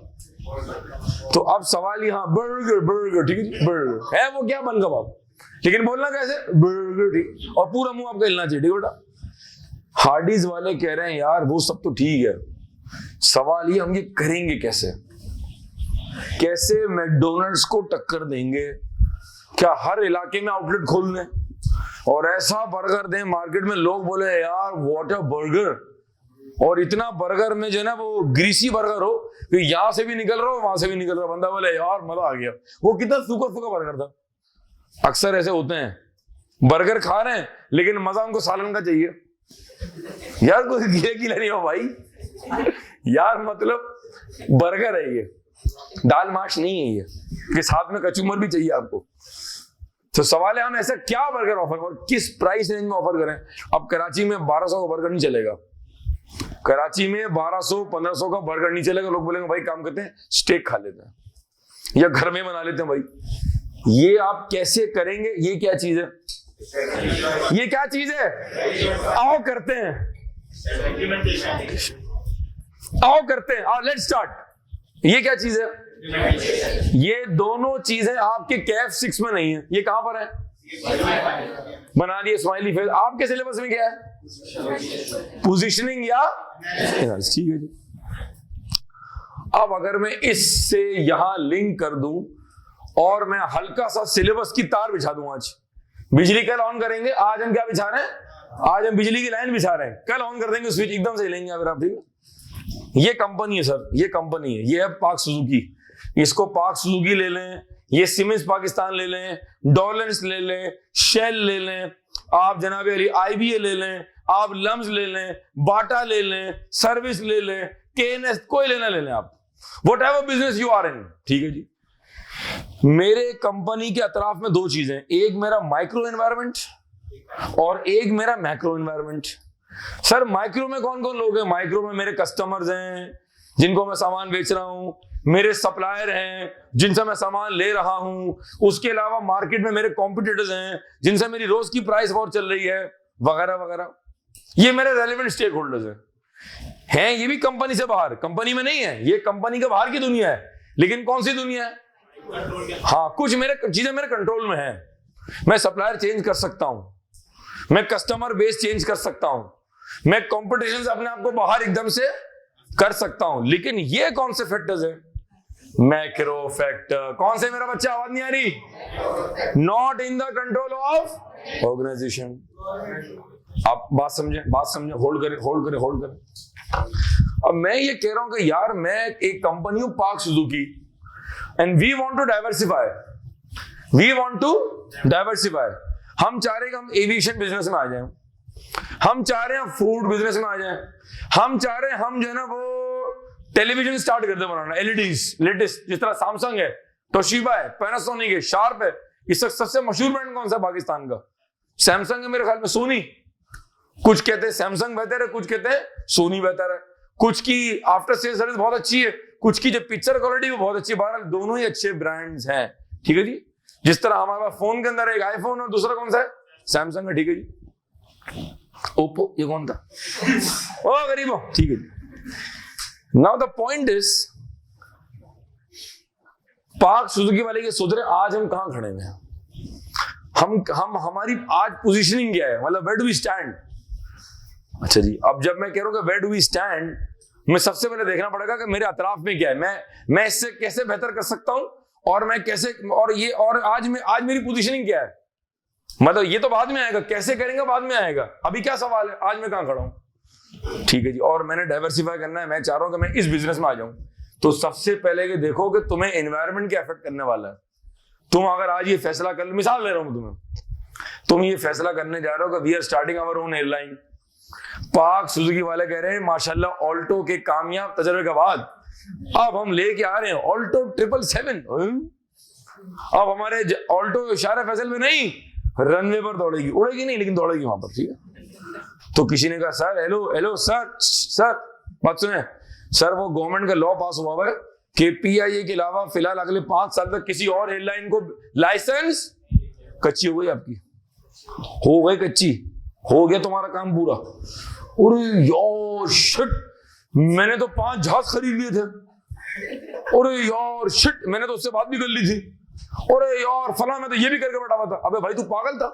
तो अब सवाल यहाँ बर्गर ठीक है, बर्गर है वो क्या बन कबाब, लेकिन बोलना कैसे बर्गर ठीक, और पूरा मुंह आपका हिलना चाहिए, ठीक बेटा। हार्डीज वाले कह रहे हैं यार वो सब तो ठीक है, सवाल ये हम ये करेंगे कैसे, कैसे मैकडोनल्ड्स को टक्कर देंगे, क्या हर इलाके में आउटलेट खोल दें और ऐसा बर्गर दें मार्केट में लोग बोले यार व्हाट अ बर्गर, और इतना बर्गर में जो है ना वो ग्रीसी बर्गर हो कि यहां से भी निकल रहा हो वहां से भी निकल रहा, बंदा बोले यार मजा आ गया, वो कितना सूखा सूखा बर्गर था। अक्सर ऐसे होते हैं, बर्गर खा रहे हैं लेकिन मजा उनको सालन का चाहिए, यार कोई गीले गीला नहीं हो भाई, यार मतलब बर्गर है ये, दाल माश नहीं है ये, कि साथ में कचूमर भी चाहिए आपको। तो सवाल है हम ऐसा क्या बर्गर ऑफर करें और किस प्राइस रेंज में ऑफर करें। अब कराची में 1200 का बर्गर नहीं चलेगा, कराची में 1200-1500 का बर्गर नहीं चलेगा। लोग बोलेंगे भाई काम करते हैं स्टेक खा लेते हैं या घर में बना लेते हैं। भाई ये आप कैसे करेंगे, ये क्या चीज है, ये क्या चीज है, आओ करते हैं, आओ करते हैं, लेट्स स्टार्ट। ये क्या चीज है, ये दोनों चीजें आपके कैफ 6 में नहीं है, ये कहां पर है, बना दिए स्माइली फेस। आपके सिलेबस में क्या है, पोजीशनिंग या ठीक है जी। अब अगर मैं इससे यहां लिंक कर दूं और मैं हल्का सा सिलेबस की तार बिछा दूं, आज बिजली कल ऑन करेंगे, आज हम क्या बिछा रहे हैं, आज हम बिजली की लाइन बिछा रहे हैं, कल ऑन कर देंगे स्विच, एकदम से लेंगे अगर आप, ठीक है। ये कंपनी है सर, ये कंपनी है, ये है पाक सुजुकी, इसको पाक सुजुकी ले लें, ये सीमेंस पाकिस्तान ले लें, डॉलेंस ले लें, शेल ले लें, आप जनाब अली आईबीए ले लें, आप लम्स ले लें, बाटा ले लें, सर्विस ले लें, केएनएस, कोई लेना ले लें आप, whatever business you are in, ठीक है जी। मेरे कंपनी के अतराफ में दो चीजें, एक मेरा माइक्रो एनवायरमेंट और एक मेरा मैक्रो एनवायरमेंट। सर माइक्रो में कौन कौन लोग हैं, माइक्रो में मेरे कस्टमर्स हैं जिनको मैं सामान बेच रहा हूं, मेरे सप्लायर हैं जिनसे मैं सामान ले रहा हूं, उसके अलावा मार्केट में मेरे कॉम्पिटिटर्स हैं जिनसे मेरी रोज की प्राइस वॉर चल रही है, वगैरह वगैरह। ये मेरे रेलेवेंट स्टेक होल्डर्स हैं, ये भी कंपनी से बाहर, कंपनी में नहीं है, ये कंपनी के बाहर की दुनिया है, लेकिन कौन सी दुनिया है, हाँ कुछ मेरे चीजें मेरे कंट्रोल में है, मैं सप्लायर चेंज कर सकता हूं, मैं कस्टमर बेस चेंज कर सकता हूं, मैं कंपटीशन से अपने आप को बाहर एकदम से कर सकता हूं, लेकिन ये कौन से फैक्टर्स है, मैक्रो फैक्टर, कौन से, मेरा बच्चा आवाज नहीं आ रही, not in the control of organisation. आप बात समझे, होल्ड करें। अब मैं ये कह रहा हूं कि यार मैं एक कंपनी हूं Pak Suzuki and we want to diversify, हम चाह रहे हैं कि हम एविएशन बिजनेस में आ जाएं, हम चाह रहे हैं फूड बिजनेस में आ जाएं, हम चाह रहे हैं हम जो है ना वो टेलीविजन स्टार्ट कर दे बनाना, एलईडीज लेटेस्ट, जिस तरह सैमसंग है, तोशिबा है, पैनासोनिक है, शार्प है। इस वक्त सबसे मशहूर ब्रांड कौन सा पाकिस्तान का, सैमसंग है मेरे ख्याल में, सोनी, कुछ कहते हैं सैमसंग बेहतर है, कुछ कहते हैं सोनी बेहतर है, कुछ की आफ्टर सेल सर्विस बहुत अच्छी है, कुछ की जो पिक्चर क्वालिटी वो बहुत अच्छी है, बहरहाल दोनों ही अच्छे ब्रांड्स हैं, ठीक है जी। जिस तरह हमारे पास फोन के अंदर एक आईफोन और दूसरा कौन सा है, सैमसंग है, ठीक है जी। ओप्पो, ये कौन था, ओ गरीबो, ठीक है जी। नाउ द पॉइंट इज, पाक सुजुकी वाले ये सोच रहे आज हम कहां खड़े हैं, हम हमारी आज पोजीशनिंग क्या है, मतलब वेयर डू वी स्टैंड। अच्छा जी, अब जब मैं कह रहा हूं कि वेयर डू वी स्टैंड, मैं सबसे पहले देखना पड़ेगा कि मेरे अतराफ में क्या है, मैं इससे कैसे बेहतर कर सकता हूं, और मैं कैसे, और आज मेरी पोजीशनिंग क्या है, मतलब ये तो बाद में आएगा, कैसे करेंगे बाद में आएगा, अभी क्या सवाल है, आज मैं कहां खड़ा हूं, ठीक है जी। और मैंने डाइवर्सिफाई करना है, मैं चाह रहा हूं कि मैं इस बिजनेस में आ जाऊं, तो सबसे पहले कि देखो कि तुम्हें एनवायरनमेंट क्या अफेक्ट करने वाला है। तुम अगर आज ये फैसला कर, मिसाल ले रहा हूं तुम्हें, तुम ये फैसला करने जा रहे हो कि we are starting our own airline. Pak Suzuki वाले कह रहे हैं माशाल्लाह ऑल्टो के कामयाब तजर्बे के बाद अब हम लेके आ रहे हैं ऑल्टो 777। अब हमारे ऑल्टो शारा फैसल में नहीं, रनवे पर दौड़ेगी, उड़ेगी नहीं लेकिन दौड़ेगी वहां पर, ठीक है। तो किसी ने कहा सर हेलो सर बात सुने सर, वो गवर्नमेंट का लॉ पास हुआ है कि पीआईए के अलावा फिलहाल अगले 5 साल तक किसी और एयरलाइन को लाइसेंस, कच्ची हो गई आपकी, हो गई कच्ची, हो गया तुम्हारा काम पूरा। और यार शिट, मैंने तो 5 जहाज खरीद लिए थे, और यार शिट मैंने तो उससे बात भी कर ली थी, और यार फला मैं तो ये भी करके बैठा हुआ था। अबे भाई तू पागल था,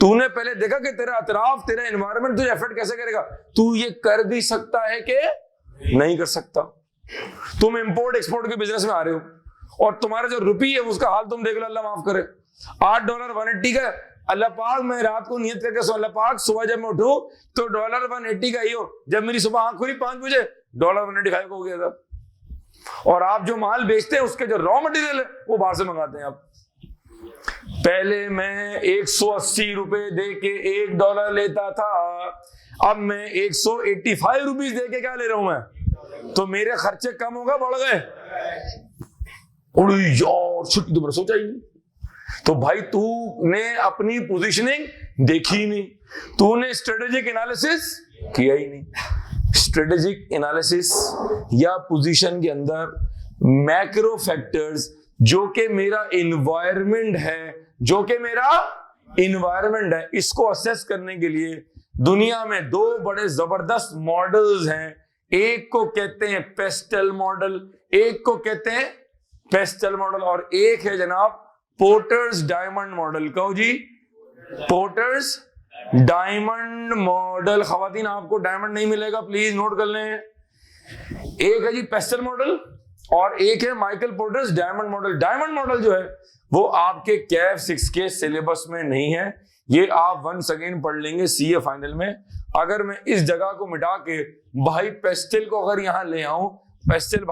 तूने पहले देखा कि तेरा अतराफ, तेरा एनवायरनमेंट तुझे अफेक्ट कैसे करेगा। तू ये कर भी सकता है कि नहीं कर सकता। तुम इंपोर्ट एक्सपोर्ट के बिजनेस में आ रहे हो और तुम्हारा जो रुपी है उसका हाल तुम देख लो, अल्लाह माफ करे। $8 180 का, अल्लाह पाक मैं रात को नियत करके सो, अल्लाह पाक सुबह जब मैं उठूं तो $1 180 का ही हो। जब मेरी सुबह आंख खुली 5 बजे $1 185 हो गया था। और आप जो माल बेचते हैं उसके जो रॉ मटेरियल है वो बाहर से मंगाते हैं आप। पहले मैं 180 रुपए दे के $1 लेता था, अब मैं 185 रुपीज दे के क्या ले रहा हूं मैं, तो मेरे खर्चे कम हो गए, बढ़ गए। यार छुट्टी तुमने सोचा ही नहीं। तो भाई तूने अपनी पोजीशनिंग देखी ही नहीं, तूने स्ट्रेटेजिक एनालिसिस किया ही नहीं। स्ट्रेटेजिक एनालिसिस या पोजीशन के अंदर मैक्रो फैक्टर्स जो कि मेरा एनवायरनमेंट है, इसको असेस करने के लिए दुनिया में 2 बड़े जबरदस्त मॉडल्स हैं। एक को कहते हैं पेस्टल मॉडल, और एक है जनाब पोर्टर्स डायमंड मॉडल। कहो जी, पोर्टर्स डायमंड मॉडल। खवातीन आपको डायमंड नहीं मिलेगा, प्लीज नोट कर लें। एक है जी पेस्टल मॉडल और एक है Michael porters diamond model. Diamond model जो है वो आपके कैफ 6 के सिलेबस में नहीं है, ये आप 1 सेकेंड पढ़ लेंगे सीए फाइनल में। अगर मैं इस जगह को मिटा के भाई पेस्टल को अगर यहां ले आऊं, पेस्टल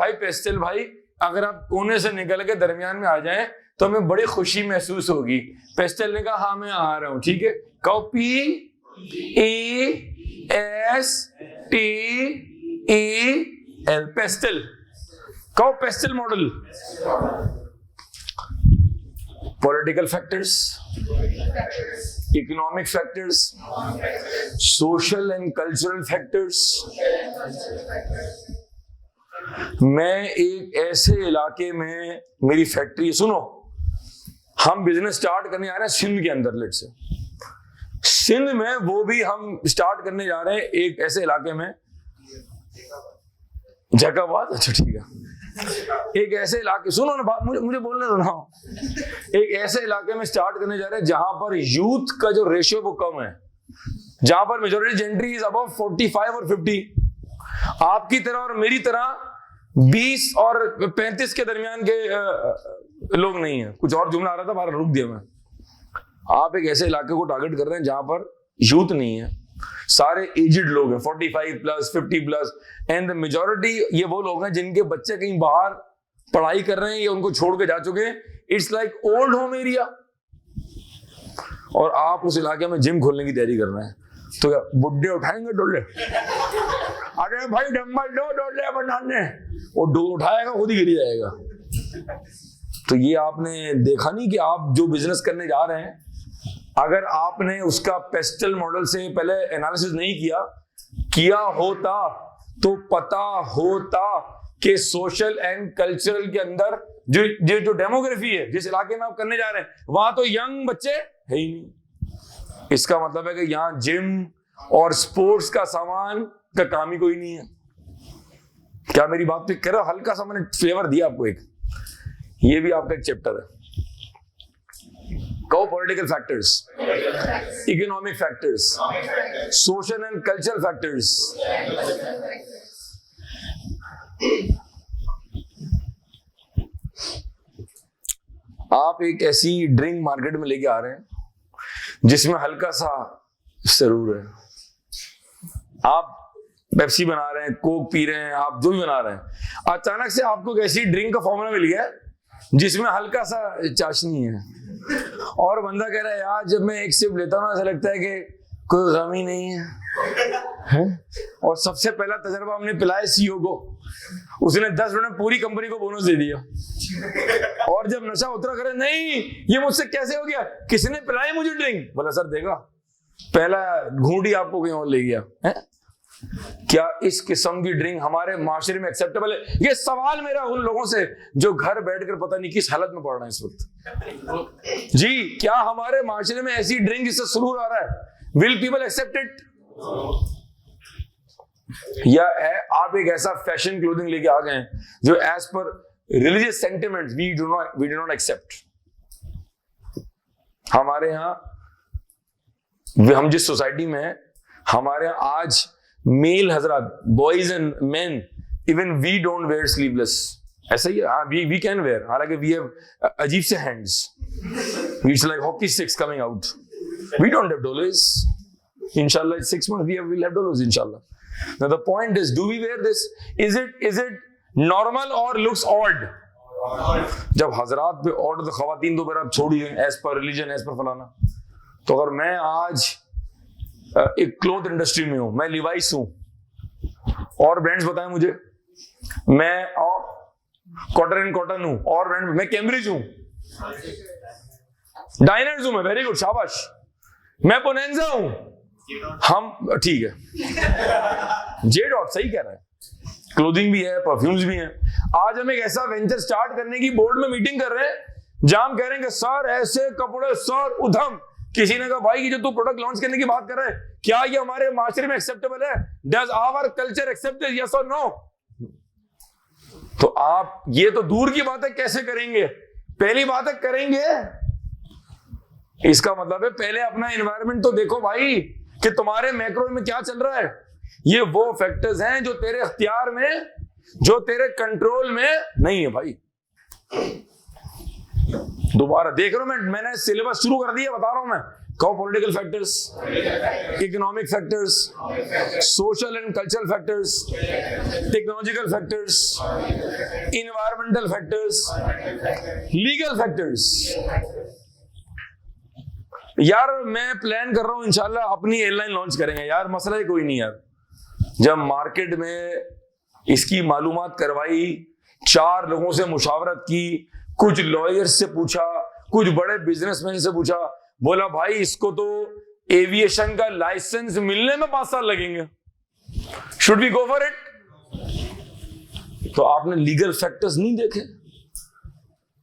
भाई अगर आप कोने से निकल के दरमियान में आ जाएं तो हमें बड़ी खुशी महसूस होगी। पेस्टल ने कहा हाँ मैं आ रहा हूं, ठीक है। PESTEL PESTEL. कहो PESTEL model. Political factors, economic factors, social and cultural factors. मैं एक ऐसे इलाके में मेरी फैक्ट्री, सुनो हम बिजनेस स्टार्ट करने जा रहे हैं सिंध के अंदर, लेट से सिंध में, वो भी हम स्टार्ट करने जा रहे हैं एक ऐसे इलाके में, जैकाबाद। अच्छा ठीक है, एक ऐसे इलाके, सुनो ना बात, मुझे बोलने दो ना। एक ऐसे इलाके में स्टार्ट करने जा रहे हैं जहां पर यूथ का जो रेशियो वो कम है, जहां पर मेजॉरिटी जेंट्री इज अबव 45 और 50। आपकी तरह और मेरी तरह 20 और 35 के दरमियान के लोग नहीं है। कुछ और जुमला आ रहा था, बाहर रुक दिया मैं। आप एक ऐसे इलाके को टारगेट कर रहे हैं जहां पर यूथ नहीं है, सारे एजिड लोग हैं, 45 plus 50 plus, and the majority ये वो लोग हैं जिनके बच्चे कहीं बाहर पढ़ाई कर रहे हैं या उनको छोड़ के जा चुके हैं। It's like old home area. और आप उस इलाके में जिम खोलने की तैयारी कर रहे हैं, तो क्या बुड्ढे उठाएंगे डोले? अरे भाई डंबल दो, डोले बनाने, वो डोल उठाएगा खुद ही गिर जाएगा। तो ये आपने देखा नहीं कि आप जो बिजनेस करने जा रहे हैं, अगर आपने उसका पेस्टल मॉडल से पहले एनालिसिस नहीं किया होता तो पता होता कि सोशल एंड कल्चरल के अंदर जो डेमोग्राफी है जिस इलाके में आप करने जा रहे हैं, वहां तो यंग बच्चे है ही नहीं। इसका मतलब है कि यहां जिम और स्पोर्ट्स का सामान का काम ही कोई नहीं है। क्या मेरी बात पे करो? हल्का सा मैंने फ्लेवर दिया आपको, एक ये भी आपका एक चैप्टर है। कहो political factors, economic factors, social and cultural factors. आप एक ऐसी ड्रिंक मार्केट में लेके आ रहे हैं जिसमें हल्का सा जरूर है, आप पेप्सी बना रहे हैं, कोक पी रहे हैं, आप जो भी बना रहे हैं, अचानक से आपको एक ऐसी ड्रिंक का फॉर्मूला मिल गया जिसमें हल्का सा चाशनी है, और बंदा कह रहा है यार जब मैं एक सिप लेता हूँ ना ऐसा लगता है कि कोई गम ही नहीं है? और सबसे पहला तजर्बा हमने पिलाया सीईओ को, उसने 10 मिनट में पूरी कंपनी को बोनस दे दिया। और जब नशा उतरा करे, नहीं ये मुझसे कैसे हो गया, किसने पिलाई मुझे ड्रिंक? बोला सर देगा, पहला घूंटी आपको कहीं और ले गया है? क्या इस किस्म की ड्रिंक हमारे माशरे में एक्सेप्टेबल है? ये सवाल मेरा उन लोगों से जो घर बैठकर पता नहीं किस हालत में पड़ रहे हैं इस वक्त। जी, क्या हमारे माशरे में ऐसी ड्रिंक जिससे सुरूर आ रहा है? Will people accept it? या आप एक ऐसा फैशन क्लोथिंग लेके आ गए जो as per religious sentiments we do not accept. हमारे यहां, हम जिस सोसाइटी में हैं, हमारे यहां आज मेल हजरात, boys and men, even we don't wear sleeveless. ऐसा ही है, वी कैन वेयर, हालांकि वी हैव अजीब से hands, it's like hockey sticks coming out. We don't have dollars. Inshallah, in 6 months we'll have dollars. Inshallah. Now the point is, do we wear this? Is it normal or looks odd? जब हजरात पे order, तो खवातीन तो फिर आप छोड़िए, as per religion, as per फलाना। तो अगर मैं आज एक क्लोथ इंडस्ट्री में हूं, मैं लिवाइस हूं, और ब्रांड्स बताएं मुझे, मैं कॉटन एंड कॉटन हूं, और ब्रांड, मैं कैम्ब्रिज हूं, डाइनर्स हूं मैं, वेरी गुड, शाबाश, मैं बोनेंजा हूं, हम ठीक है, जे डॉट सही कह रहा है, क्लोथिंग भी है, परफ्यूम्स भी हैं। आज हम एक ऐसा वेंचर स्टार्ट करने की बोर्ड में मीटिंग कर रहे हैं जहां हम कह रहे हैं कि सर ऐसे कपड़े, सर उधम। किसी ने कहा भाई ये जो तू प्रोडक्ट लॉन्च करने की बात कर रहा है, क्या ये हमारे माशरे में एक्सेप्टेबल है? Does our culture accept this, yes और नो? तो आप ये तो दूर की बात है, कैसे करेंगे? पहली बात है करेंगे, इसका मतलब है पहले अपना एनवायरनमेंट तो देखो भाई कि तुम्हारे मैक्रो में क्या चल रहा है। ये वो फैक्टर्स हैं जो तेरे अख्तियार में, जो तेरे कंट्रोल में नहीं है भाई। दोबारा देख रहा हूं मैंने सिलेबस शुरू कर दिया, बता रहा हूं मैं। कहो political factors, economic factors, social and cultural factors, technological factors, environmental factors, legal factors. यार मैं प्लान कर रहा हूं इंशाल्लाह अपनी एयरलाइन लॉन्च करेंगे यार, मसला ही कोई नहीं यार। जब मार्केट में इसकी मालूमात करवाई, 4 लोगों से मुशावरत की, कुछ लॉयर्स से पूछा, कुछ बड़े बिजनेसमैन से पूछा, बोला भाई इसको तो एविएशन का लाइसेंस मिलने में 5 साल लगेंगे, should we go for it? तो आपने लीगल फैक्टर्स नहीं देखे।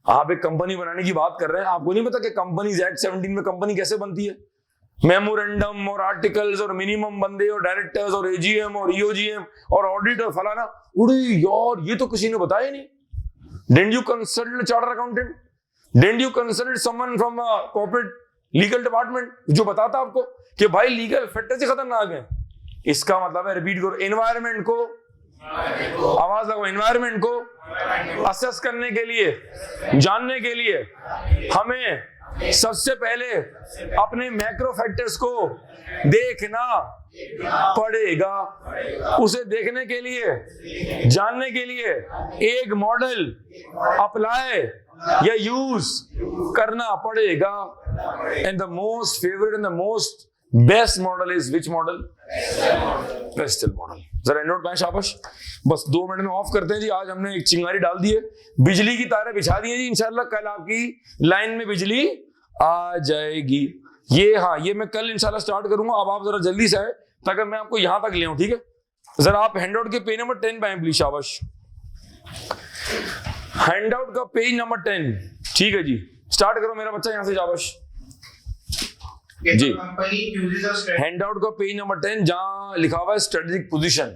आप एक कंपनी बनाने की बात कर रहे हैं, आपको नहीं पता कि कंपनीज एक्ट 17 में कंपनी कैसे बनती है? मेमोरेंडम और आर्टिकल्स और मिनिमम बंदे और डायरेक्टर्स और एजीएम और ईओजीएम और ऑडिट और फलाना। उड़े यार ये तो किसी ने बताया नहीं। Didn't you consult a chartered accountant? Didn't you consult someone from a corporate legal department जो बताता आपको कि भाई लीगल फैक्टर्स ही खतरनाक है? इसका मतलब है, रिपीट करो, एनवायरनमेंट को, आवाज लगाओ, एनवायरनमेंट को असेस करने के लिए, जानने के लिए हमें सबसे पहले अपने मैक्रो फैक्टर्स को देखना पड़ेगा। उसे देखने के लिए, जानने के लिए एक मॉडल अप्लाई या यूज करना पड़ेगा। And the most favourite and the most best model is which model? PESTEL model. जरा नोट में शाबाश। बस 2 मिनट में ऑफ करते हैं जी। आज हमने एक चिंगारी डाल दी है, बिजली की तारें बिछा दी है जी। इंशाल्लाह कल आपकी लाइन में बिजली आ जाएगी। ये हाँ, ये मैं कल इंशाल्लाह स्टार्ट करूंगा। अब आप जरा जल्दी से आए ताकि मैं आपको यहां तक ले आऊं, ठीक है? जरा आप हैंडआउट के पेज नंबर 10 पे आए प्लीज, शाबाश। हैंडआउट का पेज नंबर 10, ठीक है जी, स्टार्ट करो मेरा बच्चा यहां से, शाबाश जी। हैंडआउट का पेज नंबर 10 जहां लिखा हुआ है स्ट्रेटेजिक पोजीशन,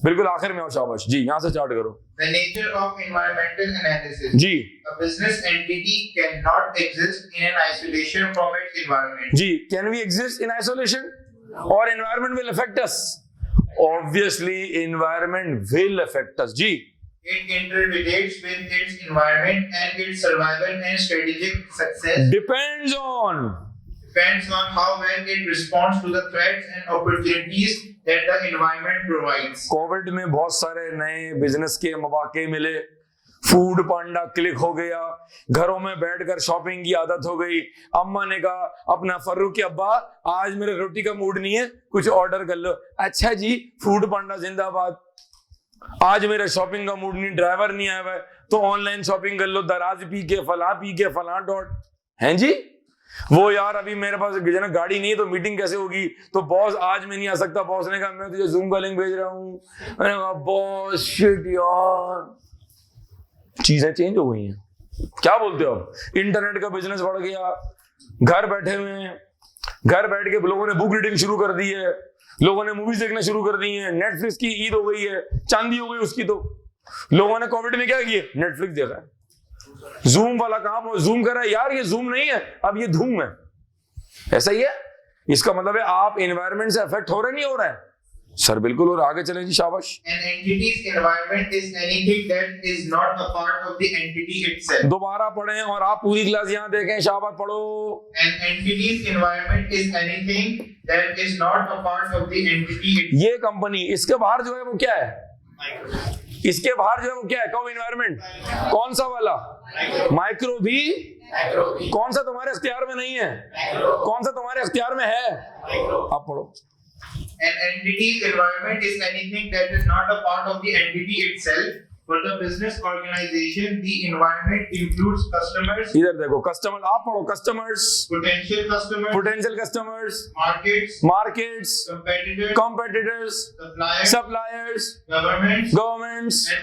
बिल्कुल आखिर में हो, शाबाश जी। यहां से स्टार्ट करो। The nature of environmental analysis. जी। A business entity cannot exist in an isolation from its environment. जी, can we exist in isolation or environment will affect us? Obviously environment will affect us जी। It interrelates with its environment and its survival and strategic success Depends on depends on how well it responds to the threats and opportunities that the environment provides. Covid में बहुत सारे नए business के मौके मिले, food पांडा click हो गया, घरों में बैठकर शॉपिंग की आदत हो गई। अम्मा ने कहा अपना फर्रुख के अब्बा आज मेरे रोटी का मूड नहीं है, कुछ ऑर्डर कर लो। अच्छा जी, फूड पांडा जिंदाबाद। आज मेरा शॉपिंग का मूड नहीं, ड्राइवर नहीं आया हुआ है, तो ऑनलाइन शॉपिंग कर लो, दराज पी के फला डॉट हैं जी। वो यार अभी मेरे पास गाड़ी नहीं है तो मीटिंग कैसे होगी, तो बॉस आज मैं नहीं आ सकता। बॉस ने कहा मैं तुझे जूम का लिंक भेज रहा हूँ। मैंने कहा बॉस शिट यार, चीजें चेंज हो गई हैं। क्या बोलते हो आप? इंटरनेट का बिजनेस बढ़ गया, घर बैठे हुए हैं, घर बैठ के लोगों ने बुक रीडिंग शुरू कर दी है, लोगों ने मूवीज देखना शुरू कर दी है, नेटफ्लिक्स की ईद हो गई है, चांदी हो गई उसकी। तो लोगों ने कोविड में क्या किया? नेटफ्लिक्स देखा है। जूम वाला काम जूम कर रहा है यार, ये जूम नहीं है, अब ये धूम है। ऐसा ही है। इसका मतलब है आप एनवायरनमेंट से अफेक्ट हो रहे नहीं हो रहा है? सर बिल्कुल। और आगे चलें जी, शाबाश। An entity's environment is anything that is not a part of the entity itself. दोबारा पढ़ें और आप पूरी क्लास यहाँ देखें, शाबाश पढ़ो। An entity's environment is anything that is not a part of the entity itself. ये कंपनी, इसके बाहर जो है वो क्या है? इसके बाहर जो है वो क्या है? कहो एनवायरनमेंट। कौन सा वाला? माइक्रो भी। कौन सा तुम्हारे अख्तियार में नहीं है? कौन सा तुम्हारे अख्तियार में है? आप पढ़ो। An entity's environment is anything that is not a part of the entity itself. For the business organization, the environment includes customers. इधर देखो, कस्टमर। आप पढ़ो। Customers, Potential customers. Potential customers, Markets. Markets, Competitors. Competitors, Suppliers. Suppliers, Governments. Governments. And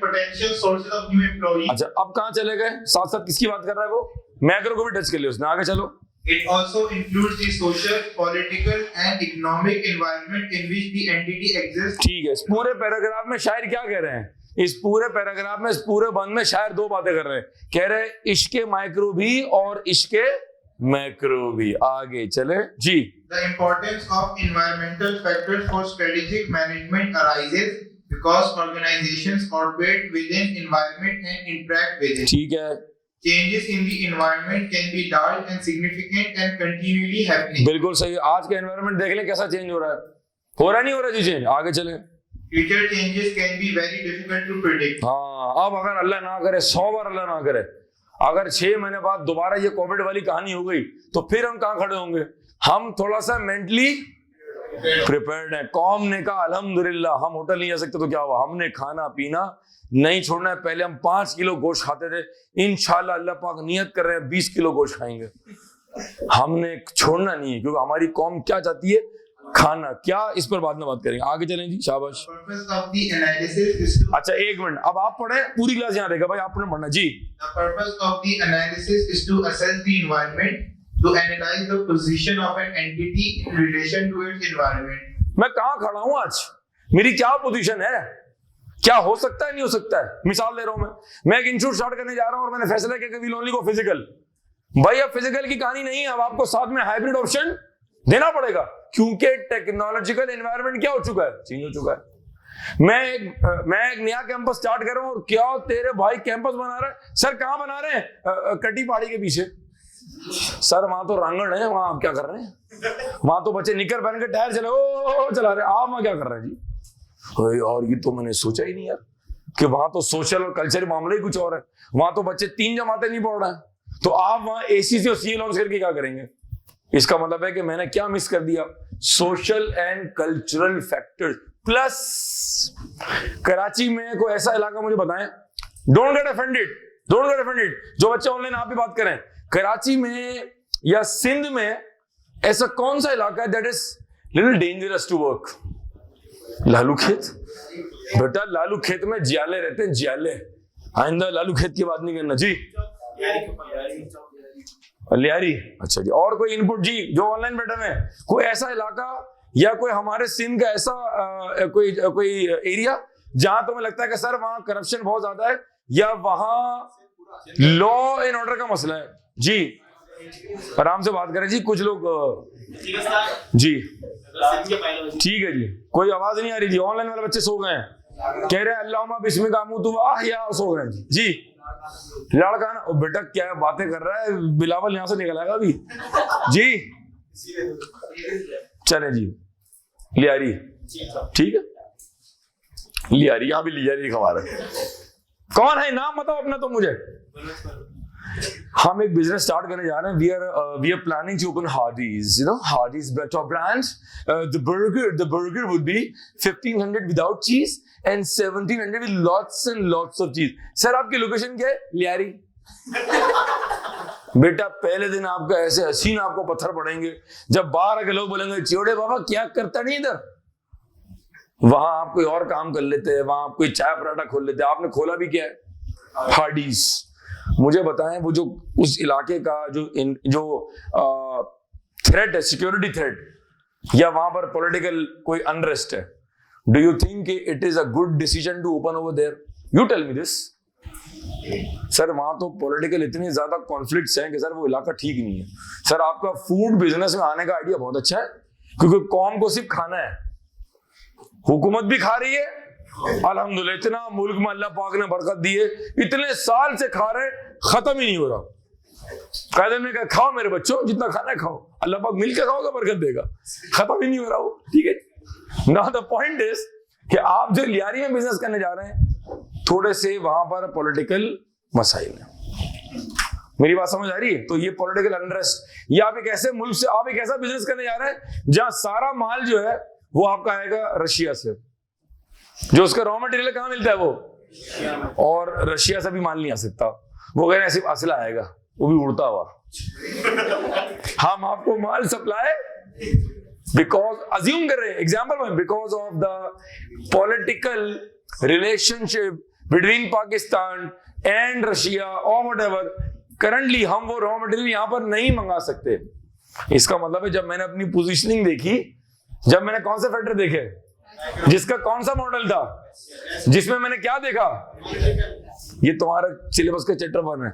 potential sources of new employees. अच्छा, अब कहाँ चले गए? साथ साथ किसकी बात कर रहा है वो? मैक्रो को भी टच कर लिया उसने। आगे चलो। It also includes the social, political, and economic environment in which the entity exists. ठीक है। इस पूरे पैराग्राफ में शायर क्या कह रहे हैं? इस पूरे पैराग्राफ में, इस पूरे बंद में शायर दो बातें कर रहे हैं। कह रहे हैं इश्के माइक्रो भी और इश्के मैक्रो भी। आगे चले जी। The importance of environmental factors for strategic management arises because organizations operate within environment and interact with it. ठीक है। Changes in the environment can be large and significant and continually happening. बिल्कुल सही। आज का environment देख ले कैसा change हो रहा है। हो रहा नहीं हो रहा जी चेंज? आगे चले। Future changes can be very difficult to predict. हाँ, अब अगर अल्लाह ना करे, 100 बार अल्लाह ना करे, अगर 6 महीने बाद दोबारा ये कोविड वाली कहानी हो गई तो फिर हम कहाँ खड़े होंगे? हम थोड़ा सा मेंटली प्रिपेयर्ड है। कौम ने कहा अल्हम्दुलिल्लाह, हम होटल नहीं जा सकते तो क्या हुआ? हमने खाना पीना नहीं छोड़ना है। पहले हम 5 किलो गोश्त खाते थे, इंशाल्लाह अल्लाह पाक नियत कर रहे हैं 20 किलो गोश्त खाएंगे। हमने छोड़ना नहीं है, क्योंकि हमारी कौम क्या चाहती है? खाना। क्या? इस पर बाद में बात करेंगे। आगे चलें जी, शाबाश। Purpose of the analysis is to अच्छा, एक मिनट, अब आप पढ़े, पूरी क्लास यहाँ देगा भाई, आपने पढ़ना जी। The purpose of the analysis is to assess the environment, to analyze the position of an entity in relation to its environment. मैं कहाँ खड़ा हूँ आज? मेरी क्या पोजीशन है? क्या हो सकता है, नहीं हो सकता है? मिसाल दे रहा हूं मैं एक इंस्टीट्यूट स्टार्ट करने जा रहा हूं और मैंने फैसला किया कि वी ओनली गो फिजिकल। भाई अब फिजिकल की कहानी नहीं है, अब आपको साथ में हाइब्रिड ऑप्शन देना पड़ेगा, क्योंकि टेक्नोलॉजिकल एनवायरनमेंट क्या हो चुका है? चेंज हो चुका है। मैं एक नया कैंपस स्टार्ट कर रहा हूं और क्या तेरे भाई कैंपस बना रहा है। सर कहां बना रहे हैं? कटी पहाड़ी के पीछे। सर वहां तो रांगड़ है, वहां आप क्या कर रहे हैं? वहां तो बच्चे निकर पहन के टायर चला रहे, आप वहां क्या कर रहे हैं जी? और ये तो मैंने सोचा ही नहीं यार कि वहां तो सोशल और कल्चर मामले ही कुछ और है। वहां तो बच्चे 3 जमातें नहीं पढ़ रहे हैं, तो आप वहां एसी और सी लॉन्च करके क्या करेंगे? इसका मतलब है कि मैंने क्या मिस कर दिया? Social and cultural factors. Plus Karachi में कोई ऐसा इलाका मुझे बताएं, डोंट गेट ऑफेंडेड, जो बच्चे ऑनलाइन आप भी बात करें, कराची में या सिंध में ऐसा कौन सा इलाका है that is little dangerous to work? Lalukhet. बेटा लालू खेत में जियाले रहते हैं, जियाले। आइंदा लालू खेत की बात नहीं करना जी। लियारी। अच्छा जी, और कोई इनपुट जी जो ऑनलाइन बैठे हुए हैं? कोई ऐसा इलाका या कोई हमारे सिंध का ऐसा कोई एरिया जहां तुम्हें लगता है कि सर वहां करप्शन बहुत ज्यादा है या वहां लॉ एंड ऑर्डर का मसला है? जी आराम से बात करें जी, कुछ लोग जी। ठीक है जी, कोई आवाज नहीं आ रही जी। ऑनलाइन वाले बच्चे सो गए हैं, कह रहे हैं अल्लाहुम्मा बिस्मिका अमूतु व अहया, सो गए जी। लड़का ना, ओ बेटा क्या बातें कर रहा है, बिलावल यहाँ से निकल आएगा अभी जी। चले जी, लियारी, ठीक है, लियारी, यहाँ भी लियारी खवा रहे। कौन है, नाम बताओ अपना तो मुझे। हम एक बिजनेस स्टार्ट करने जा रहे हैं। We are planning to open Hardee's, you know, Hardee's top brand. The burger would be 1500 without cheese and 1700 with lots and lots of cheese. Sir आपकी लोकेशन क्या है? लियारी। बेटा पहले दिन आपका ऐसे हसीन आपको पत्थर पड़ेंगे जब बाहर के लोग बोलेंगे चिड़े बाबा क्या करता नहीं इधर। वहां आप कोई और काम कर लेते हैं, वहां आप कोई चाय पराठा खोल लेते हैं। आपने खोला भी क्या है? हार्डीज। मुझे बताएं वो जो उस इलाके का जो थ्रेट है, सिक्योरिटी थ्रेट, या वहां पर पॉलिटिकल कोई अनरेस्ट है, do you think it is a good decision to open over there? You tell me this. Sir वहां तो पॉलिटिकल इतने ज्यादा कॉन्फ्लिक्ट्स हैं कि सर वो इलाका ठीक नहीं है। सर आपका फूड बिजनेस में आने का आइडिया बहुत अच्छा है, क्योंकि कौम को सिर्फ खाना है, हुकूमत भी खा रही है अल्हम्दुलिल्लाह। इतना मुल्क में अल्लाह पाक ने बरकत दी है, इतने साल से खा रहे, खत्म ही नहीं हो रहा। कायदे में कहा खाओ मेरे बच्चों, जितना खाना है खाओ, अल्लाह पाक मिलकर खाओगे बरकत देगा, खत्म ही नहीं हो रहा वो, ठीक है। नाउ द पॉइंट इज कि आप जो लियारी में बिजनेस करने जा रहे हैं, थोड़े से वहां पर पॉलिटिकल मसाइल है। मेरी बात समझ आ रही है? तो ये पॉलिटिकल अनरेस्ट, या आप एक ऐसे मुल्क से, आप एक ऐसा बिजनेस करने जा रहे हैं जहां सारा माल जो है वो आपका आएगा रशिया से, जो उसका रॉ मटेरियल कहां मिलता है वो, और रशिया से भी माल नहीं आ सकता। वो कह रहे हैं सिर्फ असला आएगा, वो भी उड़ता हुआ। हम आपको माल सप्लाई बिकॉज अज्यूम कर रहे हैं, एग्जाम्पल में, because of the political relationship between Pakistan and Russia और व्हाटएवर, करंटली हम वो रॉ मटेरियल यहां पर नहीं मंगा सकते। इसका मतलब है जब मैंने अपनी पोजीशनिंग देखी, जब मैंने कौन से फैक्टर देखे, जिसका कौन सा मॉडल था, जिसमें मैंने क्या देखा, ये तुम्हारा सिलेबस का चैप्टर 1 है,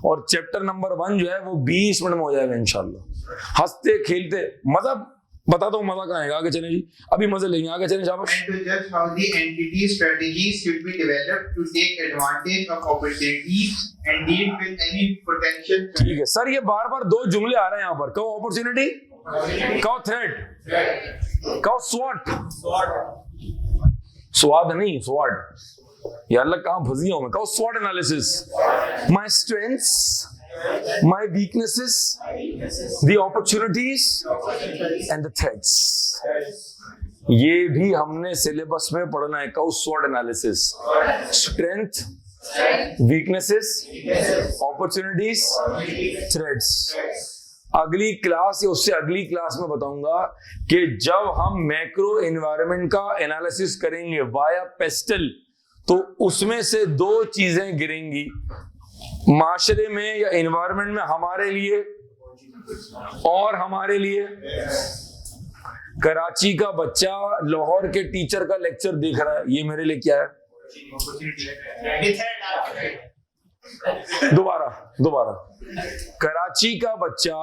और चैप्टर नंबर 1 जो है वो 20 मिनट में हो जाएगा इंशाल्लाह। हंसते खेलते, मतलब बता दो मजा कहाँ आएगा। आगे चले जी, अभी मजे लेंगे, आगे चले शाबाश। And to judge how the entity strategies should be developed to take advantage of opportunities and deal with any potential. ठीक है सर, ये बार बार 2 जुमले आ रहे हैं यहाँ पर, कहो अपॉर्चुनिटी, कहो थ्रेट, कहो स्वॉट, स्वाद नहीं स्वॉट, ये अल्लाह कहाँ फंसी हूं मैं, कहो स्वॉट analysis, my strengths, my weaknesses, the opportunities and the threats. ये भी हमने सिलेबस में पढ़ना है, कहो SWOT analysis, strength, weaknesses, opportunities, threats. अगली क्लास या उससे अगली क्लास में बताऊंगा कि जब हम मैक्रो एनवायरनमेंट का एनालिसिस करेंगे वाया पेस्टल, तो उसमें से 2 चीजें गिरेंगी माशरे में या एनवायरनमेंट में, हमारे लिए और हमारे लिए। कराची का बच्चा लाहौर के टीचर का लेक्चर देख रहा है, ये मेरे लिए क्या है? दोबारा कराची का बच्चा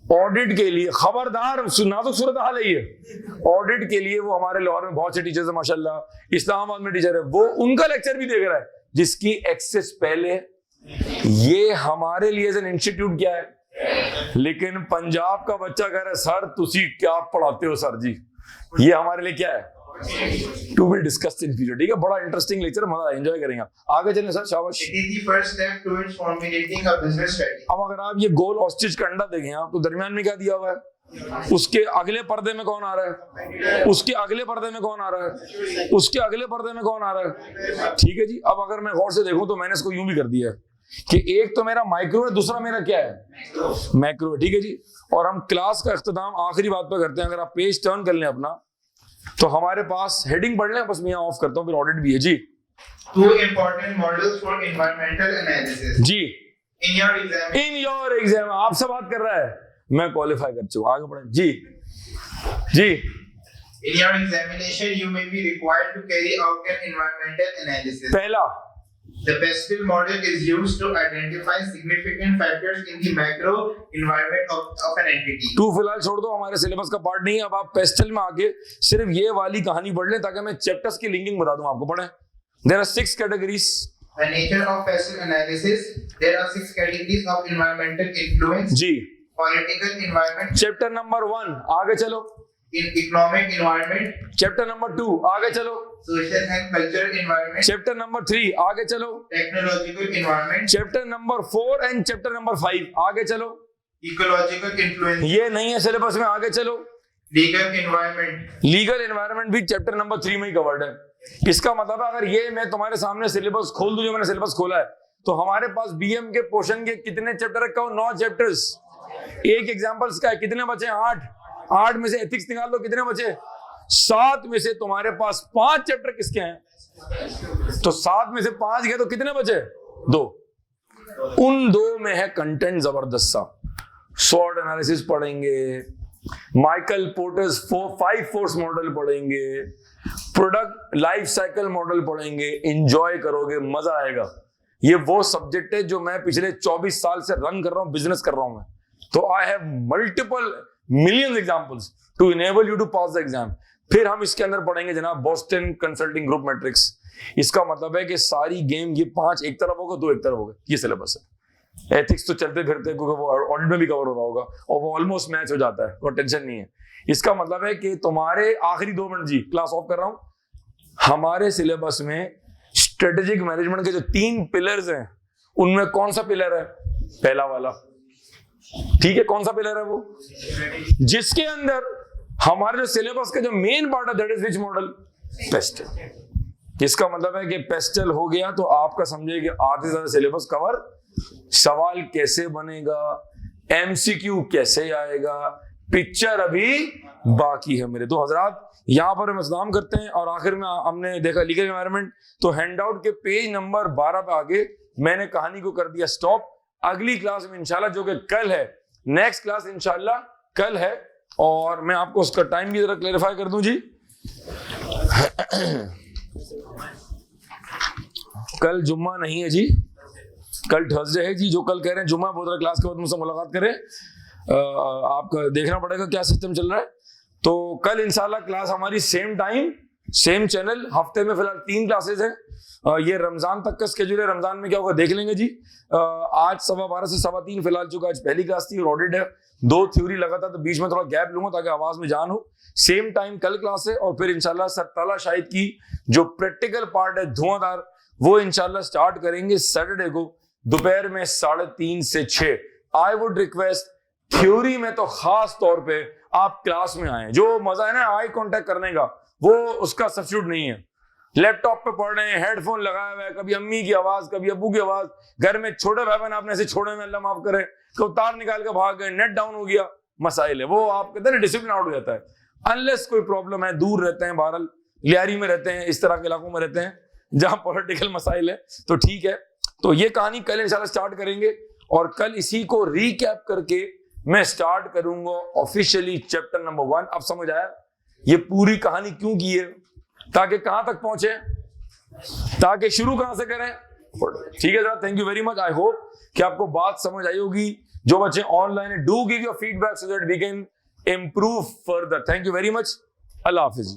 ऑडिट के लिए, खबरदार नाजुक सूरत हाल है ये, ऑडिट के लिए वो हमारे लाहौर में बहुत से टीचर्स है माशाल्लाह, इस्लामाबाद में टीचर है, वो उनका लेक्चर भी देख रहा है, जिसकी एक्सेस पहले। ये हमारे लिए एज एन इंस्टीट्यूट क्या है, लेकिन पंजाब का बच्चा कह रहा है सर तुसी क्या पढ़ाते हो सर जी, ये हमारे लिए क्या है, to be discussed in future. ठीक है, बड़ा इंटरेस्टिंग लेक्चर, मजा एंजॉय करेंगे। आगे चलें सर, शाबाश। It is the first step towards formulating a business strategy. अब अगर आप ये गोल ऑस्ट्रिच का अंडा देखें आप, तो दरमियान में क्या दिया हुआ है, उसके अगले पर्दे में कौन आ रहा है, उसके अगले पर्दे में कौन आ रहा है, उसके अगले पर्दे में कौन आ रहा है। ठीक है जी, अब अगर मैं गौर से देखूं तो मैंने इसको यूं भी कर दिया है कि एक तो मेरा माइक्रो है, दूसरा मेरा क्या है, मैक्रो है। ठीक है जी, और हम क्लास का इख्तिताम आखिरी बात पर करते हैं। अगर आप पेज टर्न कर लें अपना, तो हमारे पास हेडिंग पढ़ लें, बस मैं ऑफ करता हूं, फिर ऑडिट भी है जी। 2 important models for environmental analysis. जी, In your एग्जाम आपसे बात कर रहा है, मैं क्वालिफाई कर चुका, आगे बढ़े जी। जी, in your examination, you may be required to carry out an environmental analysis. पहला, The PESTEL model is used to identify significant factors in the macro environment of an entity. तू फिलहाल छोड़ दो, हमारे सिलेबस का पार्ट नहीं है। अब आप पेस्टल में आके सिर्फ ये वाली कहानी पढ़ लें, ताकि मैं चैप्टर्स की लिंकिंग बता दूं आपको। पढ़ें, there are 6 categories The nature of passive analysis. There are 6 categories of environmental influence. जी, Political environment, चैप्टर नंबर 1 आगे चलो, in economic environment, chapter number 2 आगे चलो, social and cultural environment, chapter number 3 आगे चलो, technological environment, chapter number 4 and chapter number 5 आगे चलो। ecological influence, ये नहीं है सिलेबस में, आगे चलो। legal environment, लीगल एनवायरनमेंट भी चैप्टर नंबर 3 में ही कवर्ड है। इसका मतलब है अगर ये मैं तुम्हारे सामने सिलेबस खोल दूं, जो मैंने सिलेबस खोला है, तो हमारे पास बीएम के पोर्शन के कितने चैप्टर रखा हो? 9 चैप्टर्स। एक एग्जांपल्स का है, कितने बचे? 8 में से एथिक्स निकाल दो, कितने बचे? 7 में से तुम्हारे पास 5 चैप्टर किसके हैं? तो 7 में से 5 गए तो कितने बचे? 2। उन 2 में है कंटेंट जबरदस्त सा। स्वॉट एनालिसिस पढ़ेंगे, माइकल पोर्टर्स 5 फोर्स मॉडल पढ़ेंगे, प्रोडक्ट लाइफ साइकिल मॉडल पढ़ेंगे, एंजॉय करोगे, मजा आएगा। ये वो सब्जेक्ट है जो मैं पिछले 24 साल से रन कर रहा हूं, बिजनेस कर रहा हूं मैं। तो I have multiple millions examples to enable you to pass the exam. फिर हम इसके अंदर पढ़ेंगे जनाब बोस्टन कंसल्टिंग ग्रुप मैट्रिक्स। इसका मतलब है कि सारी गेम ये 5 एक तरफ होगा, 2 एक तरफ होगा, ये सिलेबस है। एथिक्स तो चलते फिरते, क्योंकि वो ऑडिट में भी कवर हो रहा होगा और वो ऑलमोस्ट मैच हो जाता है, कोई टेंशन नहीं है। इसका मतलब है कि तुम्हारे आखिरी 2 मिनट जी, क्लास ऑफ कर रहा हूं। हमारे सिलेबस में स्ट्रेटेजिक मैनेजमेंट के जो 3 पिलर्स हैं, उनमें कौन सा पिलर है? पहला वाला, ठीक है। कौन सा पिलर है वो? जिसके अंदर हमारे जो सिलेबस का जो मेन पार्ट है, that is which model? Pastel. इसका मतलब है कि पेस्टल हो गया तो आपका समझिए कि आधे से ज्यादा सिलेबस कवर। सवाल कैसे बनेगा, एमसीक्यू कैसे आएगा, पिक्चर अभी बाकी है मेरे। तो हजरात यहां पर हम इस्तेमाल करते हैं और आखिर में हमने देखा लीगल एनवायरनमेंट। तो हैंडआउट के पेज नंबर 12 पे आगे मैंने कहानी को कर दिया स्टॉप। अगली क्लास में इंशाल्लाह, जो कि कल है, नेक्स्ट क्लास इंशाल्लाह कल है, और मैं आपको उसका टाइम भी जरा क्लेरिफाई कर दूं जी। कल जुम्मा नहीं है जी, कल थर्सडे है जी। जो कल कह रहे हैं जुम्मा, बहुत सारा क्लास के बाद मुझसे मुलाकात करें। आपका देखना पड़ेगा क्या सिस्टम चल रहा है। तो कल इंशाल्लाह क्लास हमारी सेम टाइम सेम चैनल। हफ्ते में फिलहाल 3 क्लासेस हैं। ये रमजान तक का स्केड्यूल है, रमजान में क्या होगा देख लेंगे जी। आज 12:15 से 3:15 फिलहाल, चुका आज पहली क्लास थी और ऑडिट है। 2 थ्योरी लगा था, तो बीच में थोड़ा गैप लूंगा ताकि आवाज में जान हो। सेम टाइम कल क्लास है, और फिर इंशाल्लाह सरताला शाहिद की जो प्रैक्टिकल पार्ट है धुआंधार, वो इंशाल्लाह स्टार्ट करेंगे सैटरडे को दोपहर में 3:30 से 6। आई वुड रिक्वेस्ट थ्योरी में तो खास तौर पे आप क्लास में आए। जो मजा है ना आई कांटेक्ट करने का, वो उसका सब्स्टिट्यूट नहीं है। लैपटॉप पे पढ़ रहे हैं, हेडफोन लगाया हुआ है, कभी अम्मी की आवाज, कभी अब्बू की आवाज, घर में छोटे भाई बहन आपने ऐसे छोड़े में, अल्लाह माफ करे, कि तार निकाल के भाग गए, नेट डाउन हो गया, मसाइल है। वो आप कहते हैं डिसिप्लिन आउट हो जाता है। अनलेस कोई प्रॉब्लम है, दूर रहते हैं, बहरहाल लियारी में रहते हैं, इस तरह के इलाकों में रहते हैं जहां पॉलिटिकल मसाइल है, तो ठीक है। तो ये कहानी कल इंशाल्लाह स्टार्ट करेंगे, और कल इसी को रिकैप करके मैं स्टार्ट करूंगा ऑफिशियली चैप्टर नंबर 1। अब समझ आया ये पूरी कहानी क्यों की है, ताकि कहां तक पहुंचे, ताकि शुरू कहां से करें। ठीक है जरा, thank you very much. I hope कि आपको बात समझ आई होगी। जो बच्चे ऑनलाइन है, do give your feedback so that we can improve further. Thank you very much. अल्लाह हाफिज।